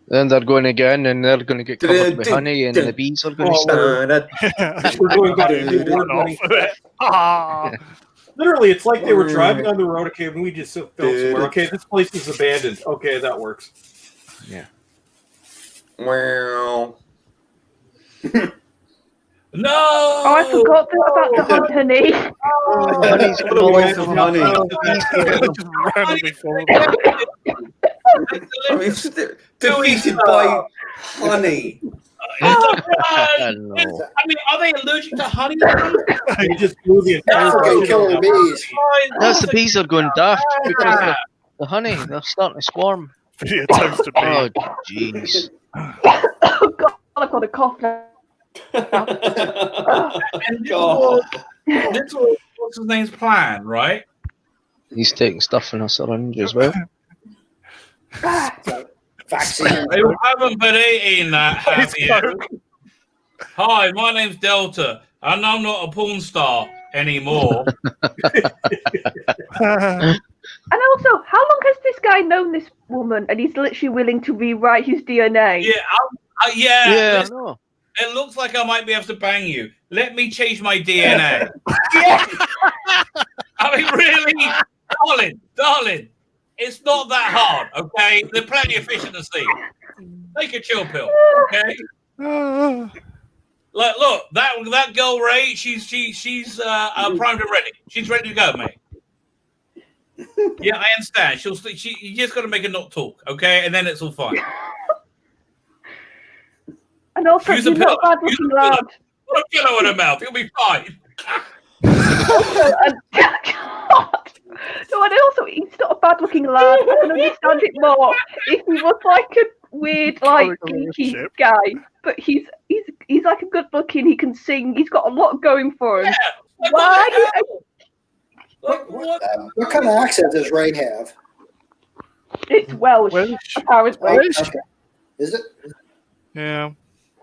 [SPEAKER 7] Then they're going to go in and they're going to get covered with honey and the bees are going to start.
[SPEAKER 8] We're going back to the award-winning Literally, it's like they were driving on the road. Okay, we just filmed somewhere. Okay, this place is abandoned. Okay, that works.
[SPEAKER 7] Yeah.
[SPEAKER 5] Wow.
[SPEAKER 6] No!
[SPEAKER 2] Oh, I forgot about the hunt, honey.
[SPEAKER 5] Honey's what a waste of honey. I mean, defeated by honey.
[SPEAKER 6] I mean, are they allergic to honey?
[SPEAKER 8] They just blew the entire
[SPEAKER 4] killer bees.
[SPEAKER 7] That's the bees are going daft because the honey, they're starting to swarm. Oh, jeez.
[SPEAKER 2] Oh, God, I've got a cough now.
[SPEAKER 6] And this was what's his name's plan, right?
[SPEAKER 7] He's taking stuff in a syringe as well.
[SPEAKER 4] Vaccine.
[SPEAKER 6] They haven't been eating that, have you? Hi, my name's Delta, and I'm not a porn star anymore.
[SPEAKER 2] And also, how long has this guy known this woman, and he's literally willing to rewrite his DNA?
[SPEAKER 6] Yeah. It looks like I might be able to bang you. Let me change my DNA. I mean, really, darling, it's not that hard, okay? There's plenty of fish in the sea. Take a chill pill, okay? Like, look, that girl Ray, she's primed and ready. She's ready to go, mate. Yeah, I understand. You just got to make her not talk, okay? And then it's all fine.
[SPEAKER 2] And also, he's not a bad-looking lad.
[SPEAKER 6] Put a pillow in her mouth. You'll be fine.
[SPEAKER 2] No, and also, he's not a bad-looking lad. I can understand it more if he was like a weird, like geeky guy. But he's like a good-looking. He can sing. He's got a lot going for him.
[SPEAKER 6] Yeah,
[SPEAKER 2] why?
[SPEAKER 4] What kind of accent does Ray have?
[SPEAKER 2] It's Welsh, apparently.
[SPEAKER 4] Welsh? Okay. Is it?
[SPEAKER 3] Yeah.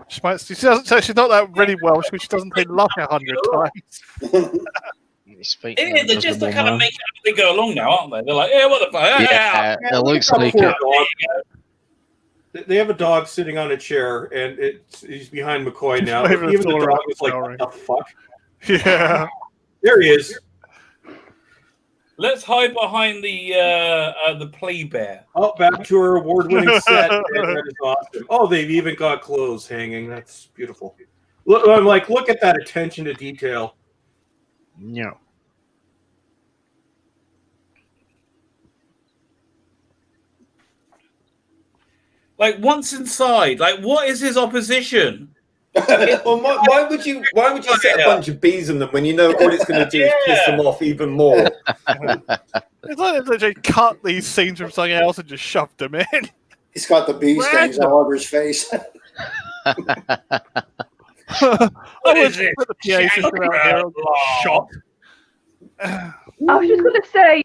[SPEAKER 3] She doesn't say she's not that really Welsh, because she doesn't say luck 100 times.
[SPEAKER 6] They're just to kind of make it go along now, aren't they? They're like, yeah, what the fuck?
[SPEAKER 7] Yeah, it looks like
[SPEAKER 8] it. They have a dog sitting on a chair, and he's behind McCoy now. Even the dog is like, what the fuck?
[SPEAKER 3] Yeah.
[SPEAKER 8] There he is.
[SPEAKER 6] Let's hide behind the play bear.
[SPEAKER 8] Oh, back to our award-winning set. That is awesome. Oh, they've even got clothes hanging. That's beautiful. Look, I'm like, look at that attention to detail.
[SPEAKER 7] Yeah.
[SPEAKER 6] Like once inside, like what is his opposition?
[SPEAKER 5] Well, why would you set a bunch of bees on them when you know all it's going to do is piss them off even more?
[SPEAKER 3] It's like they cut these scenes from something else and just shoved them in.
[SPEAKER 4] He's got the bee stings all over his face.
[SPEAKER 3] I
[SPEAKER 6] What
[SPEAKER 3] would
[SPEAKER 6] is it?
[SPEAKER 3] put the PA system out here. I'll get shot.
[SPEAKER 2] I was just going to say,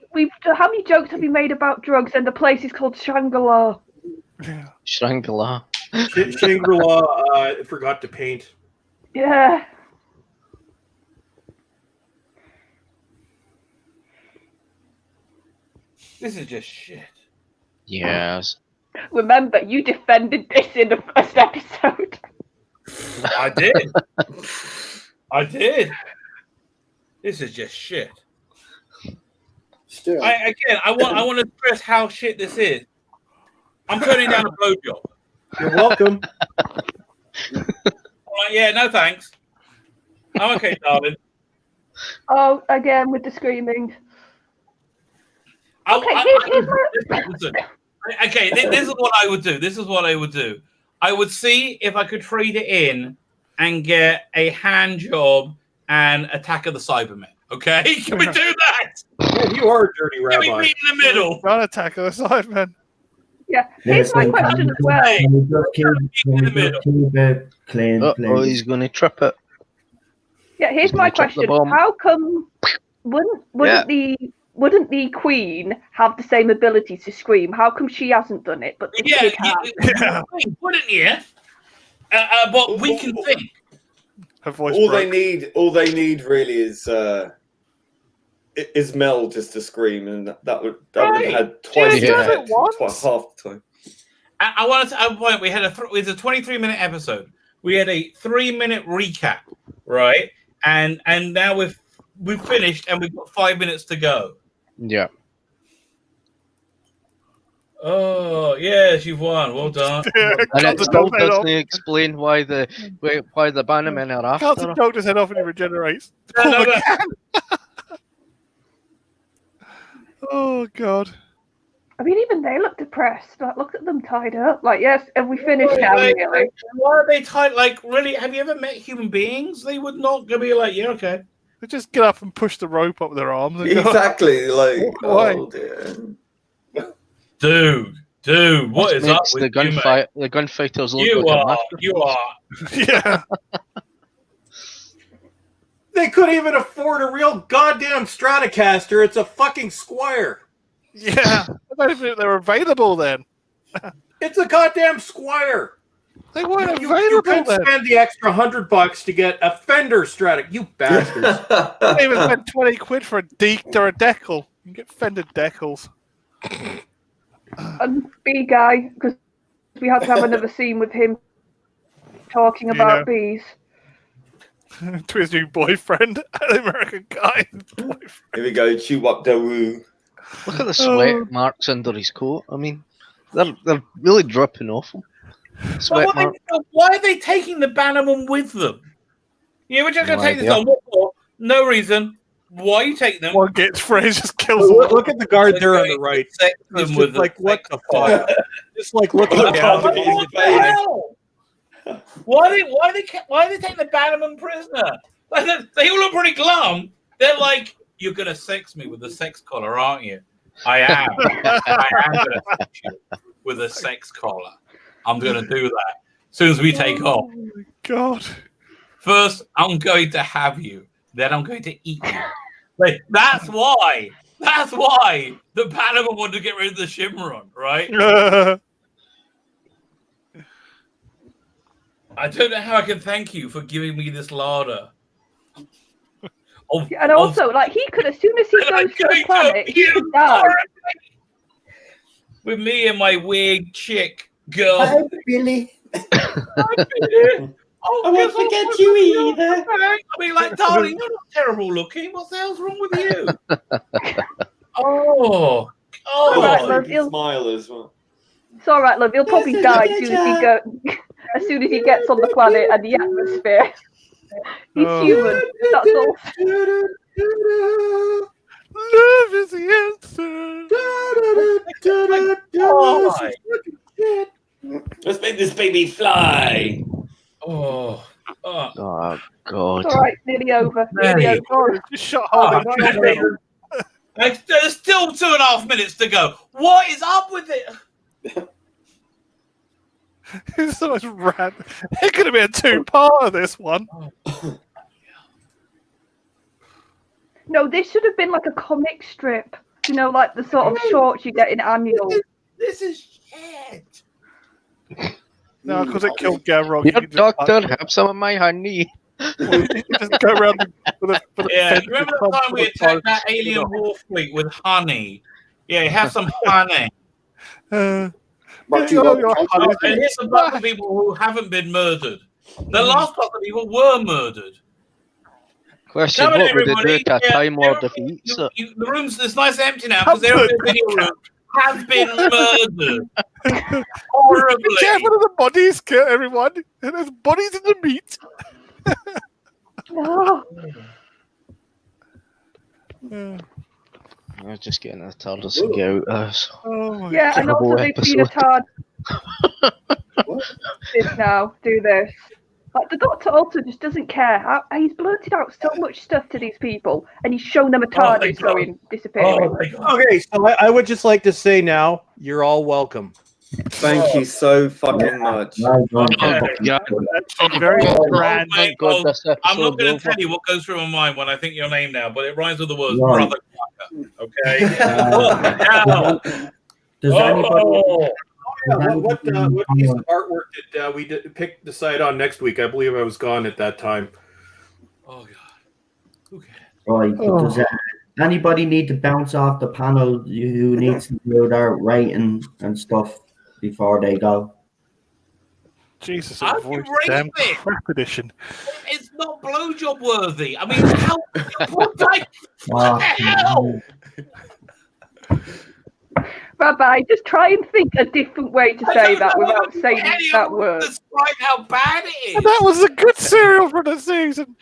[SPEAKER 2] how many jokes have we made about drugs and the place is called Shangri-La?
[SPEAKER 7] Shangri-La.
[SPEAKER 8] Shangri-La forgot to paint.
[SPEAKER 2] Yeah.
[SPEAKER 6] This is just shit.
[SPEAKER 7] Yes.
[SPEAKER 2] Remember, you defended this in the first episode.
[SPEAKER 6] I did. I did. This is just shit.
[SPEAKER 4] Still,
[SPEAKER 6] I want to stress how shit this is. I'm turning down a blowjob.
[SPEAKER 8] You're welcome.
[SPEAKER 6] I'm like, yeah, no thanks. I'm okay, darling.
[SPEAKER 2] Oh, again with the screaming.
[SPEAKER 6] Listen. Okay, this is what I would do. This is what I would do. I would see if I could trade it in and get a hand job and Attack of the Cybermen. Okay, can we do that?
[SPEAKER 8] Man, you are a dirty
[SPEAKER 6] Can
[SPEAKER 8] rabbi.
[SPEAKER 6] we meet in the middle?
[SPEAKER 3] Got Attack of the Cybermen.
[SPEAKER 2] Yeah, here's my question as well.
[SPEAKER 7] Oh, he's going to trip it.
[SPEAKER 2] Yeah, here's
[SPEAKER 7] He's
[SPEAKER 2] my
[SPEAKER 7] gonna trip the
[SPEAKER 2] question.
[SPEAKER 7] bomb.
[SPEAKER 2] How come wouldn't the Queen have the same ability to scream? How come she hasn't done it, but the kid has?
[SPEAKER 6] Wouldn't you? But we can think.
[SPEAKER 3] Her voice
[SPEAKER 5] All
[SPEAKER 3] broke.
[SPEAKER 5] they need really is Mel just to scream, and that would have had twice the effect, half the time.
[SPEAKER 6] I wanted to add a point. We had it's a 23-minute episode. We had a 3-minute recap, right? And now we've finished, and we've got 5 minutes to go.
[SPEAKER 7] Yeah.
[SPEAKER 6] Oh yes, you've won. Well done.
[SPEAKER 7] And it still doesn't explain why the Bannermen are after
[SPEAKER 3] Carlton
[SPEAKER 7] her.
[SPEAKER 3] choked his head off and he regenerates.
[SPEAKER 6] No.
[SPEAKER 3] Oh god.
[SPEAKER 2] I mean, even they look depressed. Like, look at them tied up. Like, yes, have we finished now? Really?
[SPEAKER 6] Why are they tied? Like, really? Have you ever met human beings? They would not be like, yeah, okay.
[SPEAKER 3] They just get up and push the rope up with their arms. And go,
[SPEAKER 5] Exactly. Like,
[SPEAKER 3] Why?
[SPEAKER 5] oh dear.
[SPEAKER 6] Dude, what is up with
[SPEAKER 7] the gunfight? The gunfighters look
[SPEAKER 6] you?
[SPEAKER 7] like
[SPEAKER 6] You are.
[SPEAKER 3] Yeah.
[SPEAKER 8] They couldn't even afford a real goddamn Stratocaster. It's a fucking Squire.
[SPEAKER 3] Yeah. I don't even think they're available then.
[SPEAKER 8] It's a goddamn Squire.
[SPEAKER 3] They weren't
[SPEAKER 8] You
[SPEAKER 3] available
[SPEAKER 8] could
[SPEAKER 3] then.
[SPEAKER 8] spend the extra $100 to get a Fender Stratocaster. You bastards.
[SPEAKER 3] They even spent 20 quid for a Deek or a Decal. You can get Fender Decals.
[SPEAKER 2] And B guy, because we had to have another scene with him talking about bees.
[SPEAKER 3] To his new boyfriend, an American guy.
[SPEAKER 5] Here we go. Chew up the woo.
[SPEAKER 7] Look at the sweat marks under his coat. I mean, they're really dripping off him. Sweat marks.
[SPEAKER 6] Why are they taking the Bannerman with them? Yeah, we're just going to
[SPEAKER 7] No
[SPEAKER 6] take this
[SPEAKER 7] idea.
[SPEAKER 6] on. What for? No reason. Why are you taking them?
[SPEAKER 3] One gets Fraser just kills them.
[SPEAKER 8] Look at the guard there on the right. It's just like, what the fuck? Just like looking down.
[SPEAKER 6] Why are they taking the Bannerman prisoner? Like, they all look pretty glum. They're like, you're gonna sex me with a sex collar, aren't you? I am. I am gonna sex you with a sex collar. I'm gonna do that as soon as we take off.
[SPEAKER 3] Oh my god.
[SPEAKER 6] First, I'm going to have you. Then I'm going to eat you. Like, that's why. That's why the Bannerman wanted to get rid of the Shimron, right? I don't know how I can thank you for giving me this larder.
[SPEAKER 2] And also, like, he could, as soon as he goes to the planet, he could die.
[SPEAKER 6] With me and my weird chick girl.
[SPEAKER 4] Hi, Billy.
[SPEAKER 6] Oh,
[SPEAKER 5] I won't forget you either.
[SPEAKER 6] I'll be like, darling, you're not terrible looking. What the hell's wrong with you? Oh,
[SPEAKER 2] Right, love,
[SPEAKER 5] You can smile as well.
[SPEAKER 2] It's all right, love. He'll probably die as soon as he gets on the planet and the atmosphere. He's human. That's all.
[SPEAKER 3] Love is the answer.
[SPEAKER 5] Let's make this baby fly.
[SPEAKER 6] Oh,
[SPEAKER 7] Oh god.
[SPEAKER 2] It's all right. Nearly over. Nearly over.
[SPEAKER 3] God, just shut up.
[SPEAKER 6] There's still 2.5 minutes to go. What is up with it?
[SPEAKER 3] It's the most random. It could have been a two-part of this one.
[SPEAKER 2] No, this should have been like a comic strip. You know, like the sort of shorts you get in annual.
[SPEAKER 6] This is shit.
[SPEAKER 3] No, because it killed Gamrog.
[SPEAKER 7] Your doctor, have some of my honey.
[SPEAKER 3] You just go around with a
[SPEAKER 6] Yeah, remember the time we attacked that alien war fleet with honey? Yeah, have some honey.
[SPEAKER 3] And
[SPEAKER 6] And here's a bunch of people who haven't been murdered. The last bunch of people were murdered.
[SPEAKER 7] Question,
[SPEAKER 6] Come on,
[SPEAKER 7] what would they do
[SPEAKER 6] everybody.
[SPEAKER 7] to a
[SPEAKER 6] Yeah,
[SPEAKER 7] Time Lord defeats it?
[SPEAKER 6] The room's it's nice and empty now because every video room has been murdered. Horribly.
[SPEAKER 3] Be careful of the bodies, everyone. There's bodies in the meat.
[SPEAKER 2] No.
[SPEAKER 7] I'm just getting a TARDIS and get out of this.
[SPEAKER 3] Oh
[SPEAKER 2] Yeah, and also they've seen a TARD. This now, do this. Like the Doctor also just doesn't care. He's blurted out so much stuff to these people, and he's shown them a TARDIS going disappearing.
[SPEAKER 8] Okay, so I would just like to say now, you're all welcome.
[SPEAKER 5] Thank you so fucking much.
[SPEAKER 3] Yeah, very grand.
[SPEAKER 6] I'm not going to tell you what goes through my mind when I think your name now, but it rhymes with the words
[SPEAKER 1] Right.
[SPEAKER 6] brother. Okay.
[SPEAKER 1] Does anybody?
[SPEAKER 8] What piece of artwork did we decide on next week? I believe I was gone at that time.
[SPEAKER 6] Oh god. Okay.
[SPEAKER 1] Right. Does anybody need to bounce off the panel who needs to do their writing and stuff before they go?
[SPEAKER 3] Jesus,
[SPEAKER 6] I've
[SPEAKER 3] avoid
[SPEAKER 6] erased
[SPEAKER 3] damn
[SPEAKER 6] it.
[SPEAKER 3] crap edition.
[SPEAKER 6] It's not blowjob worthy. I mean, how? What the hell?
[SPEAKER 2] Rabbi, just try and think a different way to say that without saying that word.
[SPEAKER 6] Describe how bad it is.
[SPEAKER 3] And that was a good serial for the season.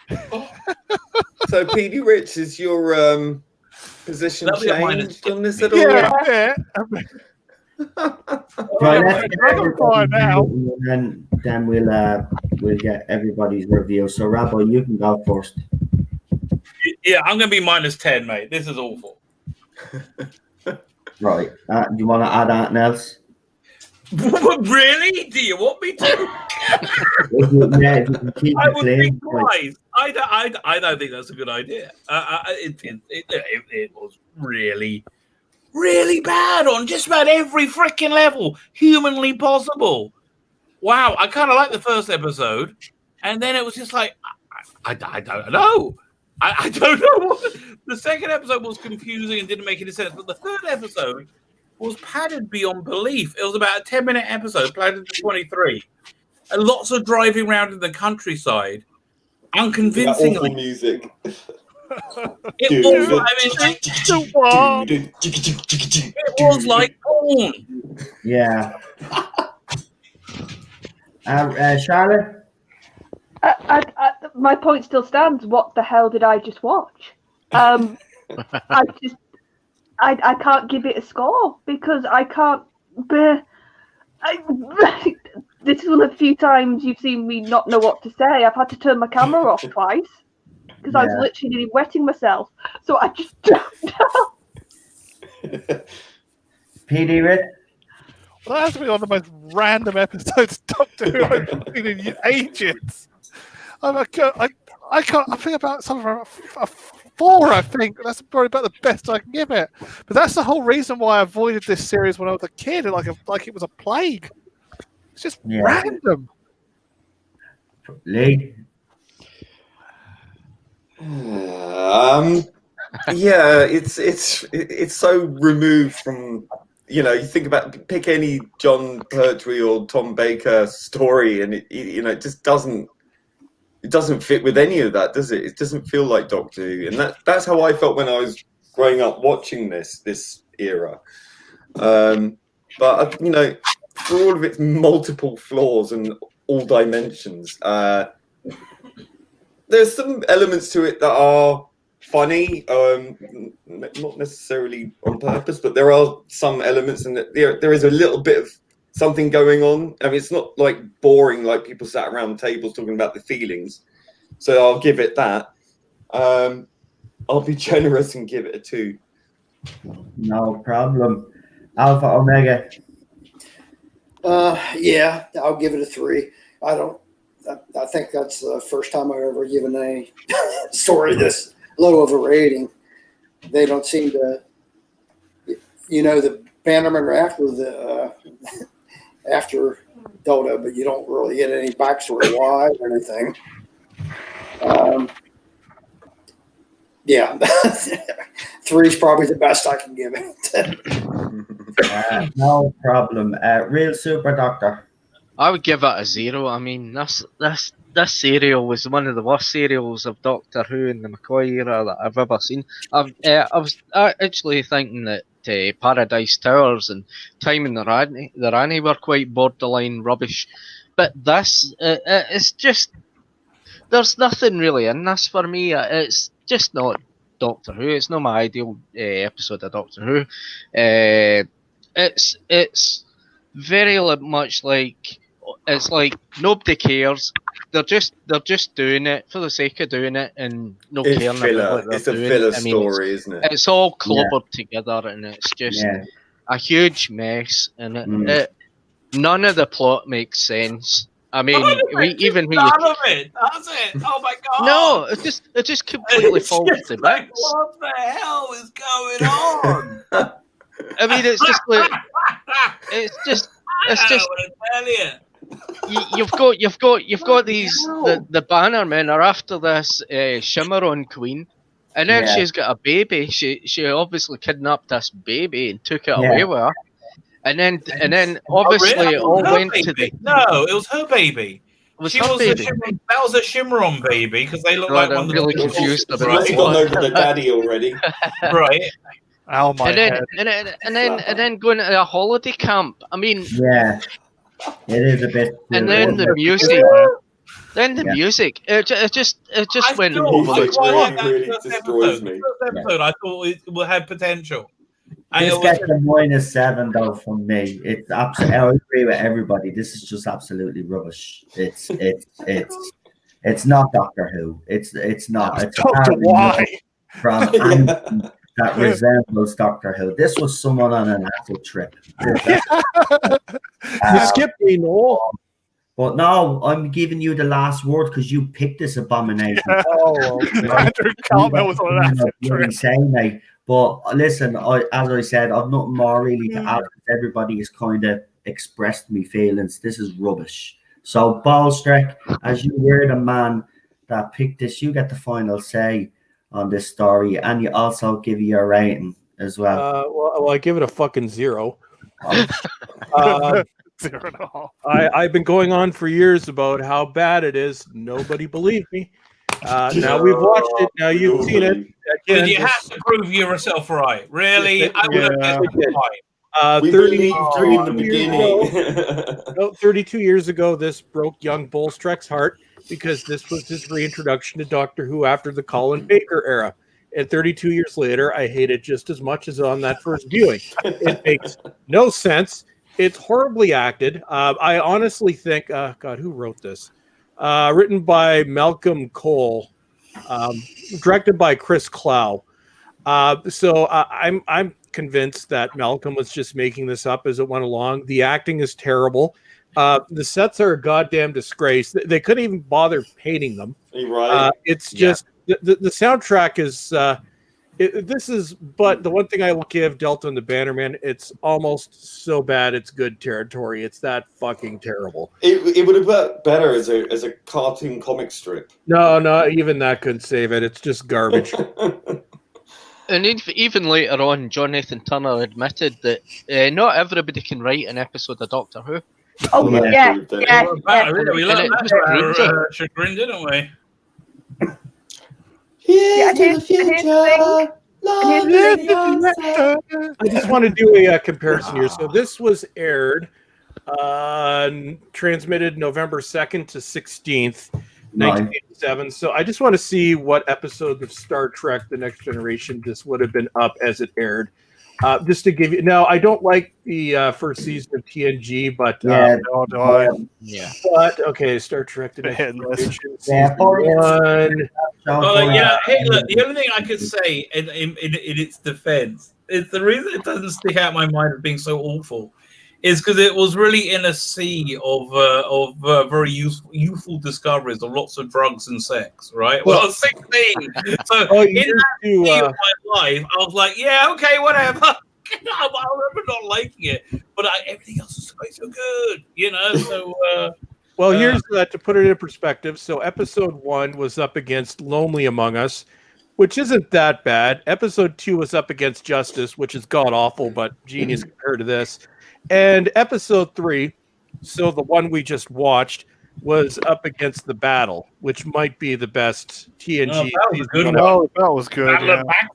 [SPEAKER 5] So, PD Rich, is your position
[SPEAKER 6] That'll be a minus
[SPEAKER 5] changed on this at all?
[SPEAKER 3] Yeah.
[SPEAKER 1] Right, let's get
[SPEAKER 3] Fine now.
[SPEAKER 1] and then we'll get everybody's review. So, Rabbi, you can go first.
[SPEAKER 6] Yeah, I'm going to be -10, mate. This is awful.
[SPEAKER 1] Right. Do you want to add anything else?
[SPEAKER 6] Really? Do you want me to?
[SPEAKER 1] If you can keep
[SPEAKER 6] I
[SPEAKER 1] it
[SPEAKER 6] would be
[SPEAKER 1] clean.
[SPEAKER 6] surprised. I don't think that's a good idea. It was really, really bad on just about every freaking level humanly possible. Wow, I kind of liked the first episode, and then it was just like, I don't know. I don't know what the second episode was confusing and didn't make any sense, but the third episode was padded beyond belief. It was about a 10-minute episode, padded to 23, and lots of driving around in the countryside, unconvincingly.
[SPEAKER 5] Awful music.
[SPEAKER 6] It was like porn.
[SPEAKER 1] Yeah. Charlotte?
[SPEAKER 2] My point still stands. What the hell did I just watch? I can't give it a score because I can't bear. This is one of the few times you've seen me not know what to say. I've had to turn my camera off twice because I was literally wetting myself. So I just jumped out.
[SPEAKER 1] PD Rick?
[SPEAKER 3] Well, that has to be one of the most random episodes of Doctor Who I've seen in ages. I think about something a 4, I think. That's probably about the best I can give it. But that's the whole reason why I avoided this series when I was a kid, like it was a plague. It's just random.
[SPEAKER 1] Lee?
[SPEAKER 5] Yeah, it's so removed from, you know, you think about, pick any John Pertwee or Tom Baker story, and it just doesn't fit with any of that, does it? It doesn't feel like Doctor Who, and that's how I felt when I was growing up watching this era. But for all of its multiple flaws and all dimensions, there's some elements to it that are funny, not necessarily on purpose, but there are some elements, and there is a little bit of something going on. I mean, it's not like boring, like people sat around tables talking about the feelings. So I'll give it that. I'll be generous and give it a 2.
[SPEAKER 1] No problem. Alpha Omega.
[SPEAKER 4] Yeah, I'll give it a 3. I think that's the first time I've ever given a story this low of a rating. They don't seem to, the Bannermen are after Dodo, but you don't really get any backstory why or anything. Yeah, 3 is probably the best I can give it.
[SPEAKER 1] No problem. Real Super Doctor.
[SPEAKER 7] I would give it a 0. I mean, this serial was one of the worst serials of Doctor Who in the McCoy era that I've ever seen. I was actually thinking that Paradise Towers and Time in the Rani were quite borderline rubbish, but this it's just there's nothing really in this for me. It's just not Doctor Who. It's not my ideal episode of Doctor Who. It's very much like it's like nobody cares. They're just doing it for the sake of doing it and no
[SPEAKER 5] It's
[SPEAKER 7] caring
[SPEAKER 5] filler.
[SPEAKER 7] about what they're
[SPEAKER 5] It's a
[SPEAKER 7] doing.
[SPEAKER 5] filler
[SPEAKER 7] I mean,
[SPEAKER 5] story, isn't it?
[SPEAKER 7] it's all clobbered together and it's just a huge mess. And none of the plot makes sense. I mean,
[SPEAKER 6] None of it. That's it. Oh my god!
[SPEAKER 7] No, it just completely
[SPEAKER 6] It's
[SPEAKER 7] falls
[SPEAKER 6] just
[SPEAKER 7] to
[SPEAKER 6] like,
[SPEAKER 7] bits.
[SPEAKER 6] what the hell is going on?
[SPEAKER 7] I mean, it's just like it's just
[SPEAKER 6] I want to tell you.
[SPEAKER 7] you've got these the Bannermen are after this Shimmeron queen, and then she's got a baby. She obviously kidnapped this baby and took it away with her, and then obviously it all went to the
[SPEAKER 6] it was her baby. That was a Shimmeron baby because they look like
[SPEAKER 7] I'm
[SPEAKER 6] one
[SPEAKER 7] really
[SPEAKER 6] of the
[SPEAKER 7] confused about
[SPEAKER 5] Must have gone over the daddy already.
[SPEAKER 6] Right.
[SPEAKER 3] Ow, my head.
[SPEAKER 7] And then going to a holiday camp. I mean,
[SPEAKER 1] yeah, it is a bit.
[SPEAKER 7] And then the music. Then the music. It just went over the top.
[SPEAKER 5] Really destroys me.
[SPEAKER 6] First episode, I thought it had potential.
[SPEAKER 1] This gets a -7 though from me. It's absolutely. I agree with everybody. This is just absolutely rubbish. It's not Doctor Who. It's not. It's
[SPEAKER 3] Doctor Why
[SPEAKER 1] from anything that resembles Doctor Who. This was someone on an acid trip.
[SPEAKER 8] You skipped me, Noel.
[SPEAKER 1] But no, I'm giving you the last word because you picked this abomination.
[SPEAKER 3] Andrew Cartmel was on an acid trip.
[SPEAKER 1] But listen, as I said, I've nothing more really to add. Everybody has kind of expressed me feelings. This is rubbish. So, Ballstreck, as you were the man that picked this, you get the final say on this story, and you also give your rating as well.
[SPEAKER 8] Well, I give it a fucking 0.
[SPEAKER 3] 0.5.
[SPEAKER 8] I've been going on for years about how bad it is. Nobody believed me. Now we've watched it. Now you've seen it. Again,
[SPEAKER 6] But you have to prove yourself right. Really? I would have guessed right.
[SPEAKER 5] We believed you in the beginning.
[SPEAKER 8] 32 years ago, this broke young Ballstreck's heart because this was his reintroduction to Doctor Who after the Colin Baker era. And 32 years later, I hate it just as much as on that first viewing. It makes no sense. It's horribly acted. I honestly think, God, who wrote this? Written by Malcolm Cole, directed by Chris Clow. So I'm convinced that Malcolm was just making this up as it went along. The acting is terrible. The sets are a goddamn disgrace. They couldn't even bother painting them.
[SPEAKER 5] Right.
[SPEAKER 8] It's just the soundtrack is. But the one thing I will give Delta and the Bannerman, it's almost so bad it's good territory. It's that fucking terrible.
[SPEAKER 5] It would have been better as a cartoon comic strip.
[SPEAKER 8] No, even that couldn't save it. It's just garbage.
[SPEAKER 7] And even later on, John Nathan Turner admitted that not everybody can write an episode of Doctor Who.
[SPEAKER 2] Oh, yeah.
[SPEAKER 6] We learned that chagrin, didn't we?
[SPEAKER 5] Here's to the future.
[SPEAKER 8] I just want to do a comparison here. So this was aired, transmitted November 2nd to 16th, 1987. So I just want to see what episode of Star Trek The Next Generation this would have been up as it aired. Just to give you, now I don't like the first season of TNG, but But okay, Star Trek The Next Generation season 1.
[SPEAKER 6] Hey, look, the only thing I could say in its defense is the reason it doesn't stick out in my mind as being so awful is because it was really in a sea of very youthful discoveries of lots of drugs and sex, right? Well, I was 16, so in that sea of my life, I was like, yeah, okay, whatever. I remember not liking it, but everything else was so good, you know. So,
[SPEAKER 8] well, here's to put it in perspective. So, episode 1 was up against Lonely Among Us, which isn't that bad. Episode 2 was up against Justice, which is god awful, but genius compared to this. And episode 3, so the one we just watched, was up against The Battle, which might be the best TNG.
[SPEAKER 3] That was good.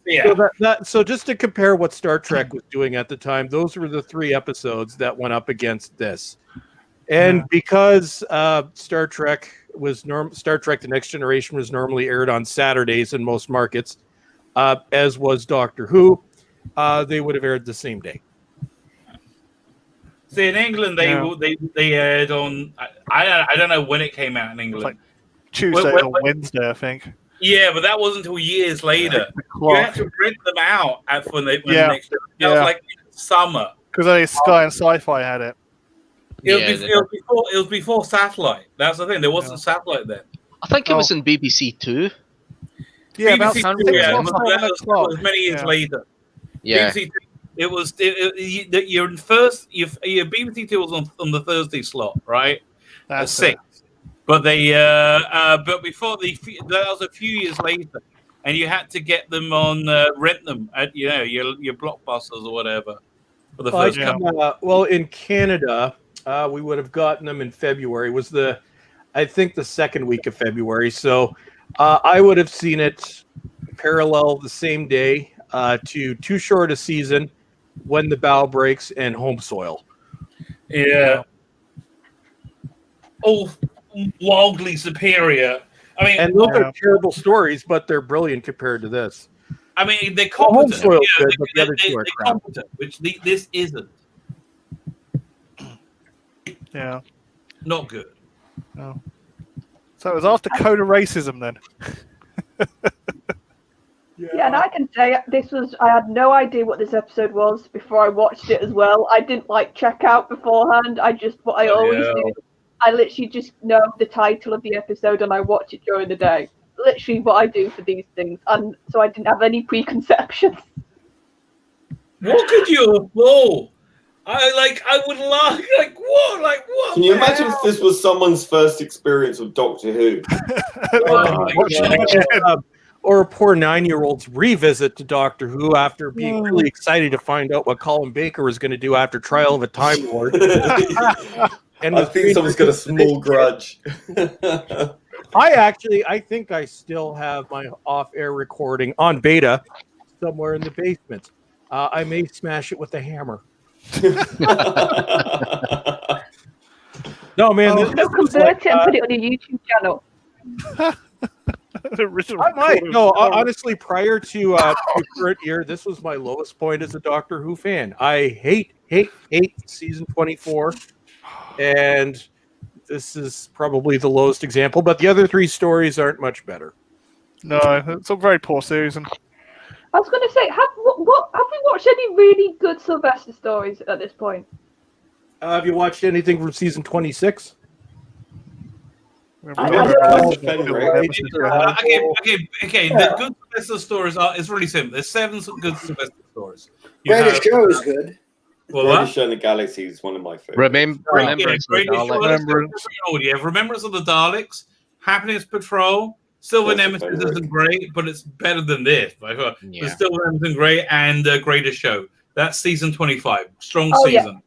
[SPEAKER 3] Yeah.
[SPEAKER 8] So just to compare what Star Trek was doing at the time, those were the 3 episodes that went up against this. And because Star Trek The Next Generation was normally aired on Saturdays in most markets, as was Doctor Who, they would have aired the same day.
[SPEAKER 6] See, in England, they aired on. I don't know when it came out in England.
[SPEAKER 3] Like Tuesday or Wednesday, I think.
[SPEAKER 6] Yeah, but that wasn't until years later. You had to rent them out when the next. That was like summer.
[SPEAKER 3] Because only Sky and Sci-Fi had it.
[SPEAKER 6] It was before satellite. That's the thing. There wasn't satellite then.
[SPEAKER 7] I think it was in BBC Two.
[SPEAKER 3] Yeah,
[SPEAKER 6] BBC
[SPEAKER 3] about
[SPEAKER 6] Two, that was many years later.
[SPEAKER 7] Yeah.
[SPEAKER 6] BBC Two, it was your BBC Two was on the Thursday slot, right?
[SPEAKER 3] That's
[SPEAKER 6] 6. But they but before that was a few years later, and you had to get them on rent them at your Blockbusters or whatever for the first couple.
[SPEAKER 8] Well, in Canada, we would have gotten them in February. I think the second week of February. So I would have seen it parallel the same day to Too Short a Season, When the Bow Breaks, and Home Soil.
[SPEAKER 6] Yeah. All wildly superior. I mean,
[SPEAKER 8] and those are terrible stories, but they're brilliant compared to this.
[SPEAKER 6] I mean, they're competent.
[SPEAKER 8] Home Soil's good, but the other two are crap.
[SPEAKER 6] Competent, which this isn't.
[SPEAKER 3] Yeah.
[SPEAKER 6] Not good.
[SPEAKER 3] No. So it was after Code of Racism then.
[SPEAKER 2] Yeah, and I can say I had no idea what this episode was before I watched it as well. I didn't check out beforehand. I always do. I literally just know the title of the episode and I watch it during the day. Literally what I do for these things. And so I didn't have any preconceptions.
[SPEAKER 6] What could you have thought? I would what?
[SPEAKER 5] Can you imagine if this was someone's first experience with Doctor Who?
[SPEAKER 8] Or a poor 9-year-old's revisit to Doctor Who after being really excited to find out what Colin Baker was going to do after Trial of a Time Lord.
[SPEAKER 5] And I think someone's got a small grudge.
[SPEAKER 8] I think I still have my off-air recording on beta somewhere in the basement. I may smash it with a hammer. No, man.
[SPEAKER 2] Convert it and put it on your YouTube channel.
[SPEAKER 8] I might. No, honestly, prior to current year, this was my lowest point as a Doctor Who fan. I hate season 24, and this is probably the lowest example. But the other 3 stories aren't much better.
[SPEAKER 3] No, it's a very poor season.
[SPEAKER 2] I was going to say, have we watched any really good Sylvester stories at this point?
[SPEAKER 8] Have you watched anything from season 26?
[SPEAKER 6] Okay. The good Sylvester stories it's really simple. There's 7 good Sylvester stories.
[SPEAKER 4] Greatest Show is good.
[SPEAKER 5] Greatest Show in the Galaxy is one of my favorites.
[SPEAKER 6] Remembrance of the Daleks, Happiness Patrol, Silver Nemesis isn't great, but it's better than this. But Silver Nemesis isn't great, and Greatest Show. That's season 25. Strong season.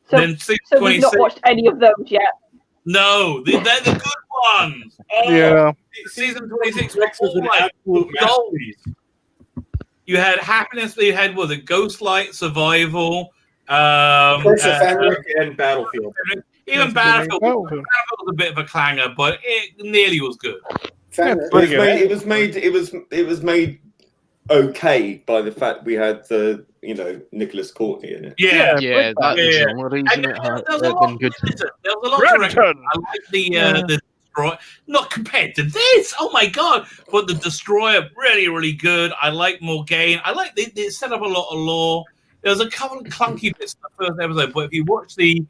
[SPEAKER 2] So,
[SPEAKER 6] then season
[SPEAKER 2] so
[SPEAKER 6] 26.
[SPEAKER 2] we've not watched any of those yet.
[SPEAKER 6] No, they're the good ones.
[SPEAKER 3] Yeah.
[SPEAKER 6] Season 26 was all goldies. You had Happiness. You had Ghostlight, Survival,
[SPEAKER 8] and Battlefield.
[SPEAKER 6] Even Battlefield was a bit of a clanger, but it nearly was good.
[SPEAKER 5] It was made okay by the fact we had the Nicholas Courtney in it.
[SPEAKER 7] That's the only reason it had been good.
[SPEAKER 6] There was a lot to recommend. I like the Destroyer, not compared to this. Oh my god! But the Destroyer really, really good. I like Morgaine. I like they set up a lot of lore. There's a couple of clunky bits in the first episode, but if you watch the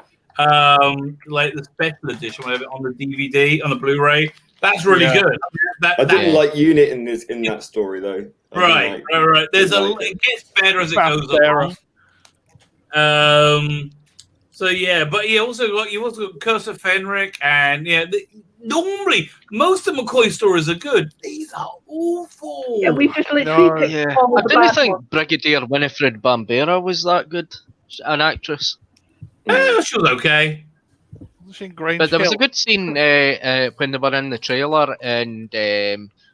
[SPEAKER 6] like the special edition, whatever, on the DVD, on the Blu-ray, that's really good.
[SPEAKER 5] I didn't like Unit in that story though.
[SPEAKER 6] Right. There's it gets better as it goes along. So yeah, but you also got Curse of Fenric, and normally most of McCoy's stories are good. These are awful.
[SPEAKER 2] Yeah, we just literally picked all
[SPEAKER 7] I
[SPEAKER 2] the
[SPEAKER 7] didn't
[SPEAKER 2] bad
[SPEAKER 7] think
[SPEAKER 2] ones.
[SPEAKER 7] Brigadier Winifred Bambera was that good an actress.
[SPEAKER 6] She was okay.
[SPEAKER 7] But there was a good scene when they were in the trailer, and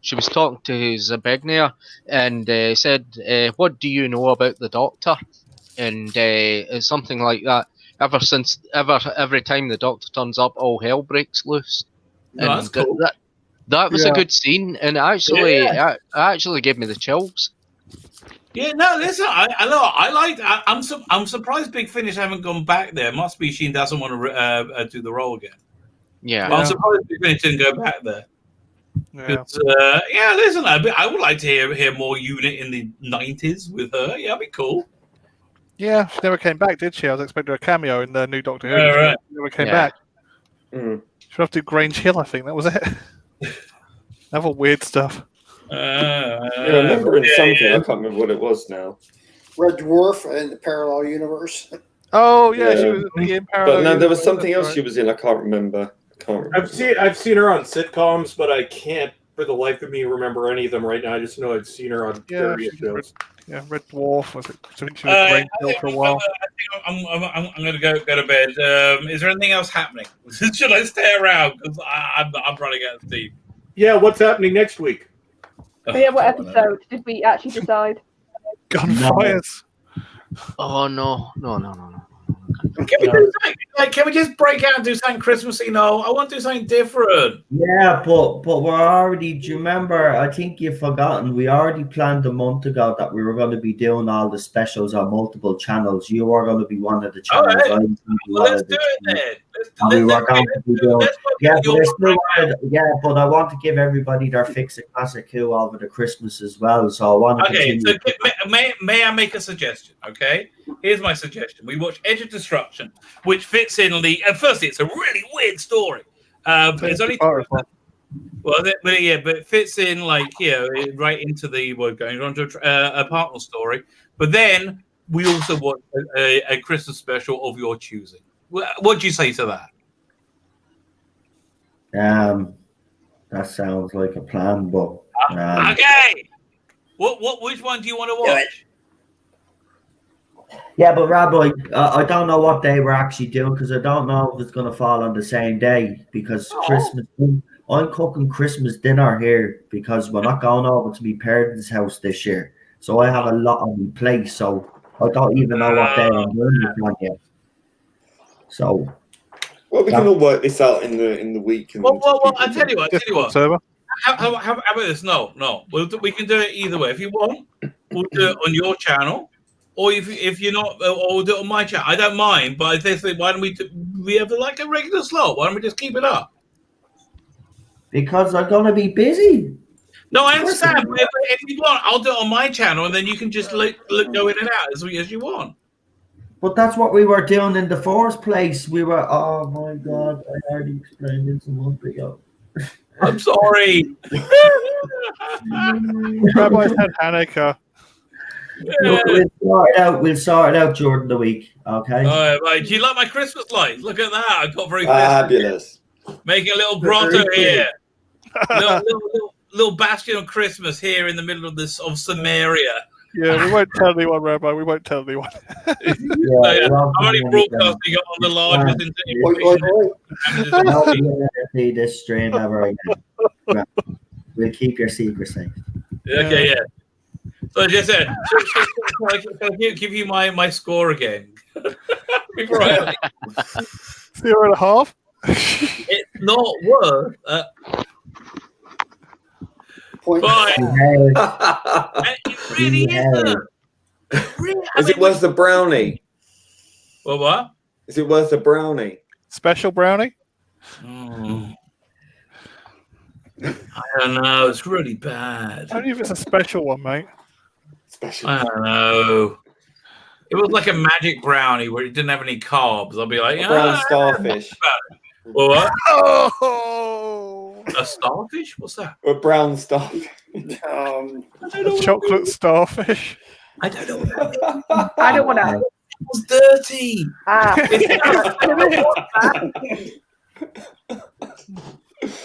[SPEAKER 7] she was talking to Zabegnia, and said, "What do you know about the Doctor?" And something like that. Every time the Doctor turns up, all hell breaks loose.
[SPEAKER 6] No,
[SPEAKER 7] And
[SPEAKER 6] that's cool.
[SPEAKER 7] that was a good scene, and it actually gave me the chills.
[SPEAKER 6] Yeah, no, listen, I'm surprised Big Finish haven't gone back there. Must be she doesn't want to do the role again.
[SPEAKER 7] Yeah,
[SPEAKER 6] I'm surprised Big Finish didn't go back there. Listen, I would like to hear more Unit in the 90s with her. Yeah, that'd be cool.
[SPEAKER 3] Yeah, she never came back, did she? I was expecting a cameo in the new Doctor Who.
[SPEAKER 6] Right.
[SPEAKER 3] She never came back. She'd have to do Grange Hill, I think. That was it. Another weird stuff.
[SPEAKER 5] I remember something. I can't remember what it was now.
[SPEAKER 4] Red Dwarf and the Parallel Universe.
[SPEAKER 3] Oh yeah, she was in Parallel.
[SPEAKER 5] But no, there was something else she was in. I can't remember.
[SPEAKER 8] I've seen her on sitcoms, but I can't for the life of me remember any of them right now. I just know I've seen her on various shows.
[SPEAKER 3] Yeah, Red Dwarf was it? I think she was Grange Hill for a while.
[SPEAKER 6] I think I'm going to go to bed. Is there anything else happening? Should I stay around? Because I'm running out of steam.
[SPEAKER 8] Yeah, what's happening next week?
[SPEAKER 2] But yeah, what episode did we actually decide?
[SPEAKER 3] Gunfires.
[SPEAKER 7] Oh no.
[SPEAKER 6] Can we just break out and do something Christmassy? No, I want to do something different.
[SPEAKER 1] Yeah, but we're already. Do you remember? I think you've forgotten. We already planned a month ago that we were going to be doing all the specials on multiple channels. You were going to be one of the channels.
[SPEAKER 6] All right. Well, let's do it then.
[SPEAKER 1] But I want to give everybody their Fix It Classic Who over the Christmas as well. So I want to continue.
[SPEAKER 6] So may I make a suggestion? Okay, here's my suggestion. We watch Edge of Destruction, which fits in the. Firstly, it's a really weird story. It's only. Well, but it fits in right into the going on to a partner story. But then we also watch a Christmas special of your choosing. What do you say to that?
[SPEAKER 1] That sounds like a plan, but
[SPEAKER 6] okay. Which one do you want to watch?
[SPEAKER 1] Yeah, but Rabbi, I don't know what day we're actually doing because I don't know if it's going to fall on the same day because Christmas. I'm cooking Christmas dinner here because we're not going over to my parents' house this year, so I have a lot on my plate. So I don't even know what day I'm doing it on yet. So,
[SPEAKER 5] well, we can all work this out in the week.
[SPEAKER 6] Well, I tell you what. How about this? No. We can do it either way. If you want, we'll do it on your channel, or if you're not, or we'll do it on my channel. I don't mind, but I think why don't we have like a regular slot? Why don't we just keep it up?
[SPEAKER 1] Because I'm gonna be busy.
[SPEAKER 6] No, I understand. But if you want, I'll do it on my channel, and then you can just go in and out as you want.
[SPEAKER 1] But that's what we were doing in the first place. We were. Oh my God! I already explained this a month ago.
[SPEAKER 6] I'm sorry.
[SPEAKER 3] Rabbi's had Hanukkah.
[SPEAKER 1] Look, we'll sort it out during the week. Okay.
[SPEAKER 6] All right. Do you like my Christmas lights? Look at that. I got very
[SPEAKER 5] fabulous.
[SPEAKER 6] Making a little grotto here. little bastion of Christmas here in the middle of Samaria.
[SPEAKER 3] Yeah, we won't tell anyone, Rabbi. We won't tell anyone.
[SPEAKER 6] I'm only broadcasting on the largest
[SPEAKER 1] see this stream ever again. We'll keep your secret safe.
[SPEAKER 6] Okay, yeah. So just I'll give you my score again. Before
[SPEAKER 3] 0.5.
[SPEAKER 6] It's not worth.
[SPEAKER 4] Point.
[SPEAKER 6] It really isn't.
[SPEAKER 5] Is it worth the brownie?
[SPEAKER 6] What?
[SPEAKER 5] Is it worth a brownie?
[SPEAKER 3] Special brownie?
[SPEAKER 6] I don't know. It's really bad.
[SPEAKER 3] Only if it's a special one, mate.
[SPEAKER 5] Special.
[SPEAKER 6] I don't know. It was like a magic brownie where it didn't have any carbs. I'll be like,
[SPEAKER 5] A brown starfish.
[SPEAKER 6] What?
[SPEAKER 3] Oh,
[SPEAKER 6] A starfish? What's that?
[SPEAKER 5] A brown starfish.
[SPEAKER 3] a chocolate starfish.
[SPEAKER 6] I don't know what that is.
[SPEAKER 2] I don't want to.
[SPEAKER 6] It was dirty.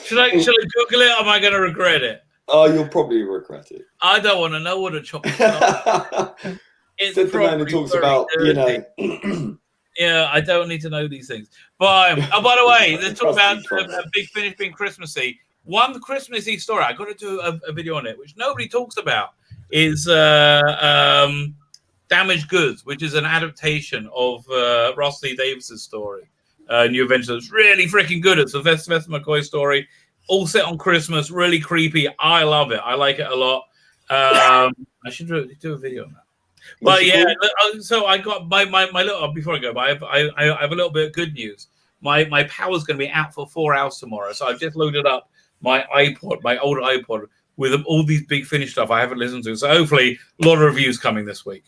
[SPEAKER 6] Should I Google it or am I going to regret it?
[SPEAKER 5] Oh, you'll probably regret it.
[SPEAKER 6] I don't want to know what a chocolate starfish is. It's
[SPEAKER 5] Said the man who
[SPEAKER 6] probably
[SPEAKER 5] talks
[SPEAKER 6] very
[SPEAKER 5] about, you
[SPEAKER 6] dirty.
[SPEAKER 5] know.
[SPEAKER 6] Yeah, I don't need to know these things. But oh, by the way, let's talk about
[SPEAKER 5] Trust me.
[SPEAKER 6] a Big Finish being Christmassy. One Christmassy story, I got to do a video on it, which nobody talks about, is Damaged Goods, which is an adaptation of Russell Lee Davis's story, New Adventure. It's really freaking good. It's a Sylvester McCoy story, all set on Christmas, really creepy. I love it. I like it a lot. I should do a video on that. But yeah, so I got my little before I go. But I have a little bit of good news. My power's going to be out for 4 hours tomorrow, so I've just loaded up my iPod, my old iPod, with all these Big Finish stuff I haven't listened to. So hopefully, a lot of reviews coming this week.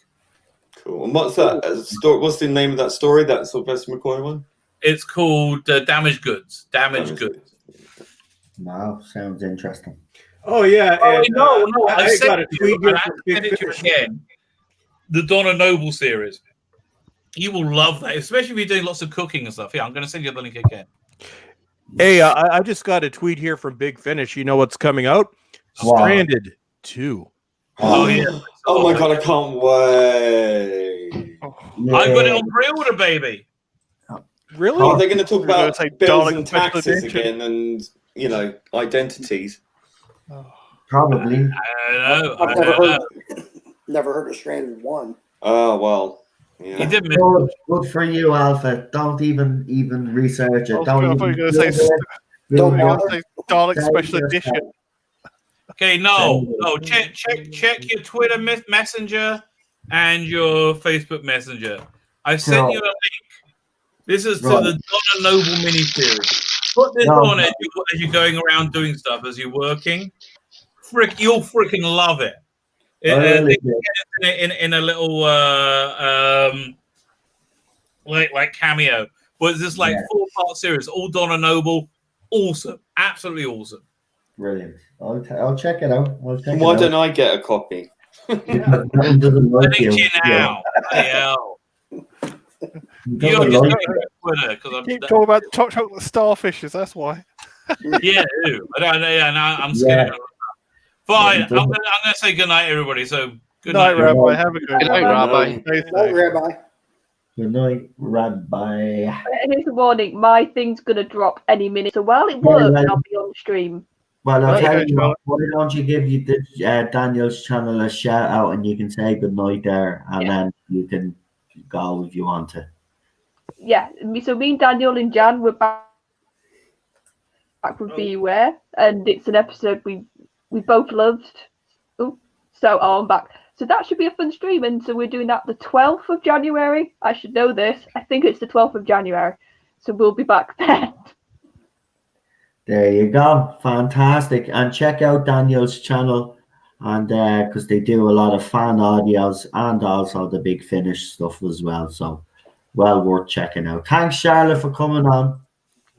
[SPEAKER 5] Cool. And what's that story? What's the name of that story? That Sylvester McCoy one?
[SPEAKER 6] It's called Damaged Goods. Damaged Goods.
[SPEAKER 1] Wow, sounds interesting.
[SPEAKER 8] Oh yeah.
[SPEAKER 6] Oh,
[SPEAKER 8] and,
[SPEAKER 6] no,
[SPEAKER 8] I got a tweet
[SPEAKER 6] and
[SPEAKER 8] here
[SPEAKER 6] I
[SPEAKER 8] from
[SPEAKER 6] sent
[SPEAKER 8] Big
[SPEAKER 6] it to you
[SPEAKER 8] Finish.
[SPEAKER 6] again. The Donna Noble series. You will love that, especially if you're doing lots of cooking and stuff. Yeah, I'm going to send you the link again.
[SPEAKER 8] Hey, I just got a tweet here from Big Finish. You know what's coming out?
[SPEAKER 1] Wow.
[SPEAKER 8] Stranded 2.
[SPEAKER 6] Oh yeah.
[SPEAKER 5] Oh my god, I can't wait.
[SPEAKER 6] I got it on pre-order, baby.
[SPEAKER 8] Really?
[SPEAKER 5] Oh, they're going to talk
[SPEAKER 3] We're gonna
[SPEAKER 5] about
[SPEAKER 3] say
[SPEAKER 5] bills
[SPEAKER 3] Dalek
[SPEAKER 5] and
[SPEAKER 3] Special
[SPEAKER 5] taxes
[SPEAKER 3] Edition.
[SPEAKER 5] again, and you know, identities.
[SPEAKER 1] Probably.
[SPEAKER 6] I don't
[SPEAKER 4] I've
[SPEAKER 6] know.
[SPEAKER 4] never heard of Stranded 1.
[SPEAKER 5] Oh well,
[SPEAKER 6] You
[SPEAKER 5] yeah.
[SPEAKER 6] did miss.
[SPEAKER 1] Good for you, Alpha. Don't even research it.
[SPEAKER 3] I
[SPEAKER 1] Don't
[SPEAKER 3] thought you were
[SPEAKER 1] even
[SPEAKER 3] going to say
[SPEAKER 4] Don't
[SPEAKER 1] do it.
[SPEAKER 4] bother.
[SPEAKER 3] Dalek Special Edition.
[SPEAKER 6] Okay, no. Check your Twitter Messenger and your Facebook Messenger. I sent you a link. This is to
[SPEAKER 1] Right.
[SPEAKER 6] the Donna Noble miniseries. Put this
[SPEAKER 1] No.
[SPEAKER 6] on as you're going around doing stuff, as you're working. You'll freaking love it.
[SPEAKER 1] I really
[SPEAKER 6] In a little like cameo, but it's this like 4-part series, all Donna Noble, awesome, absolutely awesome.
[SPEAKER 1] Brilliant. I'll check it out.
[SPEAKER 5] Why don't I get a copy?
[SPEAKER 1] That doesn't
[SPEAKER 6] I
[SPEAKER 1] like
[SPEAKER 6] think
[SPEAKER 1] you.
[SPEAKER 6] you now. Bloody hell.
[SPEAKER 1] He
[SPEAKER 6] You're
[SPEAKER 1] doesn't
[SPEAKER 6] just
[SPEAKER 1] like
[SPEAKER 6] going
[SPEAKER 1] you.
[SPEAKER 6] to Twitter because
[SPEAKER 3] Keep talking about chocolate starfishes, that's why.
[SPEAKER 6] yeah, ew. I'm scared. Fine, I'm gonna say good night, everybody. So good
[SPEAKER 3] Night,
[SPEAKER 6] night.
[SPEAKER 3] Rabbi. Have a good
[SPEAKER 7] Good night,
[SPEAKER 3] one.
[SPEAKER 7] Rabbi.
[SPEAKER 3] Stay
[SPEAKER 4] No,
[SPEAKER 3] safe.
[SPEAKER 4] Rabbi.
[SPEAKER 1] Good night, Rabbi.
[SPEAKER 2] Here's a warning. My thing's gonna drop any minute. So while it
[SPEAKER 1] Yeah,
[SPEAKER 2] works,
[SPEAKER 1] right.
[SPEAKER 2] I'll be on stream.
[SPEAKER 1] Well, I'll
[SPEAKER 3] Okay,
[SPEAKER 1] tell you
[SPEAKER 3] Charlotte.
[SPEAKER 1] what, why don't you give you Daniel's channel a shout out and you can say good night there and then you can go if you want to.
[SPEAKER 2] Yeah. So me and Daniel and Jan were back with Beware, and it's an episode we both loved. So I'm back. So that should be a fun stream, and so we're doing that the 12th of January. I should know this. I think it's the 12th of January. So we'll be back then.
[SPEAKER 1] There you go. Fantastic. And check out Daniel's channel and because they do a lot of fan audios and also the Big Finish stuff as well. So well worth checking out. Thanks, Charlotte, for coming on.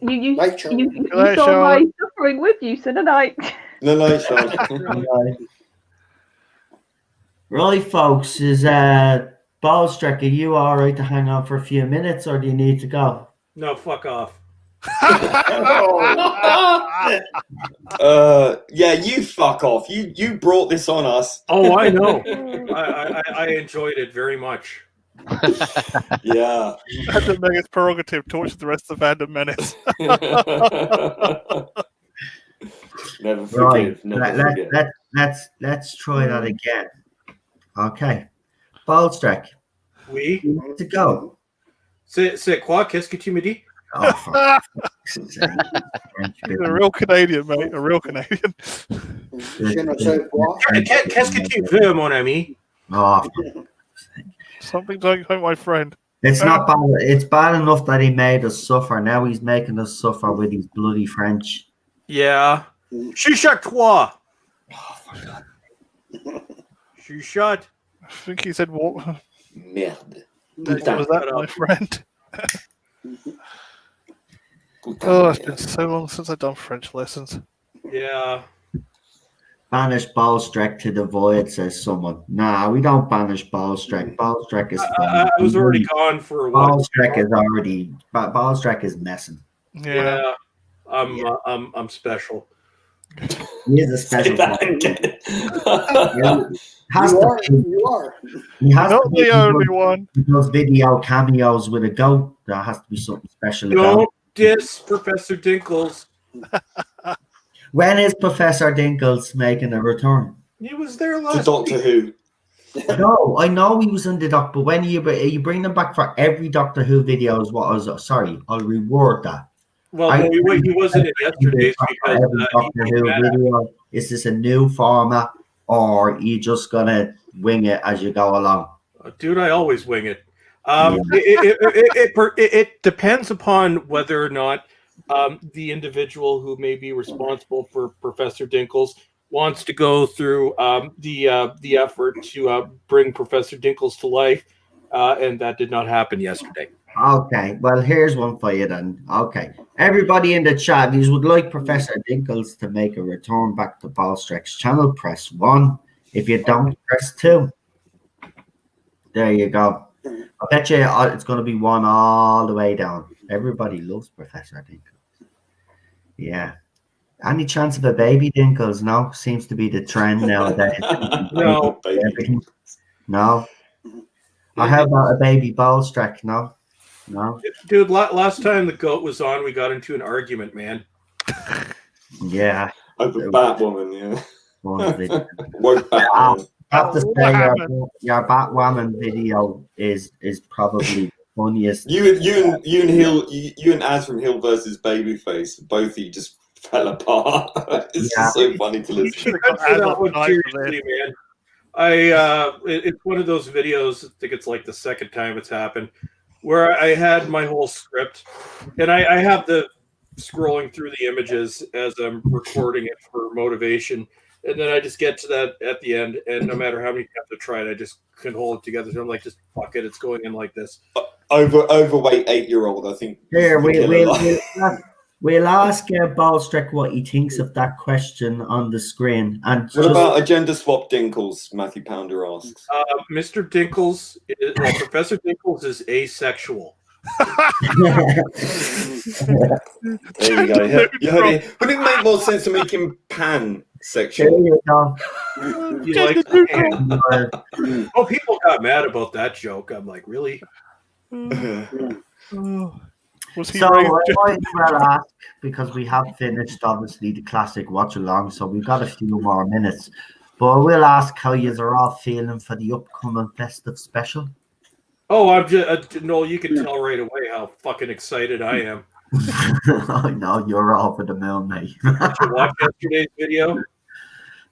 [SPEAKER 2] You
[SPEAKER 4] Night, Charlie.
[SPEAKER 2] you
[SPEAKER 3] Good night,
[SPEAKER 2] saw my
[SPEAKER 3] Charlotte.
[SPEAKER 2] suffering with you, so tonight.
[SPEAKER 5] No, no, Sean.
[SPEAKER 1] Right, folks, is Ballstreck, are you all right to hang on for a few minutes or do you need to go?
[SPEAKER 8] No, fuck off.
[SPEAKER 5] Yeah, you fuck off. You brought this on us.
[SPEAKER 8] Oh, I know. I enjoyed it very much.
[SPEAKER 5] Yeah.
[SPEAKER 3] Fandom Menace prerogative torture the rest of Fandom Menace.
[SPEAKER 5] Never
[SPEAKER 1] Right,
[SPEAKER 5] forgive. Never forget.
[SPEAKER 1] let's try that again. Okay, Ballstreck,
[SPEAKER 8] Oui.
[SPEAKER 1] you need to go.
[SPEAKER 8] C'est quoi? Qu'est-ce que tu me dis?
[SPEAKER 1] Oh, for fuck's sake.
[SPEAKER 3] He's a real Canadian, mate. A real Canadian.
[SPEAKER 4] Je ne sais quoi.
[SPEAKER 8] Qu'est-ce que tu veux, mon ami?
[SPEAKER 1] Oh,
[SPEAKER 3] Something don't quote my friend.
[SPEAKER 1] it's not bad. It's bad enough that he made us suffer. Now he's making us suffer with his bloody French.
[SPEAKER 8] Yeah. Chuchote-toi. Chuchote.
[SPEAKER 3] I think he said what?
[SPEAKER 5] Merde.
[SPEAKER 3] Was that my friend? Oh, it's been so long since I've done French lessons.
[SPEAKER 8] Yeah.
[SPEAKER 1] Banish Ballstreck to the void, says someone. Nah, we don't banish Ballstreck. Ballstreck is fine.
[SPEAKER 8] I was already gone for a while.
[SPEAKER 1] Ballstreck is messing.
[SPEAKER 3] Yeah.
[SPEAKER 8] I'm special.
[SPEAKER 1] He is a special
[SPEAKER 5] Say that again.
[SPEAKER 4] You are.
[SPEAKER 1] He has
[SPEAKER 3] Not
[SPEAKER 1] to be
[SPEAKER 3] the only one.
[SPEAKER 1] He does video cameos with a goat. There has to be something special about
[SPEAKER 8] Don't
[SPEAKER 1] it.
[SPEAKER 8] diss Professor Dinkles.
[SPEAKER 1] When is Professor Dinkles making a return?
[SPEAKER 8] He was there
[SPEAKER 5] The
[SPEAKER 8] last
[SPEAKER 5] Doctor
[SPEAKER 8] week.
[SPEAKER 5] Who.
[SPEAKER 1] No, I know he was in the Doctor, but when you bring them back for every Doctor Who video is what I was sorry, I'll reward that.
[SPEAKER 8] Well, no, he wasn't in yesterday's because
[SPEAKER 1] every Doctor Who video. Is this a new format or are you just gonna wing it as you go along?
[SPEAKER 8] Dude, I always wing it. It depends upon whether or not the individual who may be responsible for Professor Dinkles wants to go through the effort to bring Professor Dinkles to life, and that did not happen yesterday.
[SPEAKER 1] Okay, well, here's one for you then. Okay, everybody in the chat, if you would like Professor Dinkles to make a return back to Ballstreck's channel, press 1. If you don't, press 2. There you go. I bet you it's going to be 1 all the way down. Everybody loves Professor Dinkles. Yeah. Any chance of a baby Dinkles? No, seems to be the trend nowadays.
[SPEAKER 8] No.
[SPEAKER 1] No. I have about a baby Ballstreck. No. No.
[SPEAKER 8] Dude, last time the goat was on, we got into an argument, man.
[SPEAKER 1] Yeah.
[SPEAKER 5] Over Batwoman, yeah.
[SPEAKER 1] Woke Batman. I have to say your Batwoman video is probably the funniest.
[SPEAKER 5] You and Az from Hill versus Babyface, both of you just fell apart. It's just so funny to listen to.
[SPEAKER 8] Seriously, man. It's one of those videos, I think it's like the second time it's happened, where I had my whole script and I have the scrolling through the images as I'm recording it for motivation. And then I just get to that at the end, and no matter how many times I tried, I just couldn't hold it together. So I'm like, just fuck it, it's going in like this.
[SPEAKER 5] Overweight 8-year-old, I think.
[SPEAKER 1] Here, we'll ask Ballstreck what he thinks of that question on the screen. And
[SPEAKER 5] what about a gender swap Dinkles? Matthew Pounder asks.
[SPEAKER 8] Mr. Dinkles, Professor Dinkles is asexual.
[SPEAKER 5] There you go. You heard it. Would it make more sense to make him pansexual?
[SPEAKER 1] There you go.
[SPEAKER 8] Oh, people got mad about that joke. I'm like, really?
[SPEAKER 3] Was he
[SPEAKER 1] so I might as well ask, because we have finished obviously the classic watch along, so we've got a few more minutes. But I will ask how you are all feeling for the upcoming festive special.
[SPEAKER 8] Oh, I'm just Noel. You can tell right away how fucking excited I am.
[SPEAKER 1] I know you're over the moon, mate.
[SPEAKER 8] Did you watch yesterday's video?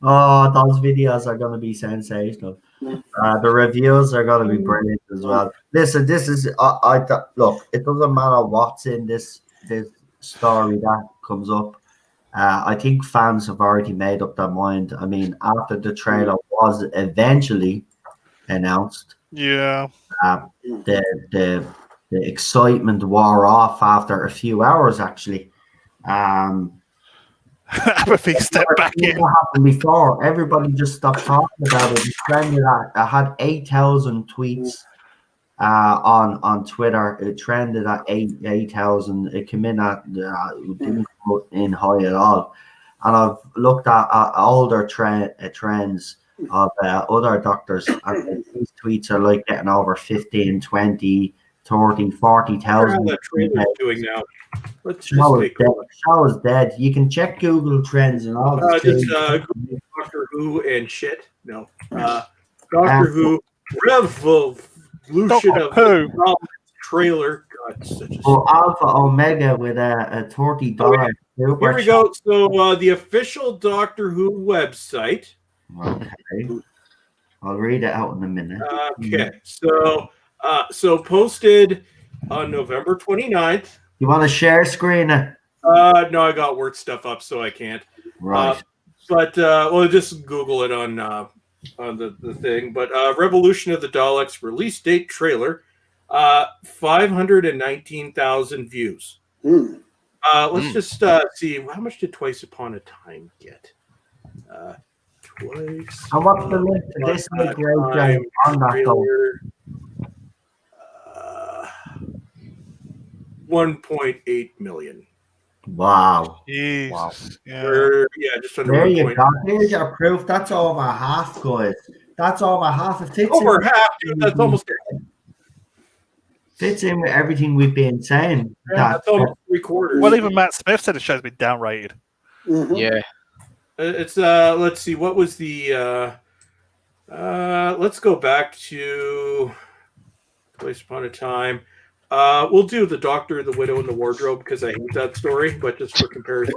[SPEAKER 1] Oh, those videos are going to be sensational. The reviews are going to be brilliant as well. Listen, this is look. It doesn't matter what's in this story that comes up. I think fans have already made up their mind. I mean, after the trailer was eventually announced,
[SPEAKER 3] yeah,
[SPEAKER 1] the excitement wore off after a few hours. Actually,
[SPEAKER 3] Apathy stepped back in.
[SPEAKER 1] What happened before? Everybody just stopped talking about it. It trended at, I had 8,000 tweets on Twitter. It trended at 8,000. It came in at didn't come in high at all. And I've looked at older trends of other doctors, and these tweets are like getting over 15, 20, 30, 40,000.
[SPEAKER 8] What trailer's doing now?
[SPEAKER 1] Show is dead. You can check Google Trends and all this.
[SPEAKER 8] Just Google Doctor Who and shit. No. Doctor Who Revolution of the trailer. God, such a
[SPEAKER 1] Alpha Omega with a $30.
[SPEAKER 8] Okay. Here we go. So the official Doctor Who website.
[SPEAKER 1] Okay. I'll read it out in a minute.
[SPEAKER 8] Okay. So posted on November 29th.
[SPEAKER 1] You want to share screen?
[SPEAKER 8] No, I got work stuff up, so I can't.
[SPEAKER 1] Right.
[SPEAKER 8] Well, just Google it on the thing. But Revolution of the Daleks release date trailer. 519,000 views. Let's just see, how much did Twice Upon a Time get? Twice.
[SPEAKER 1] And what's the link to this great game on that goal?
[SPEAKER 8] 1.8 million.
[SPEAKER 1] Wow.
[SPEAKER 3] Jesus.
[SPEAKER 1] Wow.
[SPEAKER 3] Yeah.
[SPEAKER 8] Just under
[SPEAKER 1] There
[SPEAKER 8] 1.
[SPEAKER 1] you go. Here's your proof. That's over half, guys. That's over half. It fits
[SPEAKER 8] Over
[SPEAKER 1] in
[SPEAKER 8] half, dude. That's almost
[SPEAKER 1] fits in with everything we've been saying.
[SPEAKER 8] that's almost 3/4.
[SPEAKER 3] Well, even Matt Smith said the show's been downrated.
[SPEAKER 7] Yeah.
[SPEAKER 8] It's let's see, what was the let's go back to Twice Upon a Time. We'll do The Doctor, the Widow, and the Wardrobe because I hate that story, but just for comparison.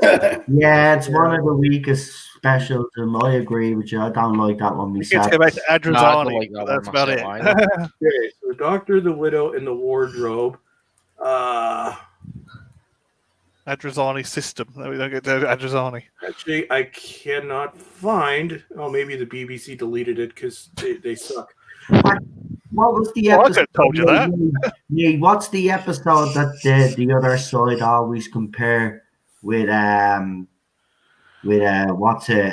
[SPEAKER 1] Yeah, it's one of the weakest specials, and I agree with you. I don't like that one
[SPEAKER 3] Let's
[SPEAKER 1] myself.
[SPEAKER 3] go back to Adrazani.
[SPEAKER 7] No, I don't like that
[SPEAKER 3] That's
[SPEAKER 7] one
[SPEAKER 3] about it.
[SPEAKER 7] myself either.
[SPEAKER 8] Okay, so The Doctor, the Widow, and the Wardrobe.
[SPEAKER 3] Adrazani system. We don't get to Adrazani.
[SPEAKER 8] Actually, I cannot find. Oh, maybe the BBC deleted it because they suck.
[SPEAKER 1] What was the
[SPEAKER 3] Well, I
[SPEAKER 1] episode?
[SPEAKER 3] could have told you that.
[SPEAKER 1] Yeah, what's the episode that the other side always compare with what's it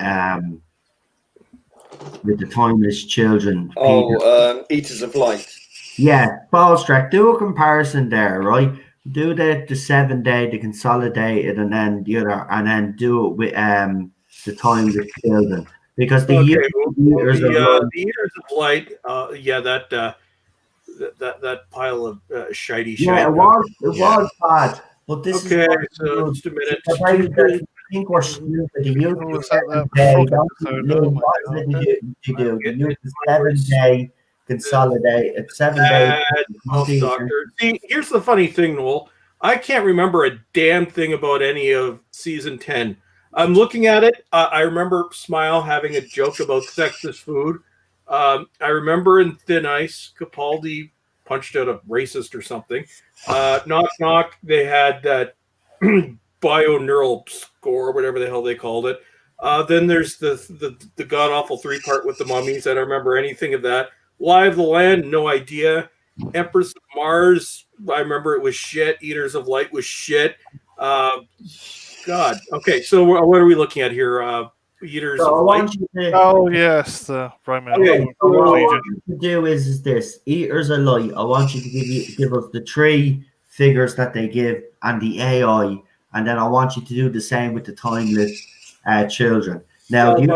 [SPEAKER 1] with the timeless children? Peter?
[SPEAKER 5] Eaters of Light.
[SPEAKER 1] Yeah, Ballstrack. Do a comparison there, right? Do the 7 day, the consolidated, and then the other, and then do it with the timeless children. Because the Eaters of
[SPEAKER 8] Light, that pile of shitey shit.
[SPEAKER 1] Yeah, it was bad. But this
[SPEAKER 8] okay,
[SPEAKER 1] is
[SPEAKER 8] so just a minute.
[SPEAKER 1] I think we're stupid. The youth
[SPEAKER 3] Oh,
[SPEAKER 1] is
[SPEAKER 3] was that
[SPEAKER 1] 7
[SPEAKER 3] that
[SPEAKER 1] day.
[SPEAKER 3] frog
[SPEAKER 1] Don't
[SPEAKER 3] episode?
[SPEAKER 1] you
[SPEAKER 3] Oh
[SPEAKER 1] know
[SPEAKER 3] my
[SPEAKER 1] what
[SPEAKER 3] God.
[SPEAKER 1] did you do? The youth is 7 day consolidate. It's 7 days.
[SPEAKER 8] Doctor. See, here's the funny thing, Noel. I can't remember a damn thing about any of season 10. I'm looking at it. I remember Smile having a joke about sexist food. I remember in Thin Ice, Capaldi punched out a racist or something. Knock Knock, they had that bio-neural score, whatever the hell they called it. Then there's the god-awful 3-part with the mummies. I don't remember anything of that. Live the Land, no idea. Empress of Mars, I remember it was shit. Eaters of Light was shit. God. Okay, so what are we looking at here? Eaters of Light.
[SPEAKER 3] Oh yes, the Roman.
[SPEAKER 1] Okay, so what I want you to do is this: Eaters of Light. I want you to give us the 3 figures that they give and the AI, and then I want you to do the same with the timeless children. Now, the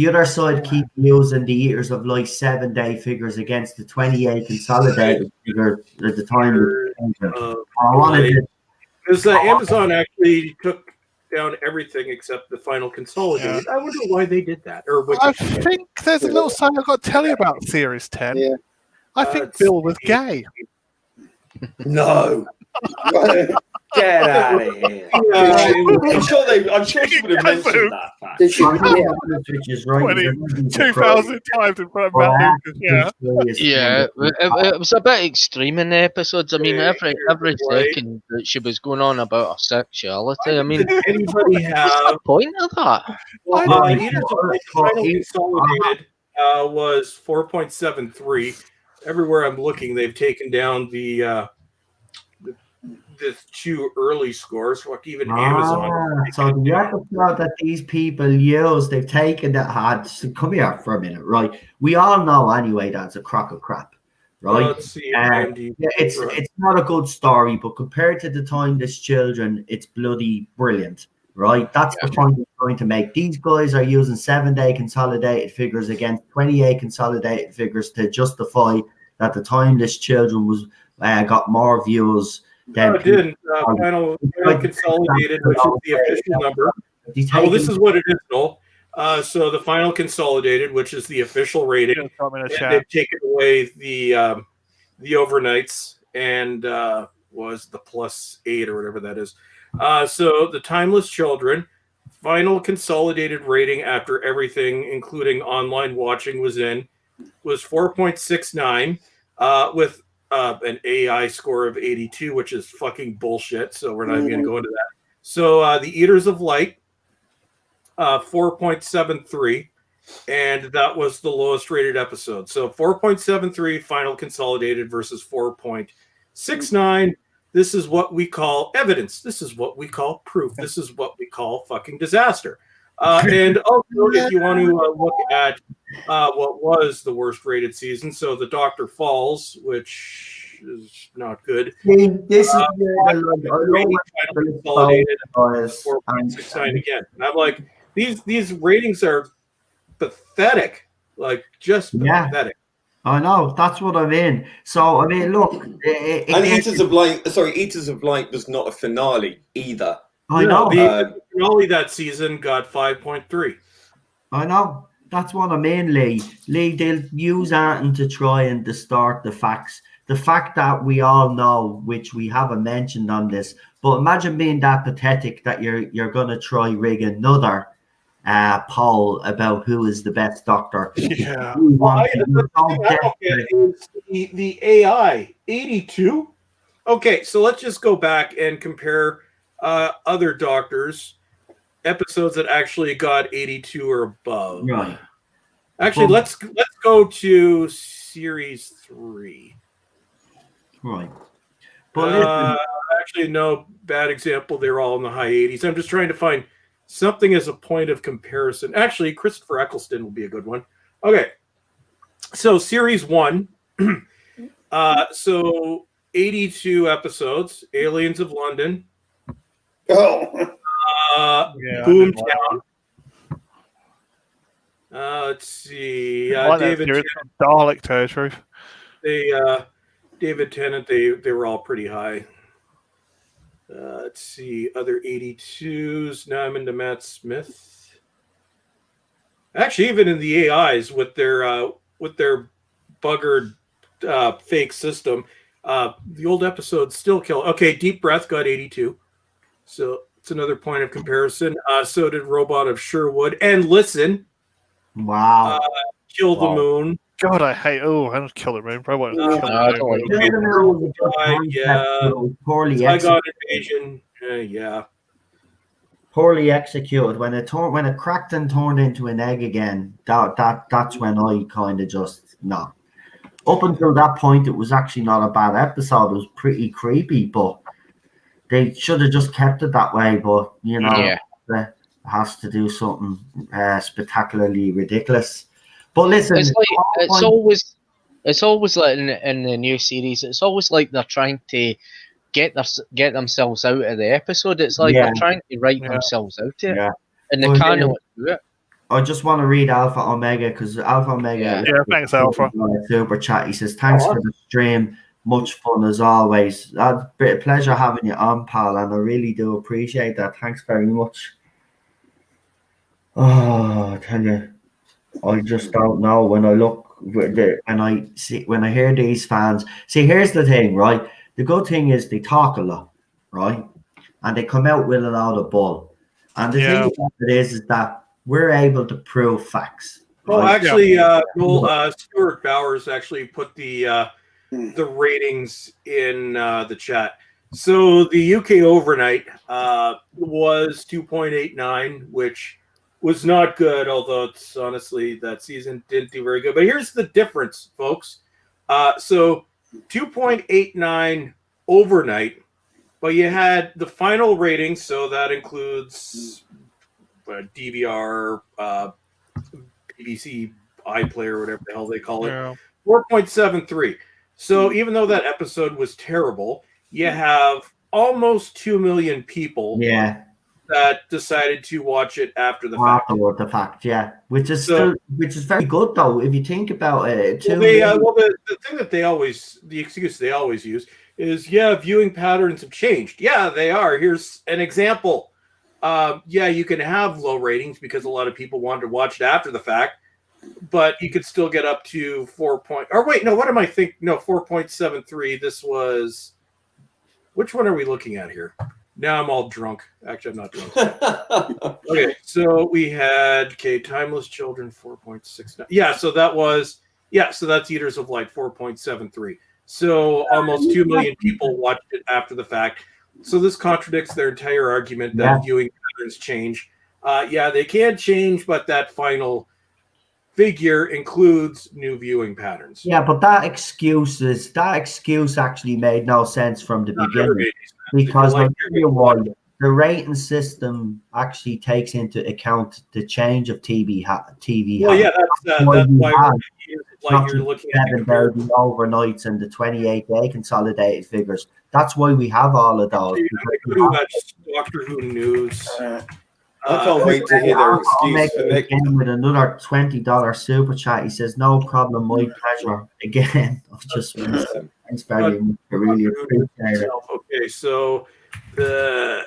[SPEAKER 1] other side keep using the Eaters of Light 7 day figures against the 28 consolidated figure at the time. I wanted to.
[SPEAKER 8] Because Amazon actually took down everything except the final consolidated. Yeah. I wonder why they did that.
[SPEAKER 3] I think there's a little something I've got to tell you about Series 10. Yeah. I think Bill was gay.
[SPEAKER 5] No. Get out of here. I'm sure she would have mentioned that fact.
[SPEAKER 1] Which is right.
[SPEAKER 3] 2,000 times in front of Matt Lucas,
[SPEAKER 7] yeah. Yeah, it was a bit extreme in the episodes. I mean, every second that she was going on about her sexuality. I mean,
[SPEAKER 8] anybody have
[SPEAKER 7] what's the point of that?
[SPEAKER 8] Consolidated was 4.73. Everywhere I'm looking, they've taken down the 2 early scores. Like even Amazon.
[SPEAKER 1] So the episode that these people use, they've taken that hard. Come here for a minute, right? We all know anyway that's a crock of crap, right?
[SPEAKER 8] Let's see.
[SPEAKER 1] It's not a good story, but compared to the timeless children, it's bloody brilliant, right? That's the point we're trying to make. These guys are using 7 day consolidated figures against 28 consolidated figures to justify that the timeless children was got more views.
[SPEAKER 8] No, it didn't. Final consolidated, which is the official number. Oh, this is what it is, Noel. So the final consolidated, which is the official rating, and they've taken away the overnights and was the +8 or whatever that is. So the timeless children, final consolidated rating after everything, including online watching, was 4.69 with an AI score of 82, which is fucking bullshit. So we're not even going to go into that. So the Eaters of Light, 4.73, and that was the lowest rated episode. So 4.73 final consolidated versus 4.69. This is what we call evidence. This is what we call proof. This is what we call fucking disaster. And also, if you want to look at what was the worst rated season, so The Doctor Falls, which is not good.
[SPEAKER 1] This is
[SPEAKER 8] consolidated 4.69 again. And I'm like, these ratings are pathetic, like just pathetic.
[SPEAKER 1] I know, that's what I mean. So I mean, look,
[SPEAKER 5] and Eaters of Light was not a finale either.
[SPEAKER 1] I know.
[SPEAKER 8] The finale that season got 5.3.
[SPEAKER 1] I know. That's what I mean, Lee. Lee, they'll use Arton to try and distort the facts. The fact that we all know, which we haven't mentioned on this, but imagine being that pathetic that you're going to try rig another poll about who is the best Doctor.
[SPEAKER 3] Yeah.
[SPEAKER 8] The AI 82. Okay, so let's just go back and compare other Doctors episodes that actually got 82 or above.
[SPEAKER 1] Right.
[SPEAKER 8] Actually, let's go to series 3.
[SPEAKER 1] Right. But
[SPEAKER 8] actually, no bad example. They're all in the high 80s. I'm just trying to find something as a point of comparison. Actually, Christopher Eccleston will be a good one. Okay. So series 1. So 82 episodes. Aliens of London.
[SPEAKER 4] Oh.
[SPEAKER 8] Boomtown. Let's see. David Tennant,
[SPEAKER 3] Dalek territory.
[SPEAKER 8] David Tennant. They were all pretty high. Let's see. Other 82s. Now I'm into Matt Smith. Actually, even in the AIs with their buggered fake system, the old episodes still kill. Okay, Deep Breath got 82. So it's another point of comparison. So did Robot of Sherwood. And Listen.
[SPEAKER 1] Wow.
[SPEAKER 8] Kill the Moon.
[SPEAKER 3] God, I hate. Oh, I don't kill the moon. Probably won't kill
[SPEAKER 8] the moon. Yeah.
[SPEAKER 1] Poorly
[SPEAKER 8] Invasion. Yeah.
[SPEAKER 1] Poorly executed. When it cracked and turned into an egg again, that's when I kind of just no. Up until that point, it was actually not a bad episode. It was pretty creepy, but they should have just kept it that way. But you know, it has to do something spectacularly ridiculous. But listen,
[SPEAKER 7] it's always like in the new series. It's always like they're trying to get themselves out of the episode. It's like they're trying to write themselves out of it, and they can't do it.
[SPEAKER 1] I just want to read Alpha Omega because Alpha Omega.
[SPEAKER 3] Yeah, thanks, Alpha.
[SPEAKER 1] Super chat. He says, "Thanks for the stream. Much fun as always. A bit of pleasure having you on, pal, and I really do appreciate that. Thanks very much." Oh, I tell you, I just don't know when I look and I see when I hear these fans. See, here's the thing, right? The good thing is they talk a lot, right? And they come out with a lot of bull. And the thing about it is that we're able to prove facts.
[SPEAKER 8] Well, actually, Stuart Bowers actually put the ratings in the chat. So the UK overnight was 2.89, which was not good, although it's honestly that season didn't do very good. But here's the difference, folks. So 2.89 overnight, but you had the final rating, so that includes DVR, BBC iPlayer, whatever the hell they call it, 4.73. So even though that episode was terrible, you have almost 2 million people that decided to watch it after the fact.
[SPEAKER 1] Afterward, the fact, which is very good though if you think about it.
[SPEAKER 8] The thing that the excuse they always use is viewing patterns have changed. Yeah, they are. Here's an example. You can have low ratings because a lot of people wanted to watch it after the fact, but you could still get up to 4.73. This was, which one are we looking at here? Now I'm all drunk. Actually, I'm not drunk. Okay, so we had Timeless Children 4.69. So that's Eaters of Light 4.73. So almost 2 million people watched it after the fact. So this contradicts their entire argument that viewing patterns change. They can change, but that final figure includes new viewing patterns.
[SPEAKER 1] Yeah, but that excuse actually made no sense from the beginning, because I'll tell you why. The rating system actually takes into account the change of TV.
[SPEAKER 8] Well, yeah, that's why you're looking at the
[SPEAKER 1] 7-day overnights and the 28-day consolidated figures. That's why we have all of those.
[SPEAKER 8] Doctor Who news.
[SPEAKER 5] I can't wait to hear their excuse for next.
[SPEAKER 1] Again with another $20 super chat. He says, "No problem, my pleasure." Again, thanks very much. I really appreciate it.
[SPEAKER 8] Okay, so
[SPEAKER 5] I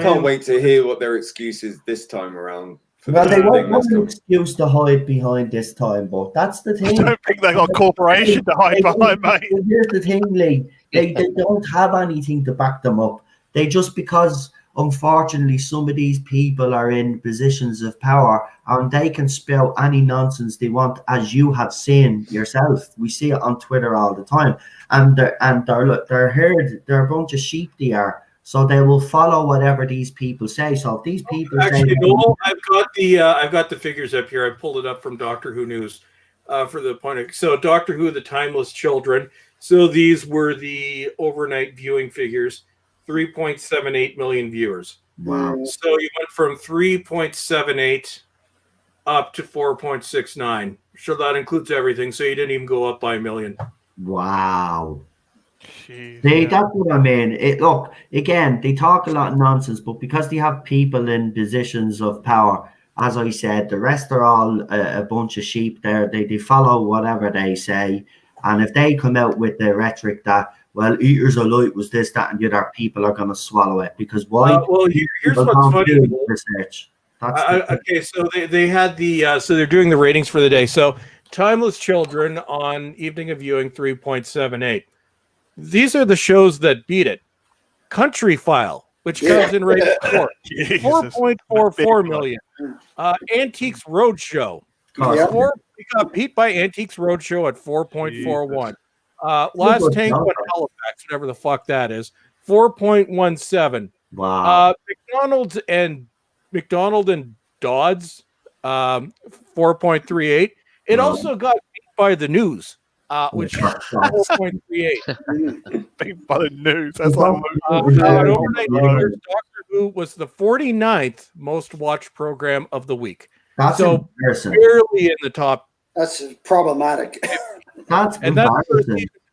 [SPEAKER 5] can't wait to hear what their excuse is this time around.
[SPEAKER 1] Well, they won't have an excuse to hide behind this time, but that's the thing.
[SPEAKER 3] I don't think they got a corporation to hide behind, mate.
[SPEAKER 1] Here's the thing, Lee. They don't have anything to back them up. They just, because unfortunately some of these people are in positions of power and they can spout any nonsense they want, as you have seen yourself. We see it on Twitter all the time, and they're herd. They're a bunch of sheep. They are. So they will follow whatever these people say. So if these people
[SPEAKER 8] actually, I've got the figures up here. I pulled it up from Doctor Who News for the point of. So Doctor Who: The Timeless Children. So these were the overnight viewing figures. 3.78 million viewers.
[SPEAKER 1] Wow.
[SPEAKER 8] So you went from 3.78 up to 4.69. So that includes everything. So you didn't even go up by a million.
[SPEAKER 1] Wow.
[SPEAKER 3] Jeez,
[SPEAKER 1] That's what I mean. Look, again, they talk a lot of nonsense, but because they have people in positions of power, as I said, the rest are all a bunch of sheep there. They follow whatever they say. And if they come out with the rhetoric that, well, Eaters of Light was this, that, and the other, people are going to swallow it. Because why?
[SPEAKER 8] Here's what's funny.
[SPEAKER 1] Research.
[SPEAKER 8] Okay, so they had so they're doing the ratings for the day. So Timeless Children on evening of viewing 3.78. These are the shows that beat it. Country File, which comes in rating 4.44 million. Antiques Roadshow. We got beat by Antiques Roadshow at 4.41. Last Tango in Halifax, whatever the fuck that is, 4.17.
[SPEAKER 1] Wow.
[SPEAKER 8] McDonald and Dodds, 4.38. It also got beat by the News, which is 4.38.
[SPEAKER 3] Beat by the News. That's like
[SPEAKER 8] overnight figures, Doctor Who was the 49th most watched program of the week.
[SPEAKER 1] That's
[SPEAKER 8] so barely in the top.
[SPEAKER 4] That's problematic.
[SPEAKER 1] That's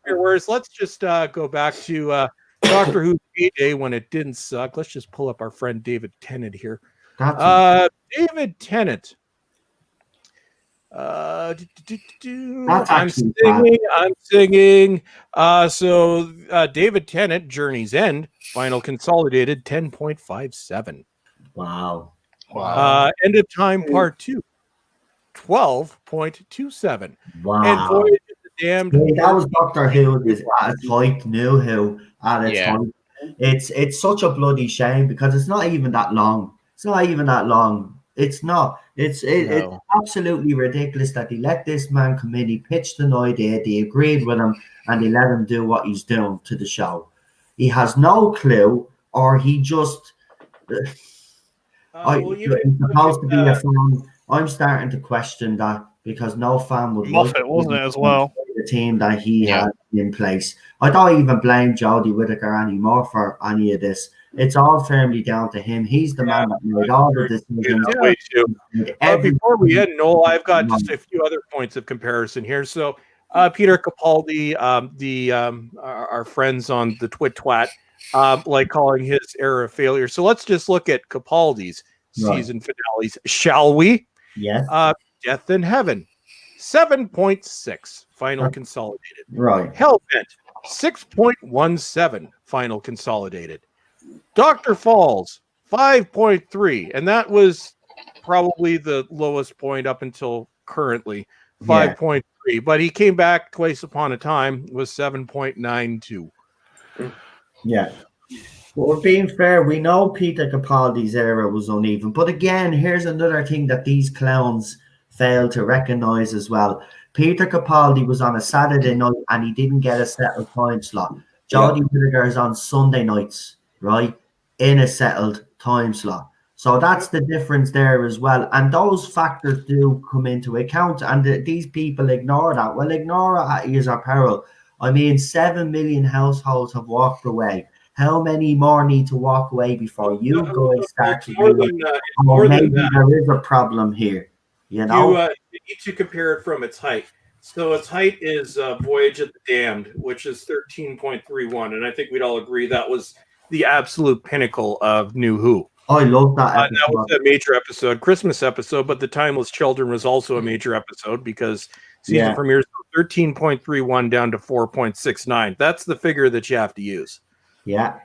[SPEAKER 8] whereas let's just go back to Doctor Who's heyday when it didn't suck. Let's just pull up our friend David Tennant here. David Tennant. I'm singing. So David Tennant, Journey's End, final consolidated 10.57.
[SPEAKER 1] Wow.
[SPEAKER 8] End of Time Part 2, 12.27.
[SPEAKER 1] Wow.
[SPEAKER 8] And Voyage of the Damned.
[SPEAKER 1] That was Doctor Who at its height, New Who at its height. It's such a bloody shame because it's not even that long. It's not even that long. It's not. It's absolutely ridiculous that they let this man come in. He pitched an idea, they agreed with him, and they let him do what he's doing to the show. He has no clue, or he just. He's supposed to be a fan. I'm starting to question that because no fan would.
[SPEAKER 3] Moffat, wasn't it, as well?
[SPEAKER 1] The team that he had in place. I don't even blame Jodie Whittaker anymore for any of this. It's all firmly down to him. He's the man that made all the decisions.
[SPEAKER 8] Before we end, Noel, I've got just a few other points of comparison here. So, Peter Capaldi, our friends on the Twit-Twat, like calling his era a failure. So let's just look at Capaldi's season finales, shall we?
[SPEAKER 1] Yes.
[SPEAKER 8] Death in Heaven, 7.6 final consolidated.
[SPEAKER 1] Right.
[SPEAKER 8] Hellbent, 6.17 final consolidated. Dr. Falls, 5.3, and that was probably the lowest point up until currently, 5.3. But he came back twice upon a time, was 7.92.
[SPEAKER 1] Yeah. Well, being fair, we know Peter Capaldi's era was uneven. But again, here's another thing that these clowns fail to recognize as well. Peter Capaldi was on a Saturday night and he didn't get a settled time slot. Jodie Whittaker is on Sunday nights, right, in a settled time slot. So that's the difference there as well. And those factors do come into account. And these people ignore that. Well, ignore it at your peril. I mean, 7 million households have walked away. How many more need to walk away before you guys start to realize, oh, maybe there is a problem here? You know?
[SPEAKER 8] You need to compare it from its height. So its height is Voyage of the Damned, which is 13.31. And I think we'd all agree that was the absolute pinnacle of New Who.
[SPEAKER 1] I love that episode.
[SPEAKER 8] That was a major episode, Christmas episode, but The Timeless Children was also a major episode because season premieres from 13.31 down to 4.69. That's the figure that you have to use.
[SPEAKER 1] Yeah.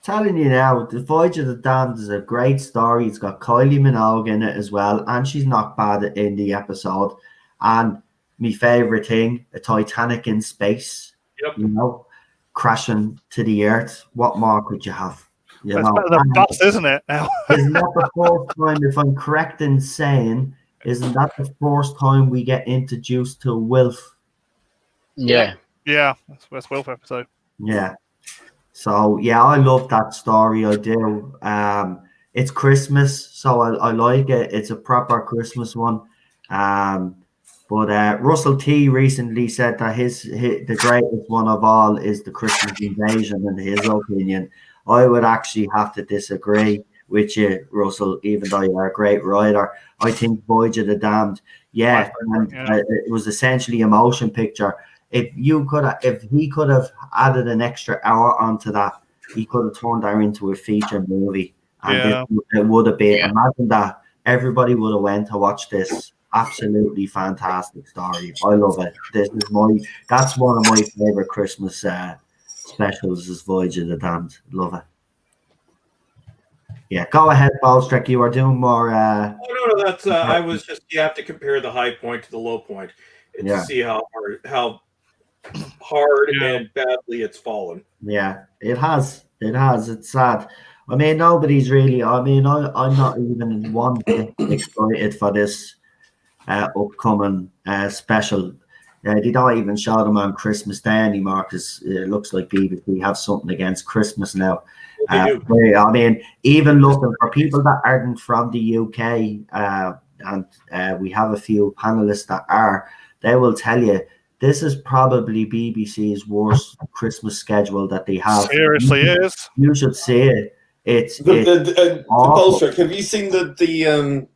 [SPEAKER 1] Telling you now, The Voyage of the Damned is a great story. It's got Kylie Minogue in it as well, and she's not bad in the episode. And my favorite thing, a Titanic in space, you know, crashing to the earth. What more could you have? You
[SPEAKER 3] That's
[SPEAKER 1] know,
[SPEAKER 3] better than bus, isn't it?
[SPEAKER 1] isn't that the first time, if I'm correct in saying, isn't that the first time we get introduced to Wilf?
[SPEAKER 7] Yeah.
[SPEAKER 3] Yeah, that's Wilf episode.
[SPEAKER 1] Yeah. So yeah, I love that story. I do. It's Christmas, so I like it. It's a proper Christmas one. But Russell T recently said that the greatest one of all is the Christmas Invasion, in his opinion. I would actually have to disagree with you, Russell, even though you're a great writer. I think Voyage of the Damned, it was essentially a motion picture. If he could have added an extra hour onto that, he could have turned that into a feature movie. And it would have been, imagine that everybody would have went to watch this absolutely fantastic story. I love it. That's one of my favorite Christmas specials is Voyage of the Damned. Love it. Yeah, go ahead, Ballstrick. You are doing more.
[SPEAKER 8] No, that's. I was just. You have to compare the high point to the low point to see how hard and badly it's fallen.
[SPEAKER 1] Yeah, it has. It's sad. I mean, nobody's really. I mean, I'm not even one bit excited for this upcoming special. They don't even show them on Christmas Day anymore because it looks like BBC have something against Christmas now. I mean, even looking for people that aren't from the UK, and we have a few panelists that are, they will tell you this is probably BBC's worst Christmas schedule that they have.
[SPEAKER 3] Seriously, is.
[SPEAKER 1] You should see it. It's
[SPEAKER 5] Bolstrick, have you seen the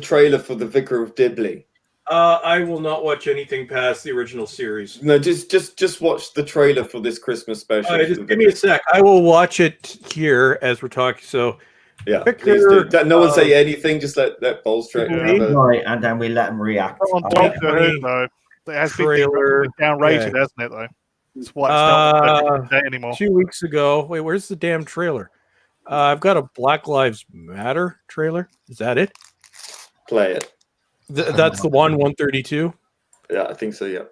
[SPEAKER 5] trailer for The Vicar of Dibley?
[SPEAKER 8] I will not watch anything past the original series.
[SPEAKER 5] No, just watch the trailer for this Christmas special.
[SPEAKER 8] Just give me a sec. I will watch it here as we're talking. So,
[SPEAKER 5] yeah, please do. No one say anything. Just let Bolstrick
[SPEAKER 1] right, and then we let him react.
[SPEAKER 3] It has trailer been downrated, hasn't it? Though it's not anymore.
[SPEAKER 8] 2 weeks ago. Wait, where's the damn trailer? I've got a Black Lives Matter trailer. Is that it?
[SPEAKER 5] Play it.
[SPEAKER 8] That's the 132.
[SPEAKER 5] Yeah, I think so. Yeah.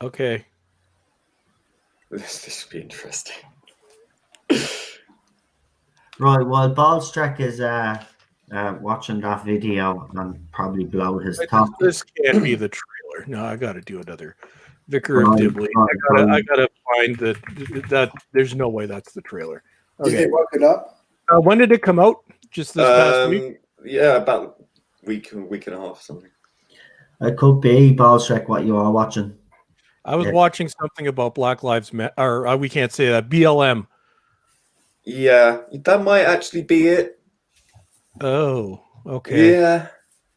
[SPEAKER 8] Okay.
[SPEAKER 5] This should be interesting.
[SPEAKER 1] Right. Well, Ballstrick is watching that video and probably blow his top.
[SPEAKER 8] This can't be the trailer. No, I got to do another Vicar of Dibley. I gotta find that. There's no way that's the trailer. Okay.
[SPEAKER 4] Did they work it up?
[SPEAKER 8] When did it come out? Just this past week?
[SPEAKER 5] Yeah, about week and a half or something.
[SPEAKER 1] It could be Ballstrick what you are watching.
[SPEAKER 8] I was watching something about Black Lives Matter, or we can't say that, BLM.
[SPEAKER 5] Yeah, that might actually be it.
[SPEAKER 8] Oh, okay.
[SPEAKER 5] Yeah.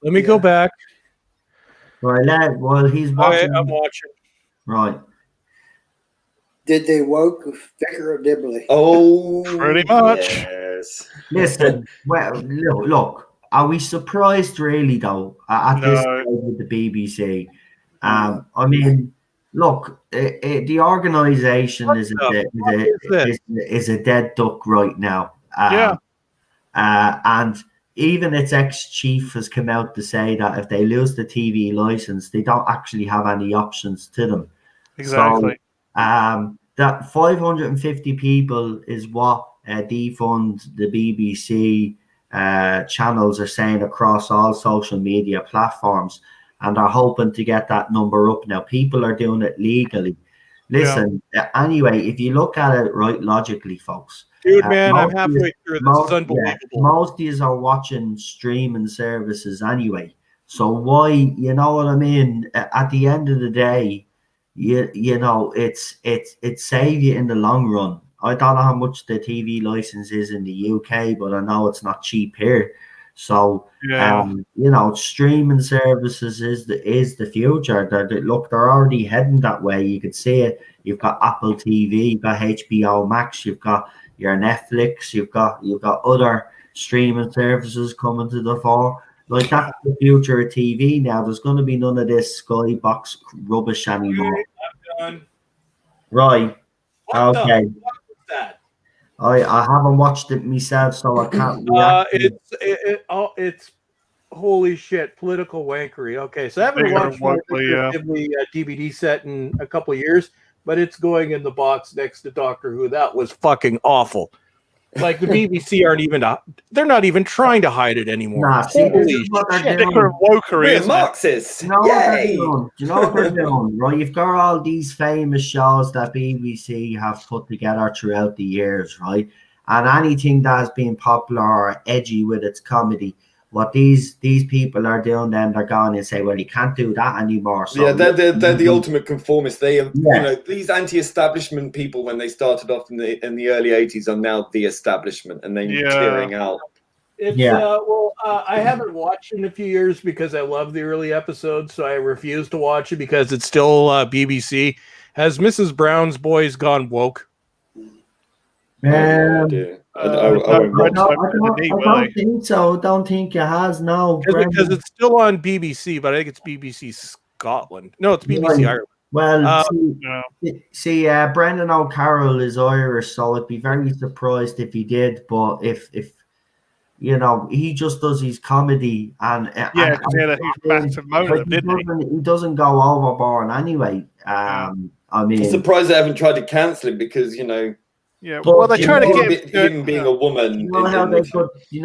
[SPEAKER 8] Let me go back.
[SPEAKER 1] Right, well, he's watching.
[SPEAKER 8] I'm watching.
[SPEAKER 1] Right.
[SPEAKER 4] Did they woke Vicar of Dibley?
[SPEAKER 5] Oh,
[SPEAKER 3] pretty much.
[SPEAKER 5] Yes.
[SPEAKER 1] Listen, well, look. Are we surprised, really, though, at this stage with the BBC? I mean, look, the organisation is a dead duck right now. And even its ex-chief has come out to say that if they lose the TV licence, they don't actually have any options to them.
[SPEAKER 3] Exactly.
[SPEAKER 1] So, that 550 people is what defund the BBC channels are saying across all social media platforms, and are hoping to get that number up now. People are doing it legally. Listen, anyway, if you look at it right logically, folks,
[SPEAKER 8] Dude, man, I'm
[SPEAKER 1] most of
[SPEAKER 8] halfway through. This is unbelievable.
[SPEAKER 1] most of you are watching streaming services anyway. So why, you know what I mean? At the end of the day, you know, it save you in the long run. I don't know how much the TV license is in the UK, but I know it's not cheap here. So
[SPEAKER 3] Yeah.
[SPEAKER 1] you know, streaming services is the future. Look, they're already heading that way. You could see it. You've got Apple TV, you've got HBO Max, you've got your Netflix, you've got other streaming services coming to the fore. Like that's the future of TV now. There's going to be none of this Skybox rubbish anymore.
[SPEAKER 8] I'm done.
[SPEAKER 1] Right?
[SPEAKER 8] What the
[SPEAKER 1] Okay.
[SPEAKER 8] fuck was that?
[SPEAKER 1] I haven't watched it myself, so I can't react.
[SPEAKER 8] It's holy shit, political wankery. Okay, so I haven't
[SPEAKER 3] Big
[SPEAKER 8] watched
[SPEAKER 3] one,
[SPEAKER 8] the
[SPEAKER 3] yeah.
[SPEAKER 8] DVD set in a couple of years, but it's going in the box next to Doctor Who. That was fucking awful. Like the BBC aren't even they're not even trying to hide it anymore.
[SPEAKER 1] Nah, see, this
[SPEAKER 8] Holy
[SPEAKER 1] is what they're
[SPEAKER 8] shit.
[SPEAKER 1] doing.
[SPEAKER 3] Different wokery,
[SPEAKER 5] We're
[SPEAKER 3] isn't it?
[SPEAKER 5] Marxists.
[SPEAKER 1] You know what they're
[SPEAKER 5] Yay!
[SPEAKER 1] doing? Do you know what they're doing? Right, you've got all these famous shows that BBC have put together throughout the years, right? And anything that's been popular or edgy with its comedy, what these people are doing, then they're going and say, well, you can't do that anymore. So
[SPEAKER 5] Yeah, they're the ultimate conformists. They are,
[SPEAKER 1] Yeah.
[SPEAKER 5] you know, these anti-establishment people when they started off in the early '80s are now the establishment, and they're
[SPEAKER 3] Yeah.
[SPEAKER 5] clearing out.
[SPEAKER 8] It's
[SPEAKER 1] Yeah.
[SPEAKER 8] I haven't watched it in a few years because I love the early episodes, so I refuse to watch it because it's still BBC. Has Mrs. Brown's Boys gone woke?
[SPEAKER 5] No idea. I won't watch
[SPEAKER 1] I don't think so. Don't think it has. No,
[SPEAKER 8] Because it's still on BBC, but I think it's BBC Scotland. No, it's BBC Ireland.
[SPEAKER 1] Well,
[SPEAKER 3] No.
[SPEAKER 1] see, Brendan O'Carroll is Irish, so I'd be very surprised if he did. But if you know, he just does his comedy, and
[SPEAKER 3] Yeah, because he had a huge massive motive, didn't he?
[SPEAKER 1] he doesn't go overboard anyway. I mean,
[SPEAKER 5] I'm surprised they haven't tried to cancel him because, you know,
[SPEAKER 3] Yeah,
[SPEAKER 1] But
[SPEAKER 3] well, they
[SPEAKER 1] you
[SPEAKER 3] try to
[SPEAKER 1] know-
[SPEAKER 3] get
[SPEAKER 5] him being a woman.
[SPEAKER 1] you know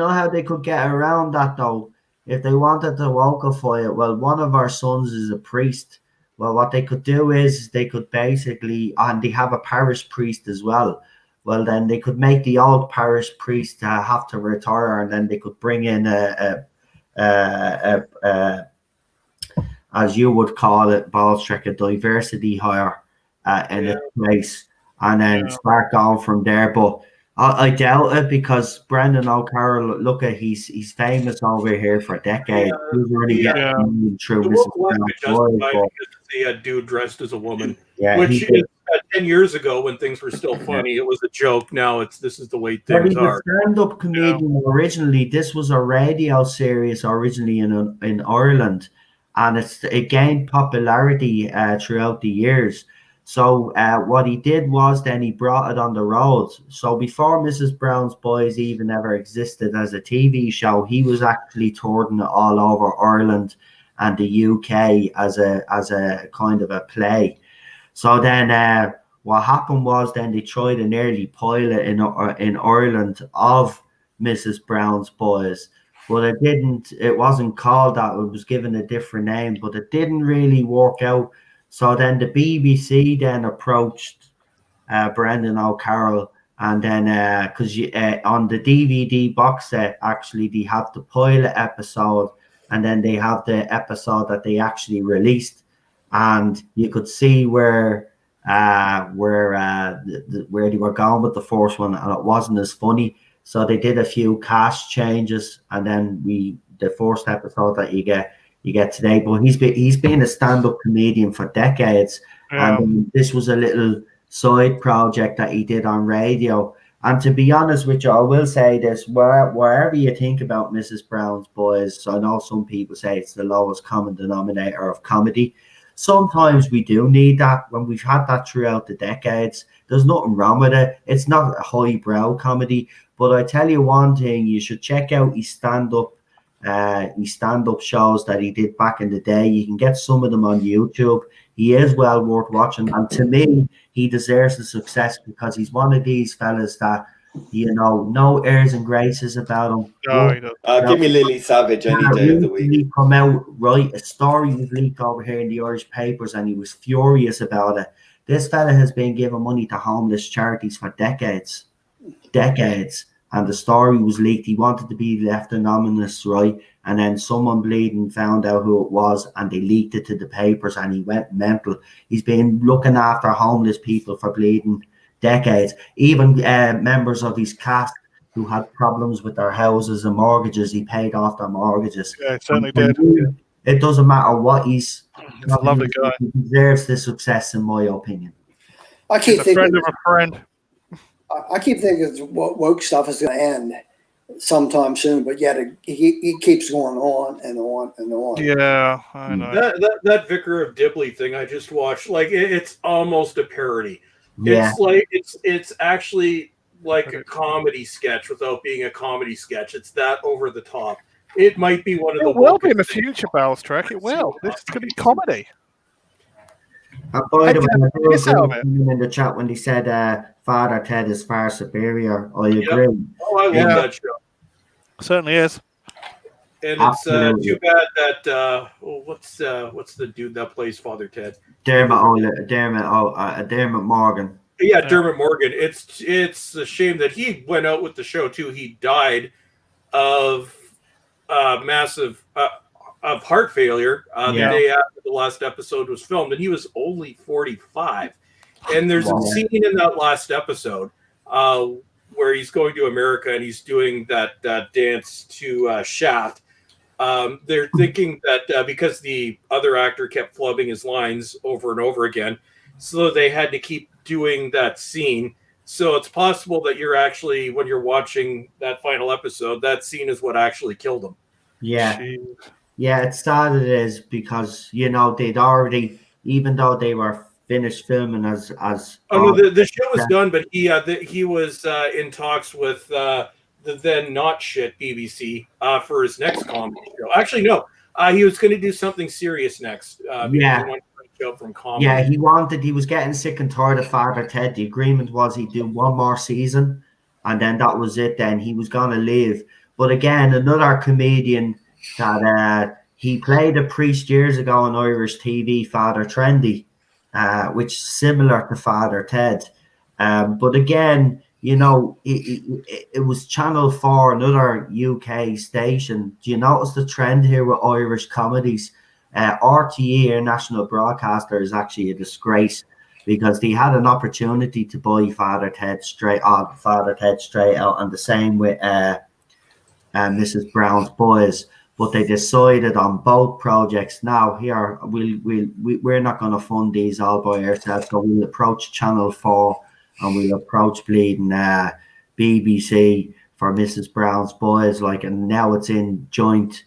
[SPEAKER 1] how they could get around that though, if they wanted to wokify it. Well, one of our sons is a priest. Well, what they could do is they could basically, and they have a parish priest as well. Well, then they could make the old parish priest have to retire, and then they could bring in as you would call it, Ballstrick, a diversity hire in its place, and then start going from there. But I doubt it because Brendan O'Carroll, look at he's famous over here for decades. He's already getting through
[SPEAKER 8] The
[SPEAKER 1] Mrs.
[SPEAKER 8] woke one
[SPEAKER 1] Brown's
[SPEAKER 8] could justify
[SPEAKER 1] Boys,
[SPEAKER 8] it
[SPEAKER 1] but
[SPEAKER 8] because it's a dude dressed as a woman.
[SPEAKER 1] yeah,
[SPEAKER 8] Which
[SPEAKER 1] he
[SPEAKER 8] is
[SPEAKER 1] did.
[SPEAKER 8] 10 years ago when things were still funny, it was a joke. Now this is the way
[SPEAKER 1] But
[SPEAKER 8] things
[SPEAKER 1] he's a
[SPEAKER 8] are.
[SPEAKER 1] stand-up comedian originally. This was a radio series originally in Ireland, and it gained popularity throughout the years. So what he did was then he brought it on the road. So before Mrs. Brown's Boys even ever existed as a TV show, he was actually touring it all over Ireland and the UK as a kind of a play. So then what happened was then they tried an early pilot in Ireland of Mrs. Brown's Boys, but it wasn't called that. It was given a different name, but it didn't really work out. So then the BBC then approached Brendan O'Carroll, and then because on the DVD box set, actually they have the pilot episode, and then they have the episode that they actually released, and you could see where they were going with the first one, and it wasn't as funny. So they did a few cast changes, and then the first episode that you get today. But he's been a stand-up comedian for decades, and this was a little side project that he did on radio. And to be honest with you, I will say this: wherever you think about Mrs. Brown's Boys, I know some people say it's the lowest common denominator of comedy. Sometimes we do need that. When we've had that throughout the decades, there's nothing wrong with it. It's not a highbrow comedy, but I tell you one thing: you should check out his stand-up shows that he did back in the day. You can get some of them on YouTube. He is well worth watching, and to me, he deserves the success because he's one of these fellas that, you know, no airs and graces about him.
[SPEAKER 3] No, he doesn't.
[SPEAKER 5] Give me Lily Savage any day of the week.
[SPEAKER 1] He come out right. A story was leaked over here in the Irish papers, and he was furious about it. This fella has been giving money to homeless charities for decades. decades. And the story was leaked. He wanted to be left anonymous, right? And then someone bleeding found out who it was, and they leaked it to the papers, and he went mental. He's been looking after homeless people for bleeding decades. Even members of his cast who had problems with their houses and mortgages, he paid off their mortgages.
[SPEAKER 3] Yeah, it certainly did.
[SPEAKER 1] It doesn't matter what he's.
[SPEAKER 3] He's a lovely guy.
[SPEAKER 1] He deserves the success, in my opinion.
[SPEAKER 4] I keep
[SPEAKER 3] He's a friend
[SPEAKER 4] thinking.
[SPEAKER 3] of a friend.
[SPEAKER 4] I keep thinking woke stuff is going to end sometime soon, but yet he keeps going on and on and on.
[SPEAKER 3] Yeah, I know.
[SPEAKER 8] That Vicar of Dibley thing I just watched, like it's almost a parody.
[SPEAKER 1] Yeah.
[SPEAKER 8] It's like it's actually like a comedy sketch without being a comedy sketch. It's that over the top. It might be one of the.
[SPEAKER 3] It will be in the future, Bell's Trek. It will. This is going to be comedy.
[SPEAKER 1] And by the way, I
[SPEAKER 3] Piss out of it.
[SPEAKER 1] in the chat when he said Father Ted is far superior. I agree.
[SPEAKER 8] Oh, I love that show.
[SPEAKER 3] Certainly is.
[SPEAKER 8] And it's too bad that what's the dude that plays Father Ted?
[SPEAKER 1] Dermot Morgan.
[SPEAKER 8] Yeah, Dermot Morgan. It's a shame that he went out with the show too. He died of massive of heart failure the day after the last episode was filmed, and he was only 45. And there's a scene in that last episode where he's going to America and he's doing that dance to Shaft. They're thinking that because the other actor kept flubbing his lines over and over again, so they had to keep doing that scene. So it's possible that you're actually, when you're watching that final episode, that scene is what actually killed him.
[SPEAKER 1] Yeah. Yeah, it started as because, they'd already, even though they were finished filming as
[SPEAKER 8] no, the show was done, but he was in talks with the then not shit BBC for his next comedy show. Actually, no, he was going to do something serious next. He wanted to break out from comedy.
[SPEAKER 1] Yeah, he was getting sick and tired of Father Ted. The agreement was he'd do one more season, and then that was it. Then he was going to leave. But again, another comedian that he played a priest years ago on Irish TV, Father Trendy, which is similar to Father Ted. But again, it was Channel 4, another UK station. Do you notice the trend here with Irish comedies? RTE, our national broadcaster, is actually a disgrace because they had an opportunity to buy Father Ted straight out, and the same with Mrs. Brown's Boys. But they decided on both projects. Now here we're not going to fund these all by ourselves, so we'll approach Channel 4 and we'll approach bleeding BBC for Mrs. Brown's Boys, and now it's in joint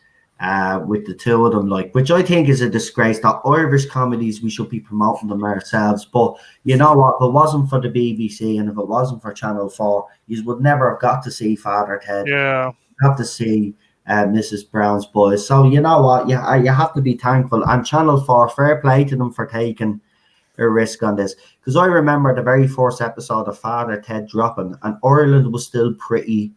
[SPEAKER 1] with the two of them, which I think is a disgrace. That Irish comedies, we should be promoting them ourselves. But you know what? If it wasn't for the BBC and if it wasn't for Channel 4, you would never have got to see Father Ted.
[SPEAKER 3] Yeah,
[SPEAKER 1] got to see Mrs. Brown's Boys. So you know what? You have to be thankful. And Channel 4, fair play to them for taking a risk on this. Because I remember the very first episode of Father Ted dropping, and Ireland was still pretty,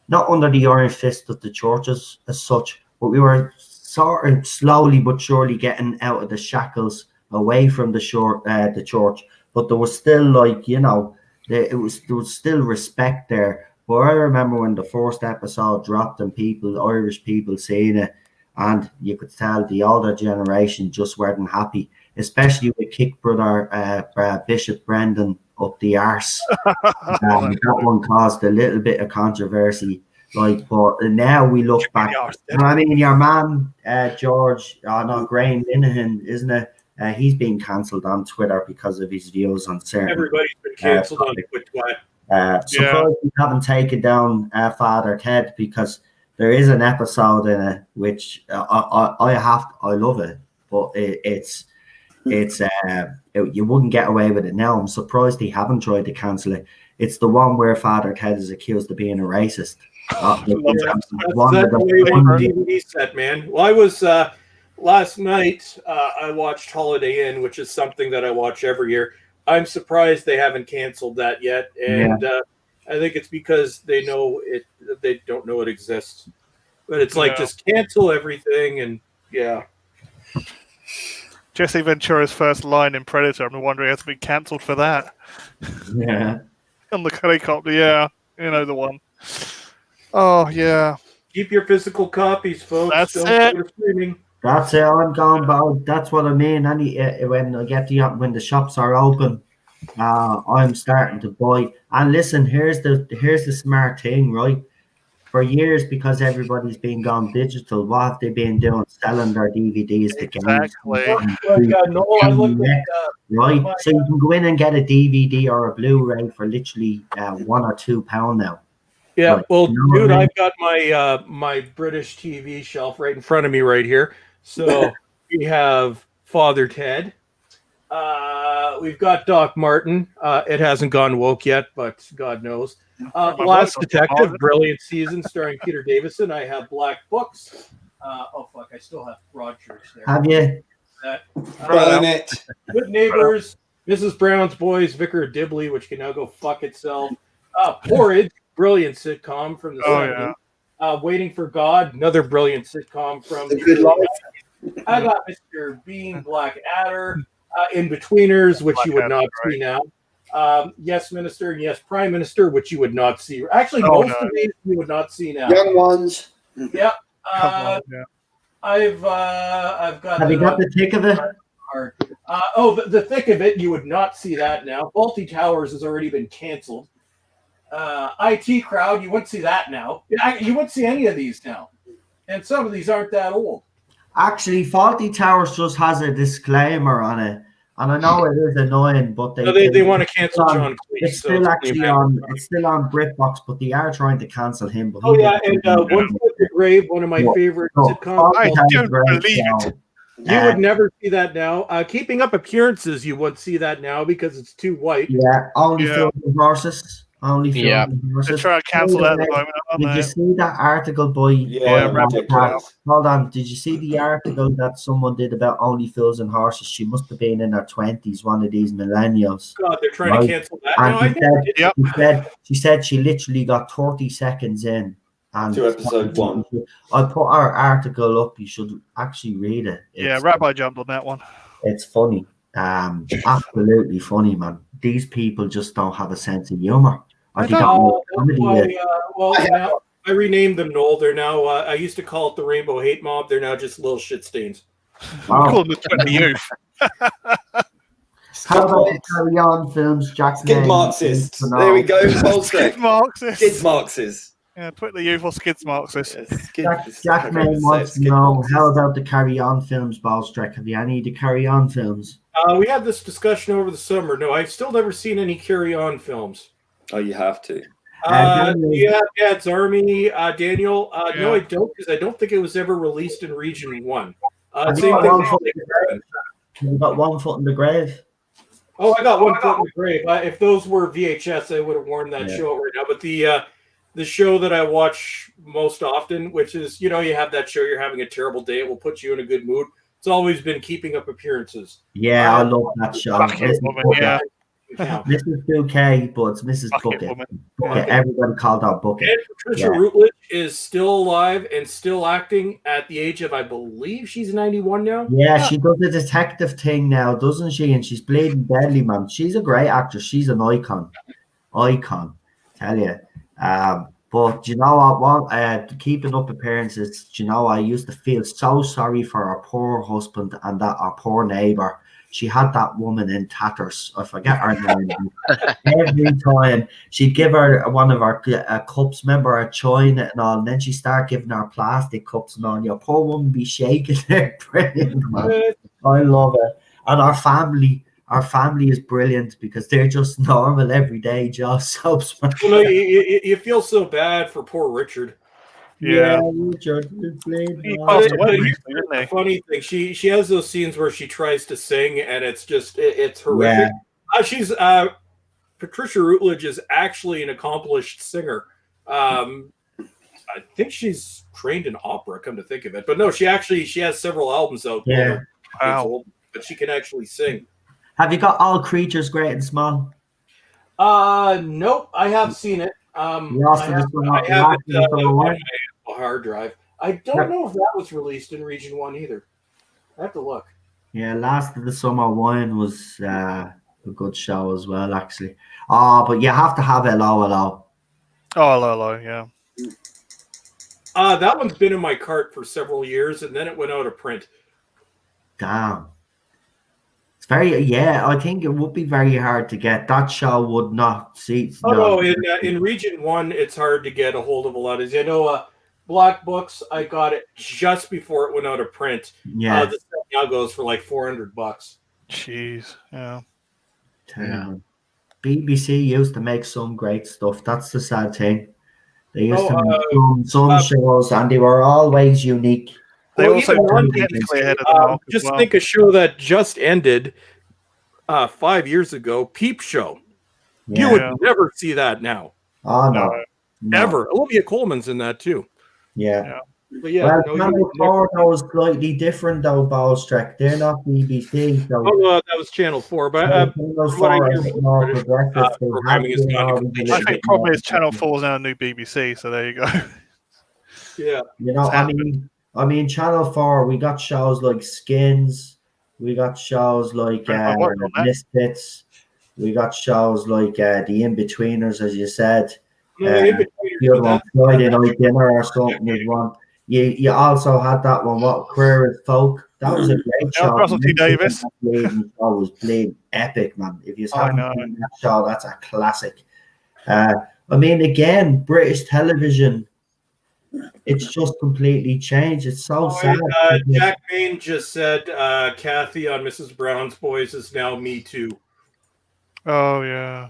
[SPEAKER 1] not under the iron fist of the churches as such, but we were sort of slowly but surely getting out of the shackles, away from the church. But there was still there was still respect there. But I remember when the first episode dropped and Irish people seeing it, and you could tell the older generation just weren't happy, especially with Kick Brother Bishop Brendan up the arse. That one caused a little bit of controversy. But now we look back. I mean, your man George, Graham Linehan, isn't it? He's been cancelled on Twitter because of his views on certain.
[SPEAKER 8] Everybody's been cancelled on Twitter.
[SPEAKER 1] Surprised we haven't taken down Father Ted, because there is an episode in it which I love it, but you wouldn't get away with it now. I'm surprised they haven't tried to cancel it. It's the one where Father Ted is accused of being a racist.
[SPEAKER 8] That's DVD set, man. Well, I was last night. I watched Holiday Inn, which is something that I watch every year. I'm surprised they haven't canceled that yet, and I think it's because they know it. They don't know it exists. But it's just cancel everything, and
[SPEAKER 3] Jesse Ventura's first line in Predator. I'm wondering, has it been cancelled for that?
[SPEAKER 1] Yeah.
[SPEAKER 3] on the helicopter. Yeah, you know the one. Oh yeah,
[SPEAKER 8] Keep your physical copies, folks.
[SPEAKER 3] That's
[SPEAKER 8] Don't
[SPEAKER 3] it.
[SPEAKER 8] go to streaming.
[SPEAKER 1] That's it. I'm gone about. That's what I mean. When I get when the shops are open, I'm starting to buy. And listen, here's the smart thing, right? For years, because everybody's been gone digital, what have they been doing? Selling their DVDs to games.
[SPEAKER 3] exactly.
[SPEAKER 8] Like, Noel, I looked at
[SPEAKER 1] Right,
[SPEAKER 8] my-
[SPEAKER 1] so you can go in and get a DVD or a Blu-ray for literally £1 or £2 now.
[SPEAKER 8] yeah.
[SPEAKER 1] Right.
[SPEAKER 8] Well,
[SPEAKER 1] You know what
[SPEAKER 8] dude,
[SPEAKER 1] I mean?
[SPEAKER 8] I've got my British TV shelf right in front of me right here. So we have Father Ted. We've got Doc Martin. It hasn't gone woke yet, but God knows. Last Detective, brilliant season starring Peter Davison. I have Black Books. Oh fuck, I still have Broadchurch there.
[SPEAKER 1] Have you?
[SPEAKER 5] Burn it.
[SPEAKER 8] Good Neighbors, Mrs. Brown's Boys, Vicar of Dibley, which can now go fuck itself. Porridge, brilliant sitcom from the 70s. Waiting for God, another brilliant sitcom from
[SPEAKER 4] The Good Life.
[SPEAKER 8] I got Mr. Bean, Black Adder, In-Betweeners, which you would not see now. Yes, Minister, and Yes, Prime Minister, which you would not see. Actually, most of these you would not see now.
[SPEAKER 4] Young Ones.
[SPEAKER 8] Yeah. I've got.
[SPEAKER 1] Have you got the tick of it?
[SPEAKER 8] The thick of it, you would not see that now. Faulty Towers has already been canceled. IT Crowd, you wouldn't see that now. You wouldn't see any of these now. And some of these aren't that old.
[SPEAKER 1] Actually, Faulty Towers just has a disclaimer on it, and I know it is annoying, but
[SPEAKER 8] they want to cancel John Cleese.
[SPEAKER 1] It's still actually on. It's still on BritBox, but they are trying to cancel him. But
[SPEAKER 8] and One Foot in the Grave, one of my favorite sitcoms.
[SPEAKER 3] I don't believe it.
[SPEAKER 8] You would never see that now. Keeping Up Appearances, you would see that now because it's too white.
[SPEAKER 1] Yeah, only Films and Horses. Only Films and Horses.
[SPEAKER 3] They're trying to cancel that at the moment, aren't
[SPEAKER 1] Did
[SPEAKER 3] they?
[SPEAKER 1] you see that article by hold on, did you see the article that someone did about Only Fools and Horses? She must have been in her 20s, one of these millennials.
[SPEAKER 8] God, they're trying to cancel that
[SPEAKER 1] and
[SPEAKER 8] now.
[SPEAKER 1] She said she literally got 30 seconds in. And
[SPEAKER 5] to episode 1.
[SPEAKER 1] I put our article up. You should actually read it.
[SPEAKER 3] Rabbi jumped on that one.
[SPEAKER 1] It's funny. Absolutely funny, man. These people just don't have a sense of humor.
[SPEAKER 8] Now, I renamed them, Noel. They're now, I used to call it the Rainbow Hate Mob. They're now just little shit stains.
[SPEAKER 3] We call them the Twitter youth.
[SPEAKER 1] How about the Carry On films, Jack?
[SPEAKER 5] Skid Marxists. There we go.
[SPEAKER 3] Skid Marxists.
[SPEAKER 5] Skid Marxists.
[SPEAKER 3] Yeah, Twitter youth or Skid Marxists.
[SPEAKER 1] Jack May wants to know, how about the Carry On films, Ballstrek? Have you any of the Carry On films?
[SPEAKER 8] We had this discussion over the summer. No, I've still never seen any Carry On films.
[SPEAKER 5] Oh, you have to.
[SPEAKER 8] It's Army. Daniel, no, I don't, because I don't think it was ever released in Region 1.
[SPEAKER 1] Have you got One Foot in the Grave?
[SPEAKER 8] Oh, I got One Foot in the Grave. If those were VHS, I would have worn that show right now. But the show that I watch most often, which is, you have that show, you're having a terrible day, it will put you in a good mood. It's always been Keeping Up Appearances.
[SPEAKER 1] Yeah, I love that show. Mrs. Bouquet, but it's Mrs. Bucket. Everybody called her Bucket.
[SPEAKER 8] And Patricia Routledge is still alive and still acting at the age of, I believe she's 91 now.
[SPEAKER 1] Yeah, she does the detective thing now, doesn't she? And she's Bleeding Deadly, man. She's a great actress. She's an icon. Tell you. But you know what? Keeping Up Appearances, I used to feel so sorry for our poor husband and that our poor neighbor. She had that woman in tatters. I forget her name. Every time she'd give her one of our cups, remember her china and all, and then she'd start giving her plastic cups and all. Your poor woman be shaking there. Brilliant, man. I love it. And our family is brilliant because they're just normal, everyday job subs.
[SPEAKER 8] You feel so bad for poor Richard.
[SPEAKER 1] Yeah, Richard.
[SPEAKER 8] The funny thing, she has those scenes where she tries to sing, and it's just it's horrific. Yeah. Patricia Routledge is actually an accomplished singer. I think she's trained in opera, come to think of it. But no, she has several albums out there. Wow. But she can actually sing.
[SPEAKER 1] Have you got All Creatures Great and Small?
[SPEAKER 8] Nope, I have seen it. I have it on my hard drive. I don't know if that was released in Region 1 either. I have to look.
[SPEAKER 1] Yeah, Last of the Summer Wine was a good show as well, actually. Oh, but you have to have Hello Hello.
[SPEAKER 3] Oh, hello, yeah.
[SPEAKER 8] That one's been in my cart for several years, and then it went out of print.
[SPEAKER 1] Damn. It's very, yeah, I think it would be very hard to get. That show would not see.
[SPEAKER 8] Oh
[SPEAKER 1] No.
[SPEAKER 8] no, in Region 1, it's hard to get a hold of a lot of these. I know Black Books, I got it just before it went out of print.
[SPEAKER 1] Yeah.
[SPEAKER 8] The set now goes for like $400.
[SPEAKER 3] Jeez, yeah.
[SPEAKER 1] Terrible. BBC used to make some great stuff. That's the sad thing. They used to make some shows, and they were always unique.
[SPEAKER 3] They
[SPEAKER 8] Well,
[SPEAKER 3] also
[SPEAKER 8] even one
[SPEAKER 3] technically ahead of the mark as
[SPEAKER 8] just
[SPEAKER 3] well.
[SPEAKER 8] think a show that just ended 5 years ago, Peep Show. You would never see that now.
[SPEAKER 1] Oh, no.
[SPEAKER 8] Ever. Olivia Colman's in that too.
[SPEAKER 1] Yeah.
[SPEAKER 8] But yeah,
[SPEAKER 1] Well, Channel 4 was slightly different though, Ballstrek. They're not BBC. So
[SPEAKER 8] that was Channel 4. But
[SPEAKER 1] Channel 4 is a bit more progressive.
[SPEAKER 8] programming is not
[SPEAKER 3] I think problem is Channel 4 is now a new BBC, so there you go.
[SPEAKER 8] Yeah.
[SPEAKER 1] You know, I mean, Channel 4, we got shows like Skins, we got shows like Misfits, we got shows like The In-Betweeners, as you said. The other one, Friday Night Dinner or something is one. You also had that one, what, Queer as Folk. That was a great show.
[SPEAKER 3] Russell T Davis.
[SPEAKER 1] That was played epic, man. If you haven't seen that show, that's a classic. I mean, again, British television, it's just completely changed. It's so sad.
[SPEAKER 8] Jack Main just said Kathy on Mrs. Brown's Boys is now Me Too.
[SPEAKER 3] Oh, yeah.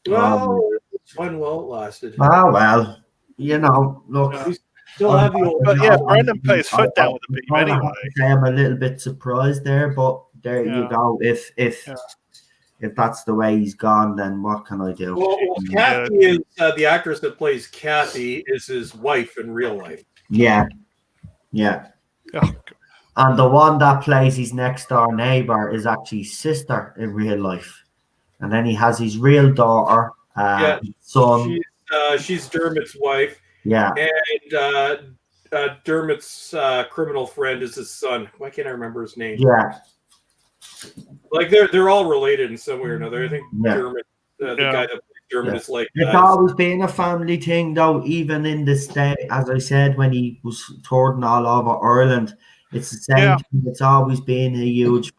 [SPEAKER 8] Well, it's fun while it lasted.
[SPEAKER 1] Oh, well, you know, look.
[SPEAKER 8] We still have the old.
[SPEAKER 3] But yeah, Brendan put his foot down with the beam anyway.
[SPEAKER 1] I'm a little bit surprised there, but there you go. If that's the way he's gone, then what can I do?
[SPEAKER 8] Well Kathy is the actress that plays Kathy is his wife in real life.
[SPEAKER 1] Yeah.
[SPEAKER 3] Oh,
[SPEAKER 1] and the one that plays his next door neighbor is actually his sister in real life. And then he has his real daughter, son.
[SPEAKER 8] She's Dermot's wife.
[SPEAKER 1] Yeah.
[SPEAKER 8] And Dermot's criminal friend is his son. Why can't I remember his name?
[SPEAKER 1] Yeah.
[SPEAKER 8] Like they're all related in some way or another. I think Dermot, the guy that plays Dermot is like.
[SPEAKER 1] It's always been a family thing, though. Even in the state, as I said, when he was touring all over Ireland, it's the same thing. It's always been a huge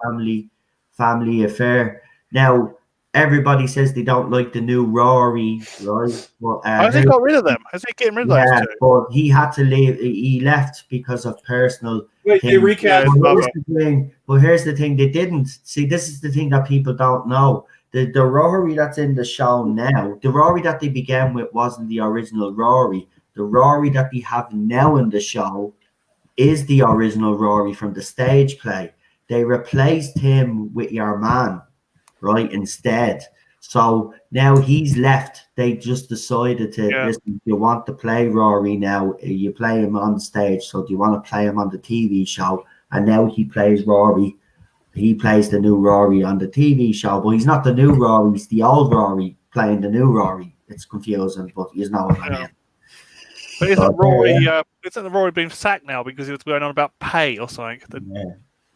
[SPEAKER 1] family affair. Now, everybody says they don't like the new Rory, right? Well,
[SPEAKER 3] has he got rid of them? Has he getting rid of those two?
[SPEAKER 1] But he had to leave. He left because of personal.
[SPEAKER 8] Wait, they recast.
[SPEAKER 1] But here's the thing: they didn't see. This is the thing that people don't know. The Rory that's in the show now, the Rory that they began with wasn't the original Rory. The Rory that they have now in the show is the original Rory from the stage play. They replaced him with your man, right, instead. So now he's left. They just decided to listen. If you want to play Rory now, you play him on stage. So do you want to play him on the TV show? And now he plays Rory. He plays the new Rory on the TV show, but he's not the new Rory. He's the old Rory playing the new Rory. It's confusing, but you know what I mean.
[SPEAKER 3] But isn't Rory being sacked now because he was going on about pay or something?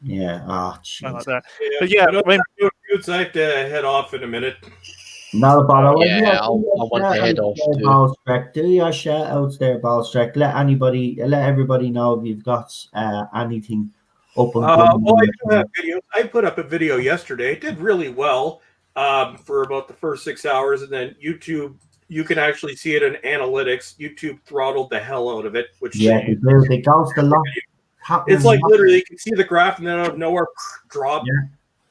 [SPEAKER 1] Yeah. Oh,
[SPEAKER 3] like that. But yeah,
[SPEAKER 8] I have to head off in a minute.
[SPEAKER 1] No, but I
[SPEAKER 7] want to head off too.
[SPEAKER 1] Do your shout outs there, Ballstrek. Let everybody know if you've got anything up and
[SPEAKER 8] well, I do have videos. I put up a video yesterday. It did really well for about the first 6 hours, and then YouTube. You can actually see it in analytics. YouTube throttled the hell out of it, which
[SPEAKER 1] they ghost a lot.
[SPEAKER 8] It's like literally you can see the graph and then out of nowhere drop. Yeah.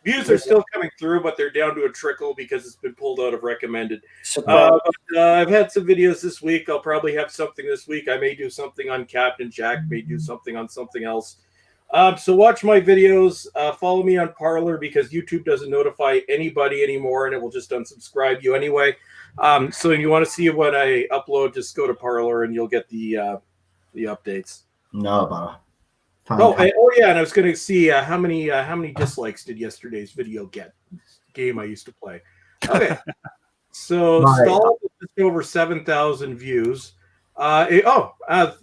[SPEAKER 8] Views are still coming through, but they're down to a trickle because it's been pulled out of recommended. I've had some videos this week. I'll probably have something this week. I may do something on Captain Jack, may do something on something else. So watch my videos. Follow me on Parler because YouTube doesn't notify anybody anymore, and it will just unsubscribe you anyway. So if you want to see when I upload, just go to Parler and you'll get the updates.
[SPEAKER 1] No, but.
[SPEAKER 8] And I was going to see how many dislikes did yesterday's video get? Game I used to play. Okay, so Stall just over 7,000 views. The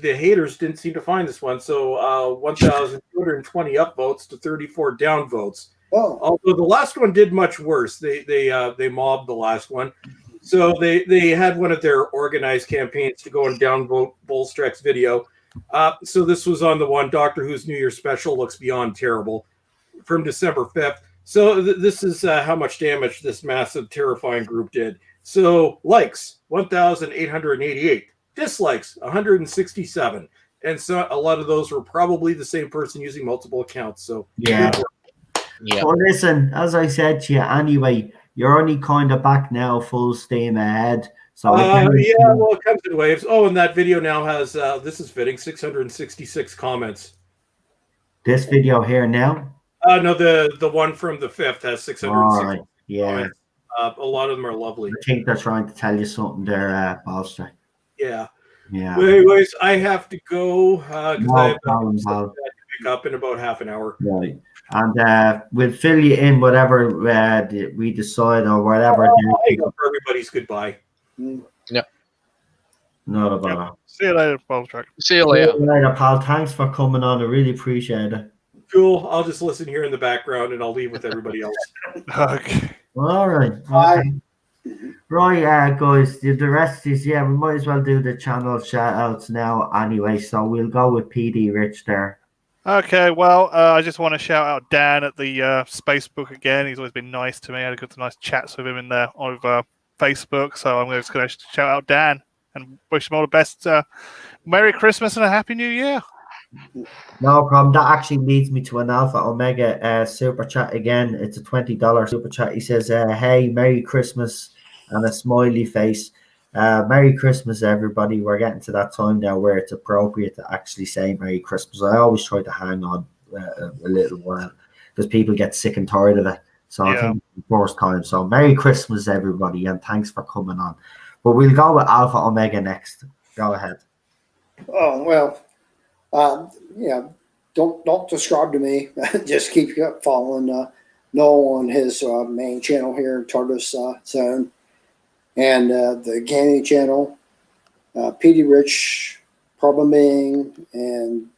[SPEAKER 8] haters didn't seem to find this one. So 1,220 upvotes to 34 downvotes.
[SPEAKER 4] Oh,
[SPEAKER 8] Although the last one did much worse. They mobbed the last one. So they had one of their organized campaigns to go and downvote Bolstreck's video. So this was on the one Doctor Who's New Year's special looks beyond terrible from December 5th. So this is how much damage this massive, terrifying group did. So likes 1,888, dislikes 167, and so a lot of those were probably the same person using multiple accounts. So
[SPEAKER 1] Yeah.
[SPEAKER 7] Yeah.
[SPEAKER 1] Well, listen, as I said to you, anyway, you're only kind of back now, full steam ahead. So
[SPEAKER 8] well, it comes in waves. Oh, and that video now has this is fitting 666 comments.
[SPEAKER 1] This video here now.
[SPEAKER 8] No, the one from the 5th has 660
[SPEAKER 1] Right. Yeah.
[SPEAKER 8] comments. A lot of them are lovely.
[SPEAKER 1] I think they're trying to tell you something there, Bolster.
[SPEAKER 8] Yeah.
[SPEAKER 1] Yeah.
[SPEAKER 8] But anyways, I have to go because I have
[SPEAKER 1] problem,
[SPEAKER 8] to pick up in about half an hour.
[SPEAKER 1] Right. And we'll fill you in whatever we decide or whatever.
[SPEAKER 8] I'll hang up for everybody's goodbye.
[SPEAKER 7] Yeah.
[SPEAKER 1] Not a bother.
[SPEAKER 3] See you later, Boltrack.
[SPEAKER 7] See you later.
[SPEAKER 1] See you later, pal. Thanks for coming on. I really appreciate it.
[SPEAKER 8] Cool. I'll just listen here in the background and I'll leave with everybody else.
[SPEAKER 3] Okay.
[SPEAKER 1] All right.
[SPEAKER 4] Bye.
[SPEAKER 1] Right, guys. The rest is, we might as well do the channel shout outs now anyway. So we'll go with PD Rich there.
[SPEAKER 3] Okay, well, I just want to shout out Dan at the Spacebook again. He's always been nice to me. I had a nice chats with him in there over Facebook. So I'm just going to shout out Dan and wish him all the best. Merry Christmas and a Happy New Year.
[SPEAKER 1] No problem. That actually leads me to an Alpha Omega super chat again. It's a $20 super chat. He says, hey, Merry Christmas, and a smiley face. Merry Christmas, everybody. We're getting to that time now where it's appropriate to actually say Merry Christmas. I always try to hang on a little while because people get sick and tired of it. So I think it's the first time. So Merry Christmas, everybody, and thanks for coming on. But we'll go with Alpha Omega next. Go ahead.
[SPEAKER 4] Oh, well, don't subscribe to me. Just keep following Noel on his main channel here, TARDIS Zone, and the gaming channel, PD Rich, Probleming, and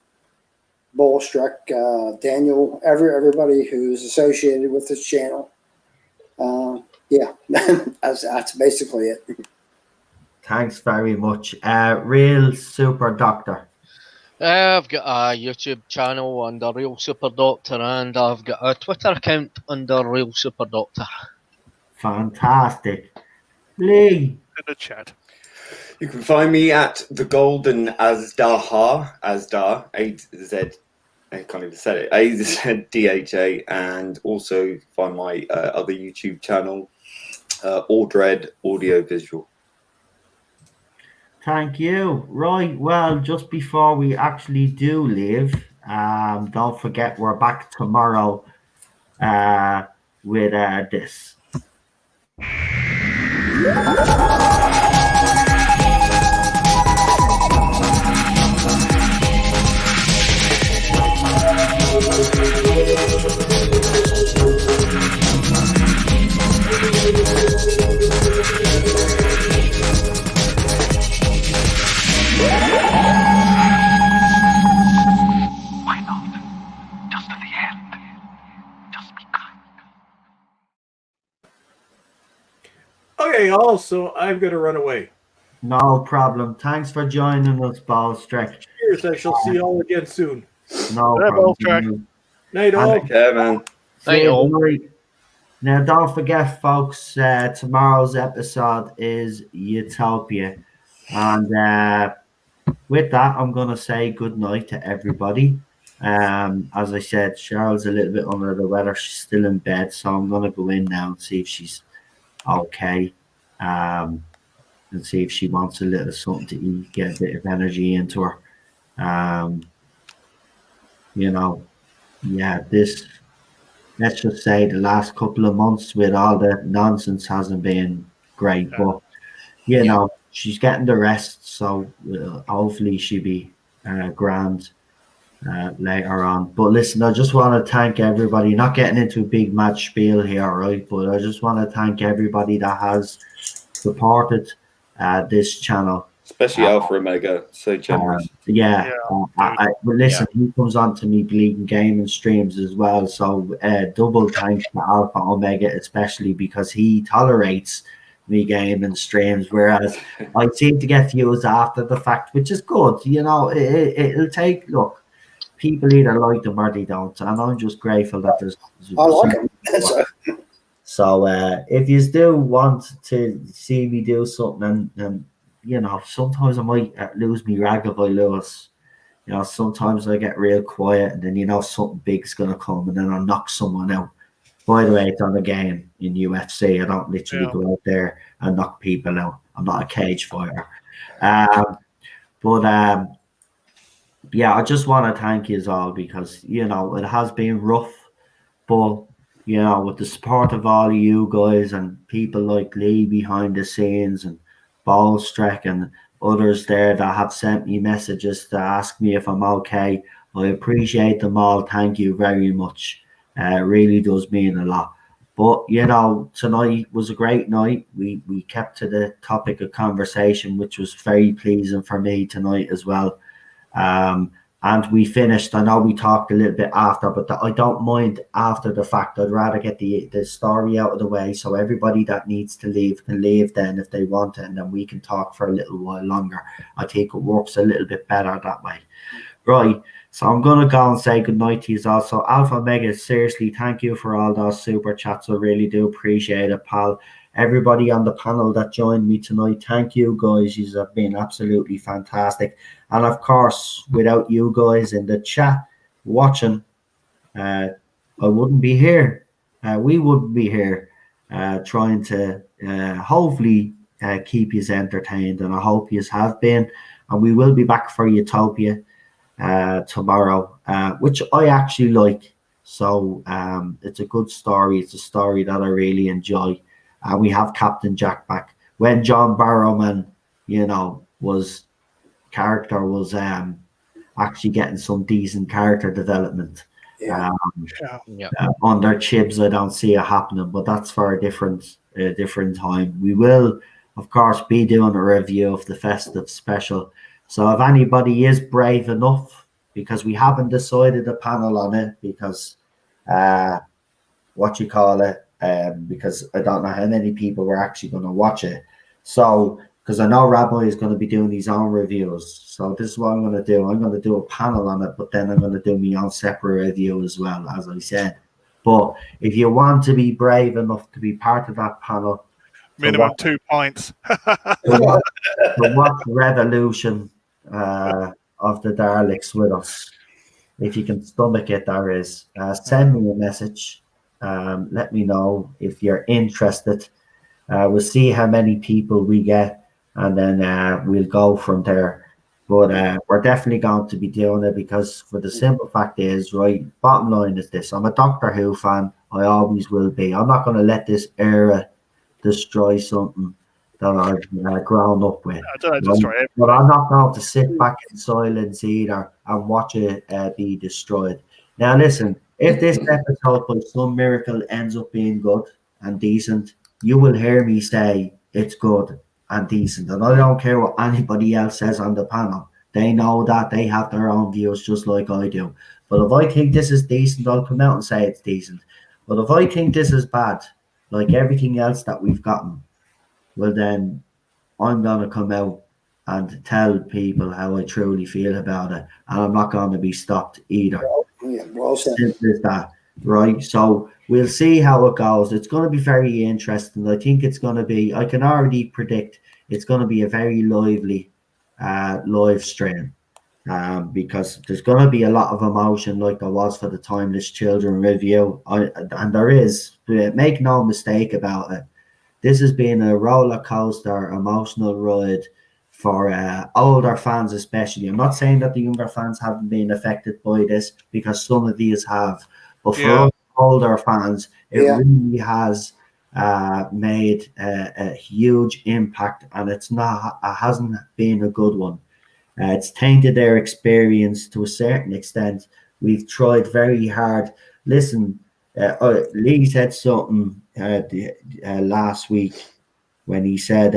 [SPEAKER 4] Bolstreck, Daniel, everybody who's associated with this channel. That's basically it.
[SPEAKER 1] Thanks very much. Real Super Doctor.
[SPEAKER 7] I've got a YouTube channel under Real Super Doctor, and I've got a Twitter account under Real Super Doctor.
[SPEAKER 1] Fantastic. Lee.
[SPEAKER 3] In the chat.
[SPEAKER 5] You can find me at the Golden Azdaha, AZ, I can't even say it, AZDHA, and also find my other YouTube channel, Aldred Audio Visual.
[SPEAKER 1] Thank you. Right, well, just before we actually do leave, don't forget we're back tomorrow with this.
[SPEAKER 8] Okay, also, I'm going to run away.
[SPEAKER 1] No problem. Thanks for joining us, Bolstreck.
[SPEAKER 8] Cheers. I shall see you all again soon.
[SPEAKER 1] No problem.
[SPEAKER 8] Night, all.
[SPEAKER 5] Okay, man.
[SPEAKER 7] Night, all.
[SPEAKER 1] Now, don't forget, folks, tomorrow's episode is Utopia. And with that, I'm going to say good night to everybody. As I said, Cheryl's a little bit under the weather. She's still in bed, so I'm going to go in now and see if she's okay. And see if she wants a little something to eat, get a bit of energy into her. Let's just say the last couple of months with all the nonsense hasn't been great, but she's getting the rest, so hopefully she'll be grand later on. But listen, I just want to thank everybody, not getting into a big match spiel here, right? But I just want to thank everybody that has supported this channel
[SPEAKER 5] Especially Alpha Omega, so generous.
[SPEAKER 1] But listen, he comes on to me bleeding gaming streams as well. So double thanks to Alpha Omega, especially because he tolerates me gaming streams, whereas I seem to get views after the fact, which is good. You know, it'll take, look, people either like them or they don't, and I'm just grateful that there's
[SPEAKER 4] I like them.
[SPEAKER 1] So if you still want to see me do something, and you know, sometimes I might lose me rag if I lose. You know, sometimes I get real quiet, and then you know something big's gonna come, and then I'll knock someone out. By the way, it's on a game in UFC. I don't literally go out there and knock people out. I'm not a cage fighter. But yeah, I just want to thank you all because you know it has been rough, but you know with the support of all of you guys and people like Lee behind the scenes and Ballstreck and others there that have sent me messages to ask me if I'm okay, I appreciate them all. Thank you very much. It really does mean a lot. But you know, tonight was a great night. We kept to the topic of conversation, which was very pleasing for me tonight as well. And we finished. I know we talked a little bit after, but I don't mind after the fact. I'd rather get the story out of the way so everybody that needs to leave can leave then if they want it, and then we can talk for a little while longer. I think it works a little bit better that way. Right. So I'm going to go and say goodnight to you all. So Alpha Omega, seriously, thank you for all those super chats. I really do appreciate it, pal. Everybody on the panel that joined me tonight, thank you guys. You have been absolutely fantastic. And of course, without you guys in the chat watching, I wouldn't be here. We wouldn't be here trying to hopefully keep you entertained. And I hope you have been. And we will be back for Utopia tomorrow, which I actually like. So it's a good story. It's a story that I really enjoy. And we have Captain Jack back. When John Barrowman, you know, was actually getting some decent character development. Under Chibs, I don't see it happening, but that's for a different time. We will, of course, be doing a review of the festive special. So if anybody is brave enough, because we haven't decided a panel on it, because because I don't know how many people were actually going to watch it. So, because I know Rabbi is going to be doing his own reviews. So this is what I'm going to do. I'm going to do a panel on it, but then I'm going to do my own separate review as well, as I said. But if you want to be brave enough to be part of that panel,
[SPEAKER 3] minimum 2 points.
[SPEAKER 1] to watch Revolution of the Daleks with us, if you can stomach it, there is. Send me a message. Let me know if you're interested. We'll see how many people we get, and then we'll go from there. But we're definitely going to be doing it because for the simple fact is, right, bottom line is this. I'm a Doctor Who fan. I always will be. I'm not going to let this era destroy something that I've grown up with. But I'm not going to sit back in silence either and watch it be destroyed. Now, listen, if this episode by some miracle ends up being good and decent, you will hear me say it's good and decent. And I don't care what anybody else says on the panel. They know that they have their own views just like I do. But if I think this is decent, I'll come out and say it's decent. But if I think this is bad, like everything else that we've gotten, well then I'm going to come out and tell people how I truly feel about it. And I'm not going to be stopped either.
[SPEAKER 4] Well said.
[SPEAKER 1] Simple as that, right? So we'll see how it goes. It's going to be very interesting. I think it's going to be, I can already predict it's going to be a very lively live stream. Because there's going to be a lot of emotion like there was for the Timeless Children review. And there is, make no mistake about it. This has been a roller coaster emotional ride for older fans especially. I'm not saying that the younger fans haven't been affected by this because some of these have. But for us older fans, it really has made a huge impact, and it hasn't been a good one. It's tainted their experience to a certain extent. We've tried very hard. Listen, Lee said something last week when he said,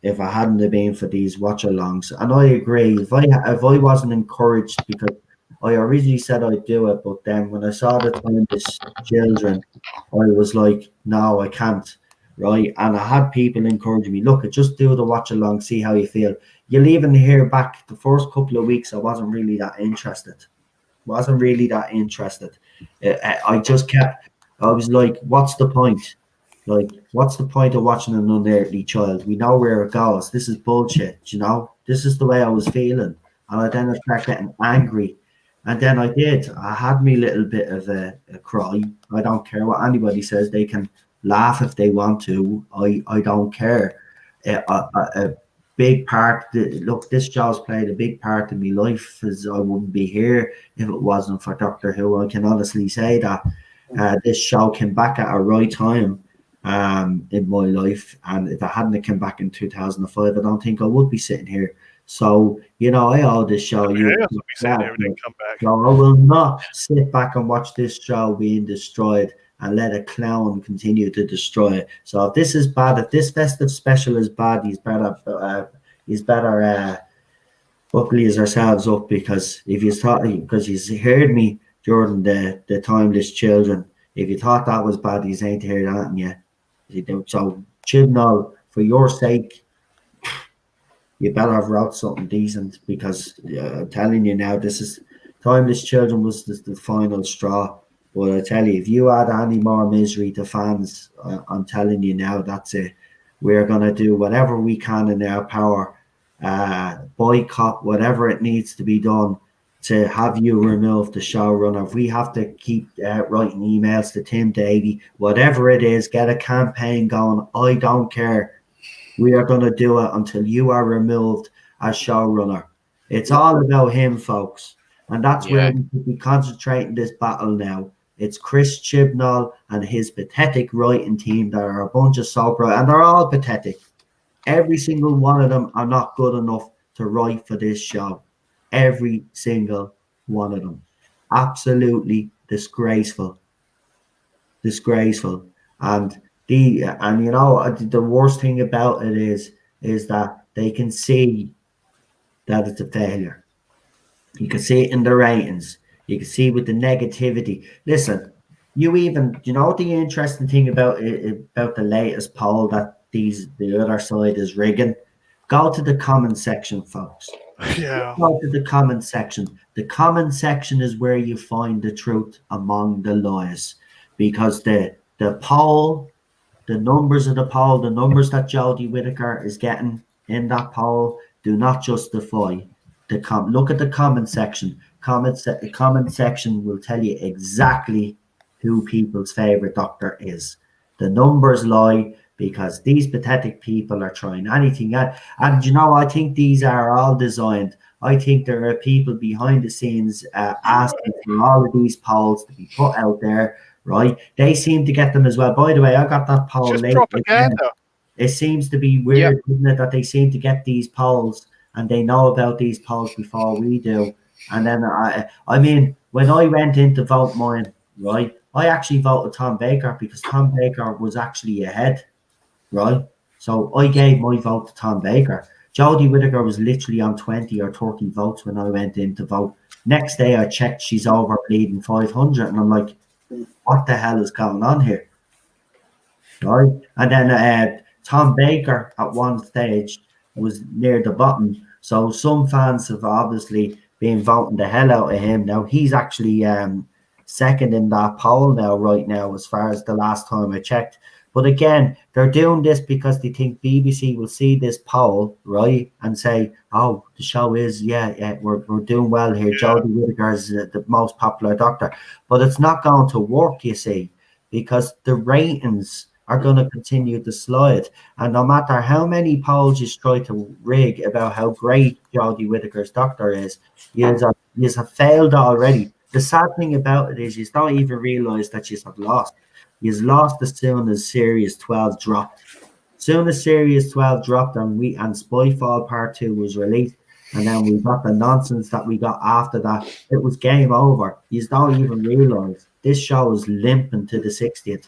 [SPEAKER 1] if I hadn't have been for these watch-alongs, and I agree, if I wasn't encouraged, because I originally said I'd do it, but then when I saw the timeless children, I was like, no, I can't, right? And I had people encouraging me, look, just do the watch-along, see how you feel. You'll even hear back the first couple of weeks, I wasn't really that interested. I just kept, I was like, what's the point? Like, what's the point of watching an unearthly child? We know where it goes. This is bullshit, you know? This is the way I was feeling. And I started getting angry. And then I did. I had me little bit of a cry. I don't care what anybody says. They can laugh if they want to. I don't care. A big part, look, this show's played a big part in my life, as I wouldn't be here if it wasn't for Doctor Who. I can honestly say that this show came back at a right time in my life, and if I hadn't come back in 2005, I don't think I would be sitting here. So I owe this show. So I will not sit back and watch this show being destroyed and let a clown continue to destroy it. So if this is bad, if this festive special is bad, he's better buckle ourselves up, because if you thought, because you heard me during the timeless children, if you thought that was bad, you ain't heard that yet. So Chibnall, for your sake, you better have wrote something decent, because I'm telling you now, this is timeless children was the final straw. But I tell you, if you add any more misery to fans, I'm telling you now, that's it. We're gonna do whatever we can in our power, boycott whatever it needs to be done to have you remove the showrunner. If we have to keep writing emails to Tim Davey, whatever it is, get a campaign going. I don't care. We are going to do it until you are removed as showrunner. It's all about him, folks. And that's where we should be concentrating this battle now. It's Chris Chibnall and his pathetic writing team that are a bunch of soap writers, and they're all pathetic. Every single one of them are not good enough to write for this show. Every single one of them. Absolutely disgraceful. And the worst thing about it is that they can see that it's a failure. You can see it in the ratings. You can see with the negativity. Listen, the interesting thing about the latest poll that the other side is rigging? Go to the comment section, folks.
[SPEAKER 3] Yeah.
[SPEAKER 1] Go to the comment section. The comment section is where you find the truth among the lies, because the poll, the numbers of the poll, the numbers that Jodie Whittaker is getting in that poll do not justify look at the comment section. Comment section will tell you exactly who people's favorite doctor is. The numbers lie, because these pathetic people are trying anything. And I think these are all designed. I think there are people behind the scenes asking for all of these polls to be put out there, right? They seem to get them as well. By the way, I got that poll
[SPEAKER 3] Just
[SPEAKER 1] late.
[SPEAKER 3] propaganda.
[SPEAKER 1] It seems to be weird, isn't it, that they seem to get these polls and they know about these polls before we do. And then, I mean, when I went in to vote mine, right, I actually voted Tom Baker because Tom Baker was actually ahead, right? So I gave my vote to Tom Baker. Jodie Whittaker was literally on 20 or 30 votes when I went in to vote. Next day I checked, she's over bleeding 500, and I'm like, what the hell is going on here? Right? And then Tom Baker at one stage was near the bottom. So some fans have obviously been voting the hell out of him. Now he's actually second in that poll right now, as far as the last time I checked. But again, they're doing this because they think BBC will see this poll, right, and say, oh, the show is, we're doing well here. Jodie Whittaker is the most popular doctor. But it's not going to work, you see, because the ratings are going to continue to slide. And no matter how many polls you try to rig about how great Jodie Whittaker's doctor is, you have failed already. The sad thing about it is you don't even realise that you have lost. You've lost as soon as Series 12 dropped. Soon as Series 12 dropped and Spyfall Part 2 was released, and then we got the nonsense that we got after that, it was game over. You don't even realise this show is limping to the 60th.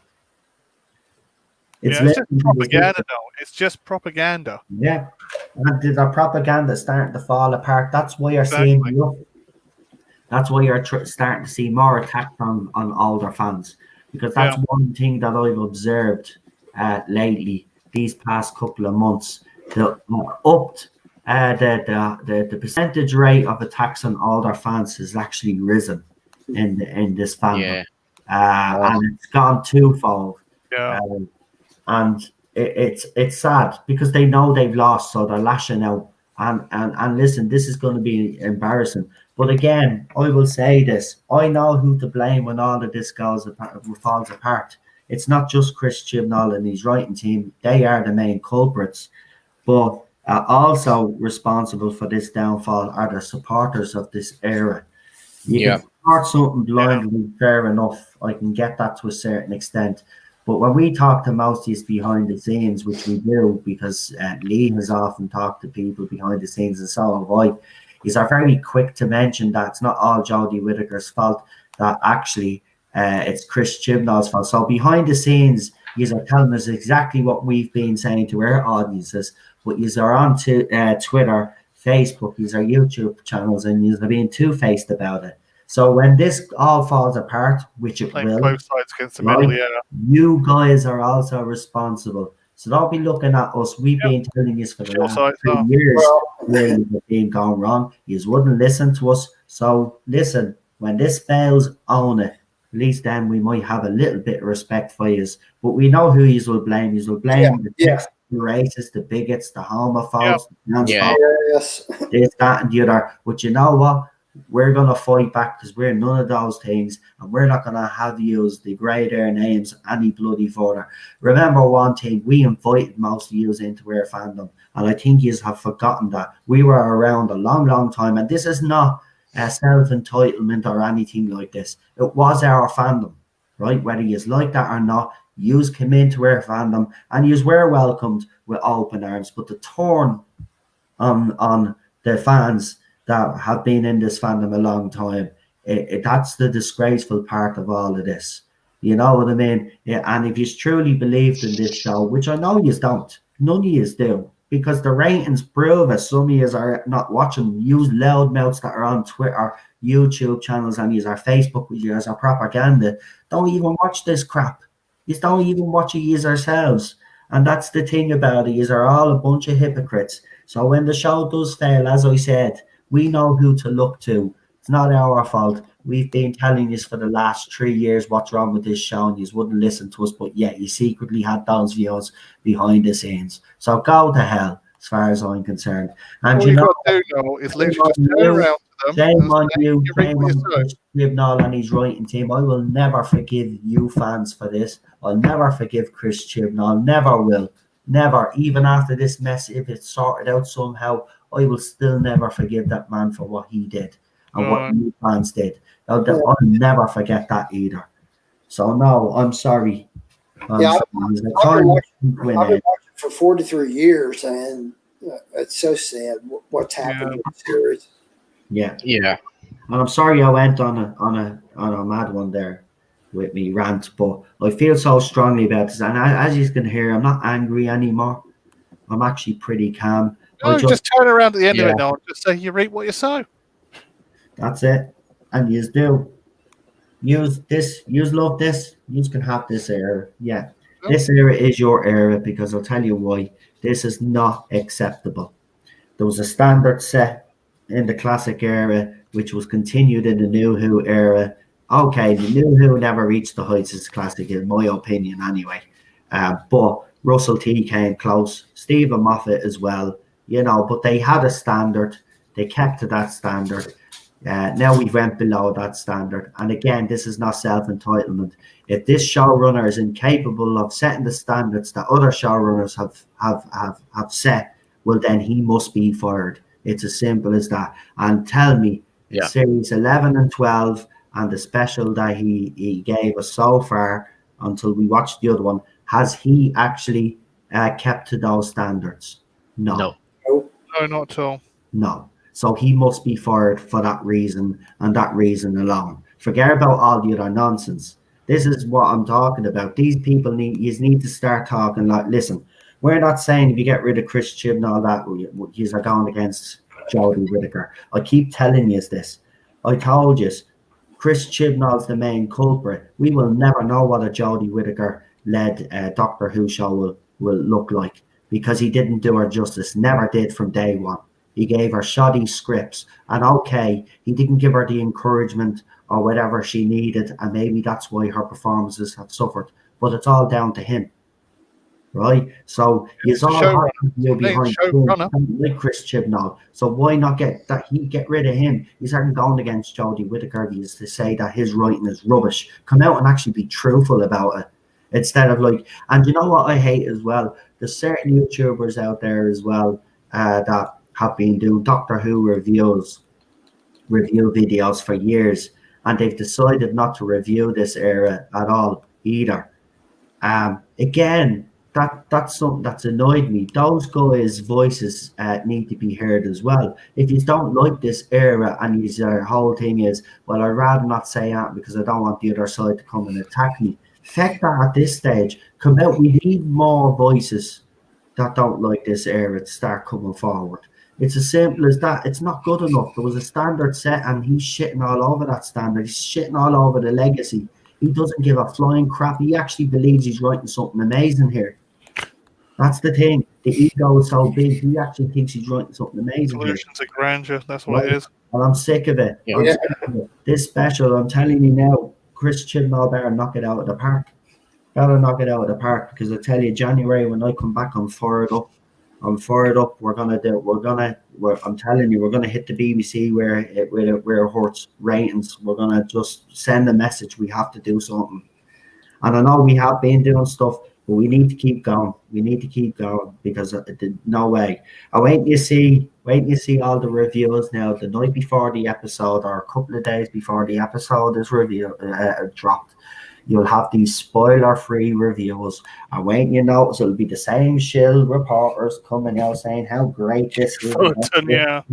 [SPEAKER 1] It's
[SPEAKER 3] it's just
[SPEAKER 1] literally
[SPEAKER 3] propaganda, though. It's just propaganda.
[SPEAKER 1] Yeah, and the propaganda starting to fall apart. That's why you're seeing. That's why you're starting to see more attacks on older fans, because that's one thing that I've observed lately. These past couple of months, the upped the percentage rate of attacks on older fans has actually risen in this fandom, and it's gone twofold.
[SPEAKER 3] Yeah.
[SPEAKER 1] And it's sad because they know they've lost, so they're lashing out. And listen, this is going to be embarrassing. But again, I will say this: I know who to blame when all of this falls apart. It's not just Chris Chibnall and his writing team; they are the main culprits. But also responsible for this downfall are the supporters of this era. You can support something blindly, fair enough. I can get that to a certain extent. But when we talk to Mousies behind the scenes, which we do because Lee has often talked to people behind the scenes, and so have I, is are very quick to mention that it's not all Jodie Whittaker's fault, that actually it's Chris Chibnall's fault. So behind the scenes, you are telling us exactly what we've been saying to our audiences, but you are on to Twitter, Facebook, these are YouTube channels, and you're being two-faced about it. So when this all falls apart, which it will,
[SPEAKER 3] both sides against the middle,
[SPEAKER 1] you guys are also responsible. So don't be looking at us. We've been telling you for the last 3 years where you've been going wrong. You wouldn't listen to us. So listen, when this fails, own it. At least then we might have a little bit of respect for you. But we know who you will blame. You will blame the racists, the bigots, the homophobes, the transphobes, this, that, and the other. But you know what? We're going to fight back because we're none of those things, and we're not going to have you degrade their names any bloody further. Remember one thing, we invited most of you into our fandom, and I think you have forgotten that. We were around a long, long time, and this is not a self-entitlement or anything like this. It was our fandom, right? Whether you like that or not, you came into our fandom, and you were welcomed with open arms. But the turn on the fans that have been in this fandom a long time, that's the disgraceful part of all of this. You know what I mean? Yeah, and if you truly believed in this show, which I know you don't, none of you do, because the ratings prove it. Some of you are not watching. Use loudmouths that are on Twitter, YouTube channels, and use our Facebook, which is our propaganda. Don't even watch this crap. You don't even watch it yourselves. And that's the thing about it, is are all a bunch of hypocrites. So when the show does fail, as I said, we know who to look to. It's not our fault. We've been telling you for the last 3 years what's wrong with this show, and you wouldn't listen to us, but yet you secretly had those views behind the scenes. So go to hell, as far as I'm concerned. And
[SPEAKER 3] all you got to do now is literally just turn around to them.
[SPEAKER 1] Shame on you, shame on Chris Chibnall and his writing team. I will never forgive you fans for this. I'll never forgive Chris Chibnall. Never will. Never. Even after this mess, if it's sorted out somehow, I will still never forgive that man for what he did and what you fans did. I'll never forget that either. So no, I'm sorry.
[SPEAKER 4] I've been watching for 43 years, and it's so sad what's happened in the series.
[SPEAKER 1] Yeah. And I'm sorry I went on a mad one there with me rant, but I feel so strongly about this, and as you can hear, I'm not angry anymore. I'm actually pretty calm.
[SPEAKER 3] No, just turn around at the end of it now and just say you reap what you sow.
[SPEAKER 1] That's it. And you do. Use this. You love this. You can have this era. Yeah. This era is your era, because I'll tell you why. This is not acceptable. There was a standard set in the classic era, which was continued in the New Who era. Okay, the New Who never reached the heights as classic, in my opinion, anyway. But Russell T came close. Stephen Moffat as well. But they had a standard. They kept to that standard. Now we went below that standard. And again, this is not self-entitlement. If this showrunner is incapable of setting the standards that other showrunners have set, well, then he must be fired. It's as simple as that. And tell me, series 11 and 12 and the special that he gave us so far until we watched the other one, has he actually kept to those standards? No.
[SPEAKER 3] No, not at all.
[SPEAKER 1] No. So he must be fired for that reason and that reason alone. Forget about all the other nonsense. This is what I'm talking about. These people need to start talking like, listen, we're not saying if you get rid of Chris Chib and all that, you are going against Jodie Whittaker. I keep telling you this. I told you, Chris Chibnall's the main culprit. We will never know what a Jodie Whittaker led Doctor Who show will look like because he didn't do her justice. Never did from day one. He gave her shoddy scripts, and okay, he didn't give her the encouragement or whatever she needed, and maybe that's why her performances have suffered. But it's all down to him, right? So you all have behind like Chris Chibnall. So why not get rid of him? You started going against Jodie Whittaker to say that his writing is rubbish. Come out and actually be truthful about it. Instead of like, and you know what I hate as well? There's certain YouTubers out there as well that have been doing Doctor Who review videos for years, and they've decided not to review this era at all either. Again, that's something that's annoyed me. Those guys' voices need to be heard as well. If you don't like this era and your whole thing is, well, I'd rather not say that because I don't want the other side to come and attack me. Feck that at this stage. Come out. We need more voices that don't like this era to start coming forward. It's as simple as that. It's not good enough. There was a standard set, and he's shitting all over that standard. He's shitting all over the legacy. He doesn't give a flying crap. He actually believes he's writing something amazing here. That's the thing. The ego is so big. He actually thinks he's writing something amazing.
[SPEAKER 3] Solutions of grandeur. That's what it is.
[SPEAKER 1] And I'm sick of it.
[SPEAKER 7] Yeah.
[SPEAKER 1] Sick of it. This special, I'm telling you now, Chris Chibnall better knock it out of the park. Better knock it out of the park, because I tell you, January when I come back, I'm fired up. I'm fired up. I'm telling you, we're gonna hit the BBC where it hurts ratings. We're gonna just send a message. We have to do something. And I know we have been doing stuff, but we need to keep going. We need to keep going, because no way. I wait you see all the reviews now the night before the episode, or a couple of days before the episode is dropped. You'll have these spoiler-free reviews. And when you notice, it'll be the same shill reporters coming out saying how great this is. And the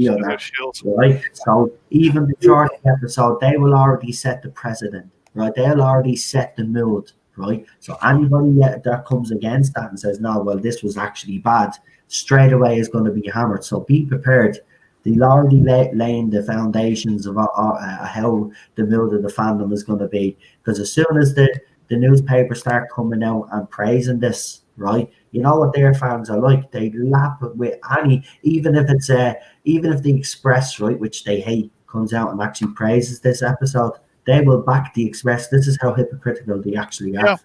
[SPEAKER 1] other, right? So even before the episode, they will already set the precedent, right? They'll already set the mood, right? So anybody that comes against that and says, no, well, this was actually bad, straight away is going to be hammered. So be prepared. They'll already laying the foundations of how the mood of the fandom is going to be. Because as soon as the newspapers start coming out and praising this, right, you know what their fans are like. They lap it with any, even if the Express, right, which they hate, comes out and actually praises this episode, they will back the Express. This is how hypocritical they actually are. Yeah.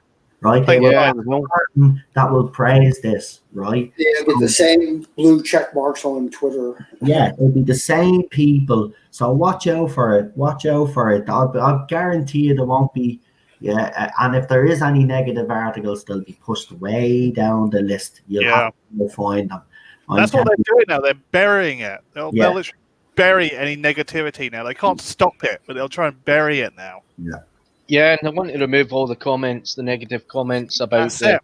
[SPEAKER 1] Right, that will praise this, right?
[SPEAKER 4] Yeah, get the same blue check marks on Twitter.
[SPEAKER 1] Yeah, it'll be the same people. So watch out for it. Watch out for it. I'll guarantee you there won't be. Yeah, and if there is any negative articles, they'll be pushed way down the list. You'll have to find them.
[SPEAKER 3] That's what they're doing now. They're burying it. They'll literally bury any negativity now. They can't stop it, but they'll try and bury it now.
[SPEAKER 1] Yeah.
[SPEAKER 7] Yeah, and they want to remove all the comments, the negative comments about the.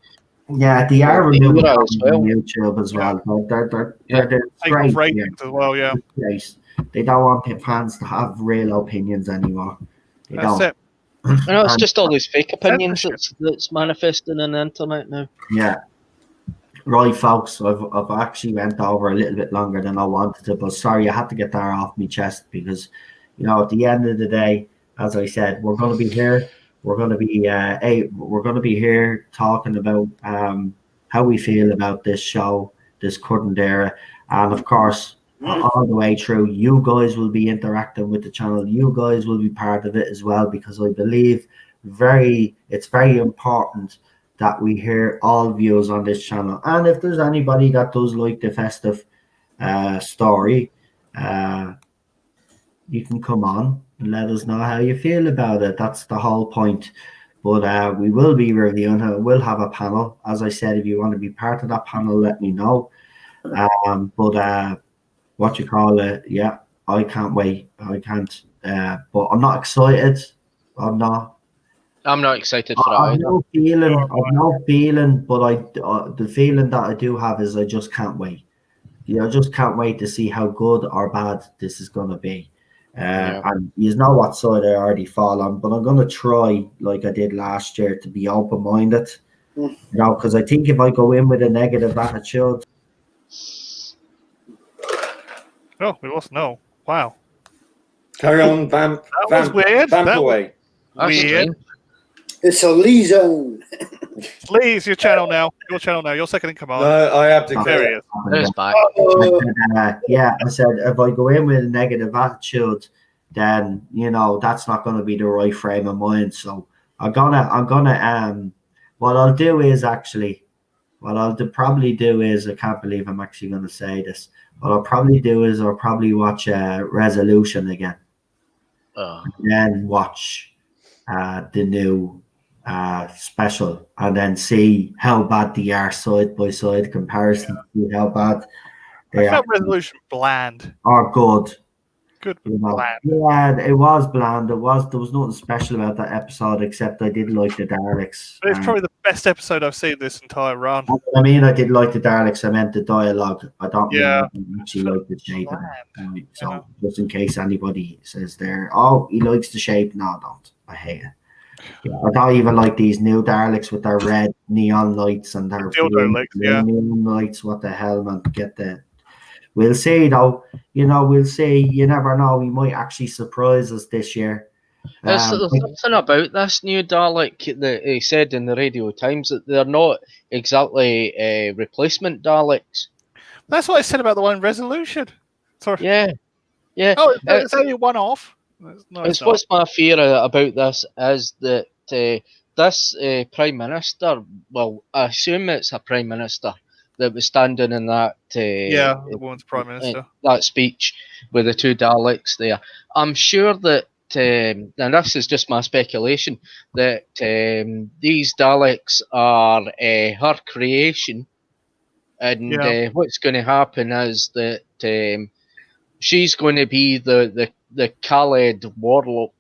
[SPEAKER 1] Yeah, they are removing on YouTube as well. They're great
[SPEAKER 3] ratings as well. Yeah,
[SPEAKER 1] they don't want fans to have real opinions anymore. They don't.
[SPEAKER 3] It.
[SPEAKER 7] No, it's just all these fake opinions that's manifesting on the internet now.
[SPEAKER 1] Yeah. Right, folks, I've actually went over a little bit longer than I wanted to, but sorry, I had to get that off my chest because, at the end of the day, as I said, we're going to be here. We're going to be here talking about how we feel about this show, this current era, and of course, all the way through, you guys will be interacting with the channel. You guys will be part of it as well, because I believe it's very important that we hear all views on this channel. And if there's anybody that does like the festive story, you can come on and let us know how you feel about it. That's the whole point. But we will be reviewing it. We'll have a panel. As I said, if you want to be part of that panel, let me know. What you call it? Yeah, I can't wait. I can't. But I'm not excited. I'm not
[SPEAKER 7] excited for that.
[SPEAKER 1] I've no feeling, but the feeling that I do have is I just can't wait. I just can't wait to see how good or bad this is going to be. And you know what side I already fall on, but I'm going to try, like I did last year, to be open-minded. You know, because I think if I go in with a negative attitude.
[SPEAKER 3] No, we lost. No. Wow.
[SPEAKER 5] Carry on, vamp.
[SPEAKER 3] That was weird.
[SPEAKER 5] Vamp
[SPEAKER 3] That was
[SPEAKER 5] away.
[SPEAKER 3] weird.
[SPEAKER 4] It's a Lee zone.
[SPEAKER 3] Please, your channel now. Your channel now. You're second in command.
[SPEAKER 5] No, I have to.
[SPEAKER 3] There he is.
[SPEAKER 7] There's back.
[SPEAKER 1] I said if I go in with a negative attitude, then you know that's not going to be the right frame of mind. So I'm gonna what I'll do is actually, what I'll probably do is, I can't believe I'm actually going to say this. What I'll probably do is I'll probably watch Resolution again, and then watch the new special, and then see how bad they are side by side comparison. See how bad they
[SPEAKER 3] I
[SPEAKER 1] are.
[SPEAKER 3] felt Resolution bland.
[SPEAKER 1] Or good.
[SPEAKER 3] Good, but
[SPEAKER 1] You know,
[SPEAKER 3] bland.
[SPEAKER 1] yeah, it was bland. There was nothing special about that episode except I did like the Daleks.
[SPEAKER 3] But it's probably the best episode I've seen this entire run.
[SPEAKER 1] I mean, I did like the Daleks. I meant the dialogue. I don't
[SPEAKER 3] Yeah.
[SPEAKER 1] really actually like the shape of it. Right? So
[SPEAKER 3] Yeah.
[SPEAKER 1] just in case anybody says there, oh, he likes the shape. No, I don't. I hate it. Yeah, I don't even like these new Daleks with their red neon lights and their
[SPEAKER 3] Dildo legs, yeah.
[SPEAKER 1] neon lights. What the hell, man? Get the. We'll see, though. You know, we'll see. You never know. We might actually surprise us this year.
[SPEAKER 7] There's something about this new Dalek that he said in the Radio Times that they're not exactly replacement Daleks.
[SPEAKER 3] That's what I said about the one Resolution. Sorry.
[SPEAKER 7] Yeah.
[SPEAKER 3] Oh, it's only one off. No,
[SPEAKER 7] It's what's my fear about this is that this Prime Minister, well, I assume it's a Prime Minister that was standing in that
[SPEAKER 3] the woman's Prime Minister.
[SPEAKER 7] that speech with the two Daleks there. I'm sure that, and this is just my speculation, that these Daleks are her creation, and what's going to happen is that she's going to be the Khaled world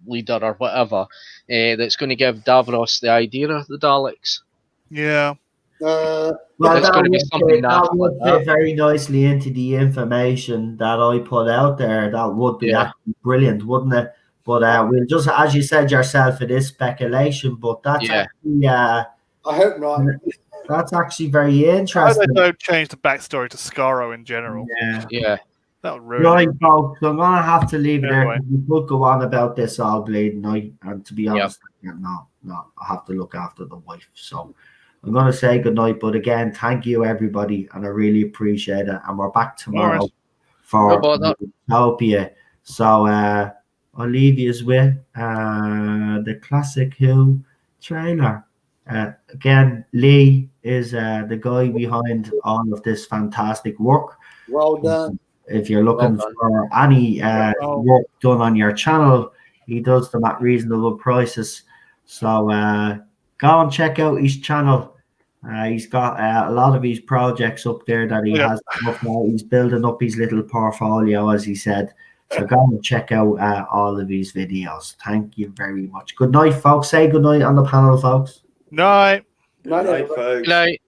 [SPEAKER 7] leader or whatever that's going to give Davros the idea of the Daleks.
[SPEAKER 3] Yeah.
[SPEAKER 1] Well,
[SPEAKER 7] it's going to be something
[SPEAKER 1] that would fit very nicely into the information that I put out there. That would be actually brilliant, wouldn't it? But we'll just, as you said yourself, it is speculation. But that's actually,
[SPEAKER 4] I hope not.
[SPEAKER 1] That's actually very
[SPEAKER 3] I
[SPEAKER 1] interesting.
[SPEAKER 3] hope they don't change the backstory to Scarrow in general.
[SPEAKER 7] Yeah.
[SPEAKER 3] That would ruin
[SPEAKER 1] Right,
[SPEAKER 3] it.
[SPEAKER 1] folks. So I'm gonna have to leave it there.
[SPEAKER 3] Anyway.
[SPEAKER 1] We could go on about this all bleeding night, and to be honest, no, I have to look after the wife. So I'm gonna say good night. But again, thank you everybody, and I really appreciate it. And we're back tomorrow for Utopia. So I'll leave you with the classic Who trailer. Again, Lee is the guy behind all of this fantastic work.
[SPEAKER 4] Well done.
[SPEAKER 1] If you're looking for any work done on your channel, he does them at reasonable prices. So go and check out his channel. He's got a lot of his projects up there that he has. He's building up his little portfolio, as he said. So go and check out all of his videos. Thank you very much. Good night, folks. Say good night on the panel, folks.
[SPEAKER 3] Night.
[SPEAKER 5] Good night, folks.
[SPEAKER 7] Good night.